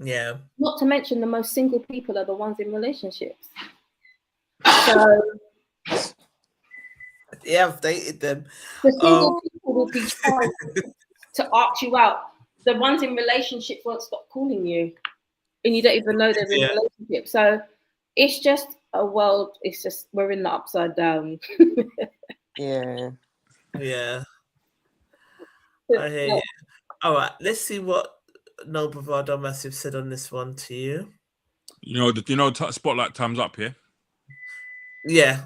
Yeah. Not to mention the most single people are the ones in relationships. So yeah, I've dated them. The single people will be trying to arch you out. The ones in relationships won't stop calling you, and you don't even know they're in a relationship. So it's just a world. It's just we're in the upside down. Yeah. I hear you. All right, let's see what No Bravado Massive said on this one to you. Spotlight time's up here. Yeah.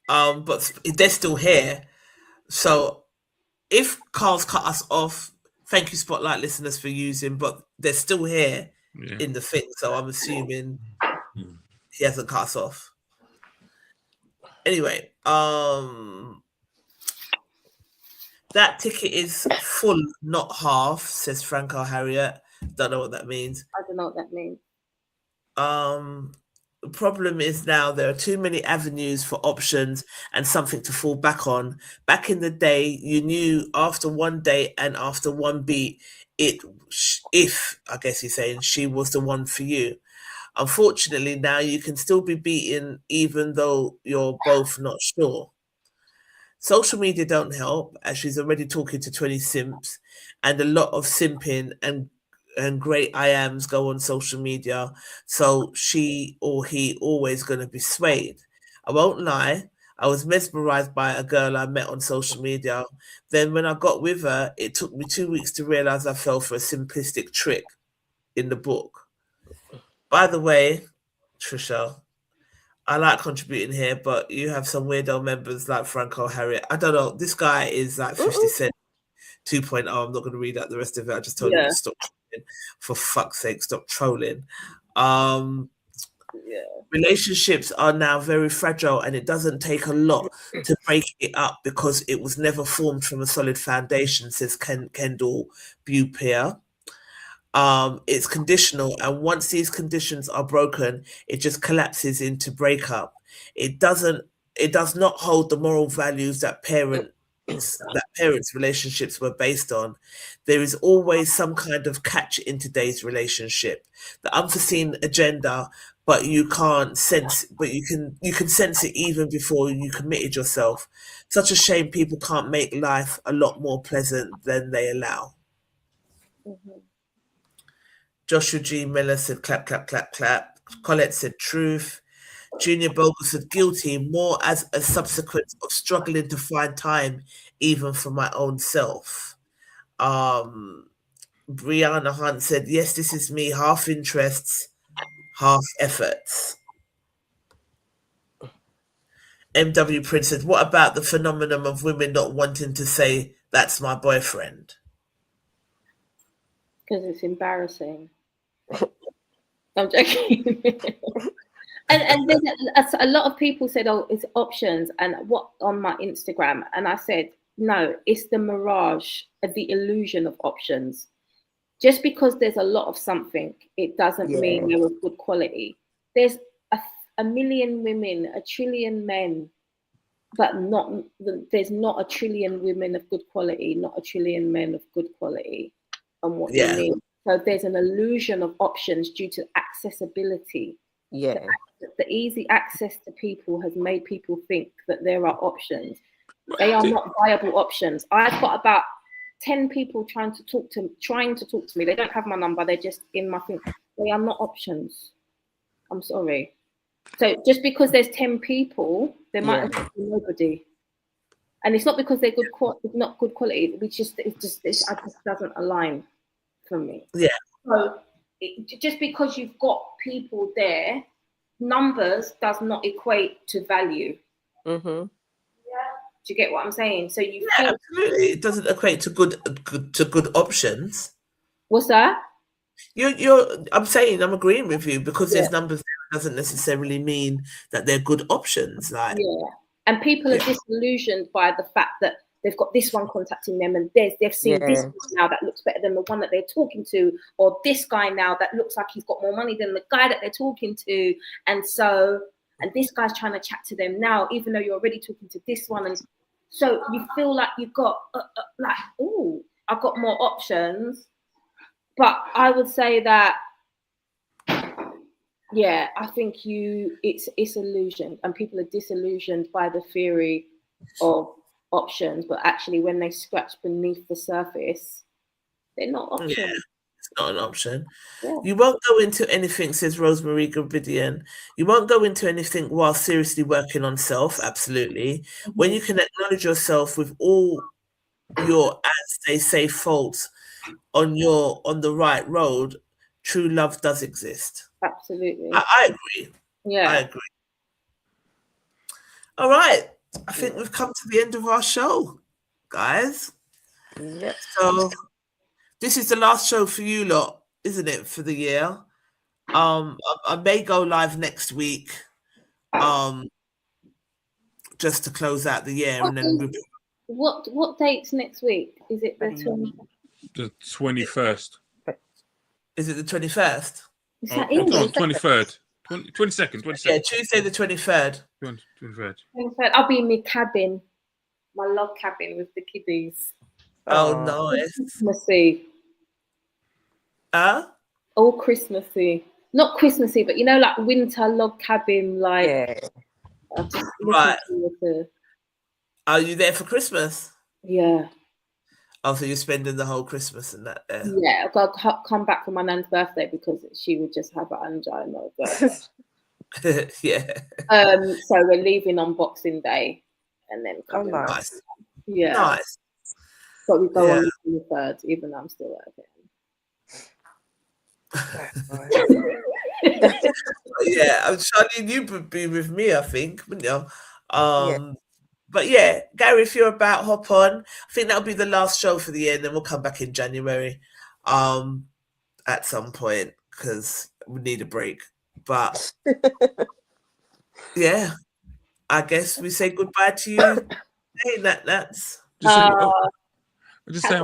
But they're still here. So if Carl's cut us off, thank you, Spotlight listeners, for using, but they're still here in the thing. So I'm assuming he hasn't cut us off. Anyway, that ticket is full, not half, says Franco Harriet. Don't know what that means. I don't know what that means. The problem is now there are too many avenues for options and something to fall back on. Back in the day, you knew after one date and after one beat, if I guess he's saying she was the one for you. Unfortunately, now you can still be beaten even though you're both not sure. Social media don't help, as she's already talking to 20 simps, and a lot of simping and great I ams go on social media, so she or he always gonna be swayed. I won't lie, I was mesmerized by a girl I met on social media. Then when I got with her, it took me 2 weeks to realize I fell for a simplistic trick in the book. By the way, Trisha, I like contributing here, but you have some weirdo members like Franco Harriet. I don't know. This guy is like 50 Cent 2.0. I'm not going to read out the rest of it. I just told you to stop trolling. For fuck's sake, stop trolling. Relationships are now very fragile, and it doesn't take a lot to break it up because it was never formed from a solid foundation, says Kendall Bupier. It's conditional, and once these conditions are broken, it just collapses into breakup. It does not hold the moral values that parents' relationships were based on. There is always some kind of catch in today's relationship, the unforeseen agenda, but you can sense it even before you committed yourself. Such a shame people can't make life a lot more pleasant than they allow. Joshua G. Miller said clap, clap, clap, clap. Colette said truth. Junior Bogle said guilty, more as a subsequence of struggling to find time even for my own self. Brianna Hunt said, yes, this is me, half interests, half efforts. MW Prince said, what about the phenomenon of women not wanting to say, that's my boyfriend? Because it's embarrassing. I'm joking. and then a lot of people said, oh, it's options, and what on my Instagram, and I said, no, it's the mirage, the illusion of options. Just because there's a lot of something, it doesn't mean you're of good quality. There's a million women, a trillion men, but there's not a trillion women of good quality, not a trillion men of good quality. And what you mean. So there's an illusion of options due to accessibility. Yeah. The easy access to people has made people think that there are options. They are not viable options. I've got about 10 people trying to talk to me. They don't have my number. They're just in my thing. They are not options. I'm sorry. So just because there's 10 people, there might be nobody. And it's not because they're not good quality. It just doesn't align for me. Yeah. So just because you've got people there, numbers does not equate to value. Mm-hmm. Yeah. Do you get what I'm saying? So you feel absolutely. It doesn't equate to good options. What's that? I'm saying I'm agreeing with you because there's numbers there doesn't necessarily mean that they're good options. Like and people are disillusioned by the fact that they've got this one contacting them, and they've seen this one now that looks better than the one that they're talking to, or this guy now that looks like he's got more money than the guy that they're talking to, and this guy's trying to chat to them now, even though you're already talking to this one, and so you feel like you've got I've got more options. But I would say that, I think it's illusion, and people are disillusioned by the theory of options, but actually when they scratch beneath the surface, they're not options. Yeah, it's not an option. Yeah. You won't go into anything, says Rosemary Gabidian. You won't go into anything while seriously working on self, absolutely. Mm-hmm. When you can acknowledge yourself with all your, as they say, faults, on the right road, true love does exist. Absolutely. I agree. Yeah. I agree. All right. I think we've come to the end of our show, guys. Yep. So this is the last show for you lot, isn't it, for the year? I may go live next week, just to close out the year, and then What date's next week? Is it the 20? The 21st. Is it the 21st? Is that No, English? 23rd. 22nd. Yeah, Tuesday the 23rd. 23rd. 23rd. I'll be in my cabin, my log cabin with the kiddies. Oh, nice. Christmassy. All Christmassy. Not Christmassy, but like winter log cabin, like. Yeah. I'm just Right. looking forward to. Are you there for Christmas? Yeah. Oh, so you're spending the whole Christmas and that there? Yeah, I've got to come back for my nan's birthday because she would just have an angina. Yeah. So we're leaving on Boxing Day and then coming back. Nice. Yeah. Nice. But we go on the 3rd, even though I'm still working. Yeah, Charlene, you would be with me, I think, wouldn't you? But yeah, Gary, if you're about, hop on. I think that'll be the last show for the year, and then we'll come back in January, at some point because we need a break. But yeah, I guess we say goodbye to you. Hey, that's. Just saying,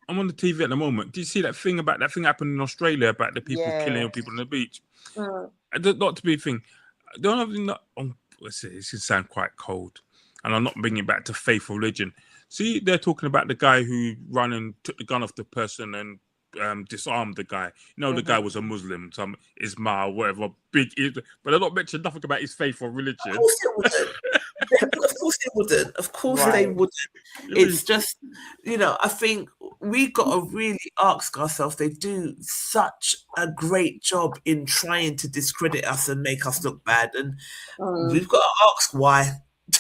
I'm on the TV at the moment. Do you see that thing happened in Australia about the people killing people on the beach? Not to be a thing. The only thing that this can sound quite cold, and I'm not bringing it back to faith or religion. See, they're talking about the guy who ran and took the gun off the person and disarmed the guy. The guy was a Muslim, some Ismail, whatever, big, but they're not mentioning nothing about his faith or religion. Of course it wouldn't. Of course they wouldn't. It's just, I think we got to really ask ourselves. They do such a great job in trying to discredit us and make us look bad, and we've got to ask why.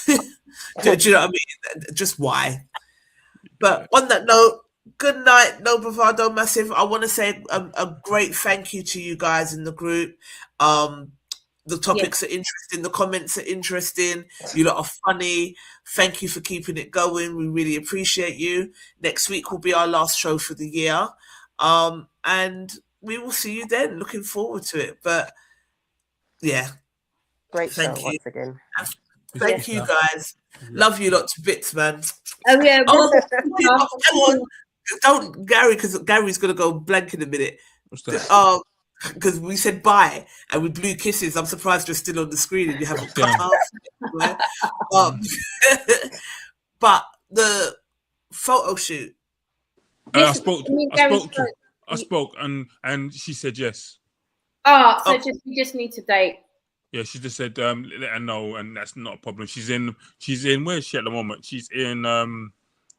Do you know what I mean? Just why? But on that note, good night, No Bravado Massive. I want to say a great thank you to you guys in the group. The topics are interesting. The comments are interesting. You lot are funny. Thank you for keeping it going. We really appreciate you. Next week will be our last show for the year. And we will see you then. Looking forward to it. But yeah. Great show Thank you. once again. Thank you guys. Love you lot to bits, man. Oh yeah. Come on. Don't Gary, because Gary's gonna go blank in a minute. What's that? Because we said bye and we blew kisses. I'm surprised you're still on the screen and you haven't cut off. But the photo shoot. I spoke and she said yes. You just need to date. Yeah, she just said let her know, and that's not a problem. She's in where is she at the moment? She's in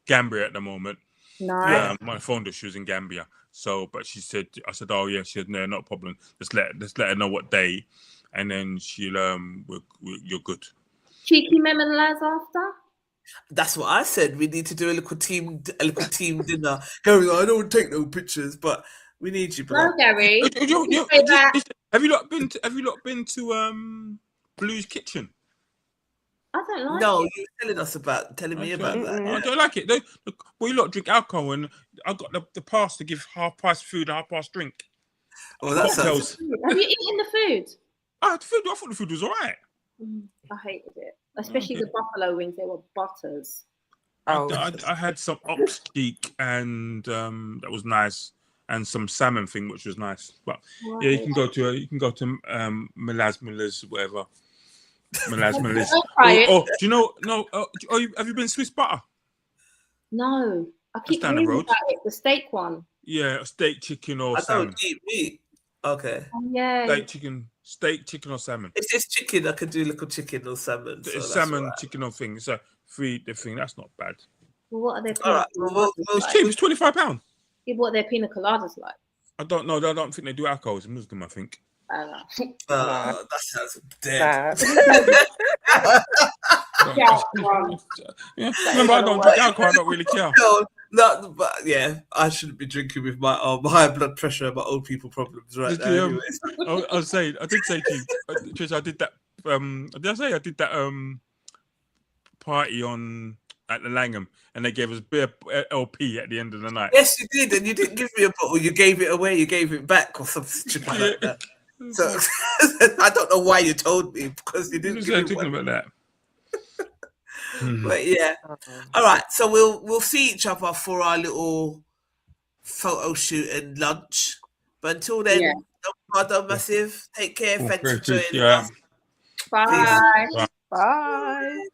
Gambia at the moment. Nice. My phone that she was in Gambia. So, but I said, oh yeah, she said no, not a problem. Just let her know what day, and then she'll you're good. Cheeky mem and lads after. That's what I said. We need to do a little team dinner. Gary, I don't want to take no pictures, but we need you. No, Gary. Have you not been to Blue's Kitchen? I don't like No, it. you were telling me about that. I don't like it. You lot drink alcohol, and I got the pass to give half-price food and half-price drink. Oh, that sounds... Have you eaten the food? I thought the food was all right. I hated it, especially the buffalo wings. They were butters. I had some ox cheek, and that was nice, and some salmon thing, which was nice. But yeah, you can go to Miller's, whatever. Miller's. Oh, do you know? No. Have you been Swiss Butter? No, I keep down hearing the road. about it. The steak one. Yeah, steak, chicken, or I salmon. don't eat meat. Okay. Yeah. Steak, chicken, or salmon. If it's chicken, I could do little chicken or salmon. So salmon, right. Chicken, or thing. So the thing. That's not bad. Well, what are their all right. It's cheap. It's £25. Yeah, what are their pina coladas like? I don't know. I don't think they do alcohol. It's Muslim, I think. I don't know. That sounds dead. Yeah. Remember, I don't drink alcohol. I don't really care. No, but yeah, I shouldn't be drinking with my high blood pressure and my old people problems right now. I did say to you, Trish, I did that. Did I say I did that party at the Langham, and they gave us beer LP at the end of the night. Yes, you did, and you didn't give me a bottle. You gave it away. You gave it back, or something stupid like that. So I don't know why you told me, because you didn't. Give me talking about that. But yeah, all right. So we'll see each other for our little photo shoot and lunch. But until then, Bravado Massive. Take care. Thanks for joining us. Bye. Peace. Bye.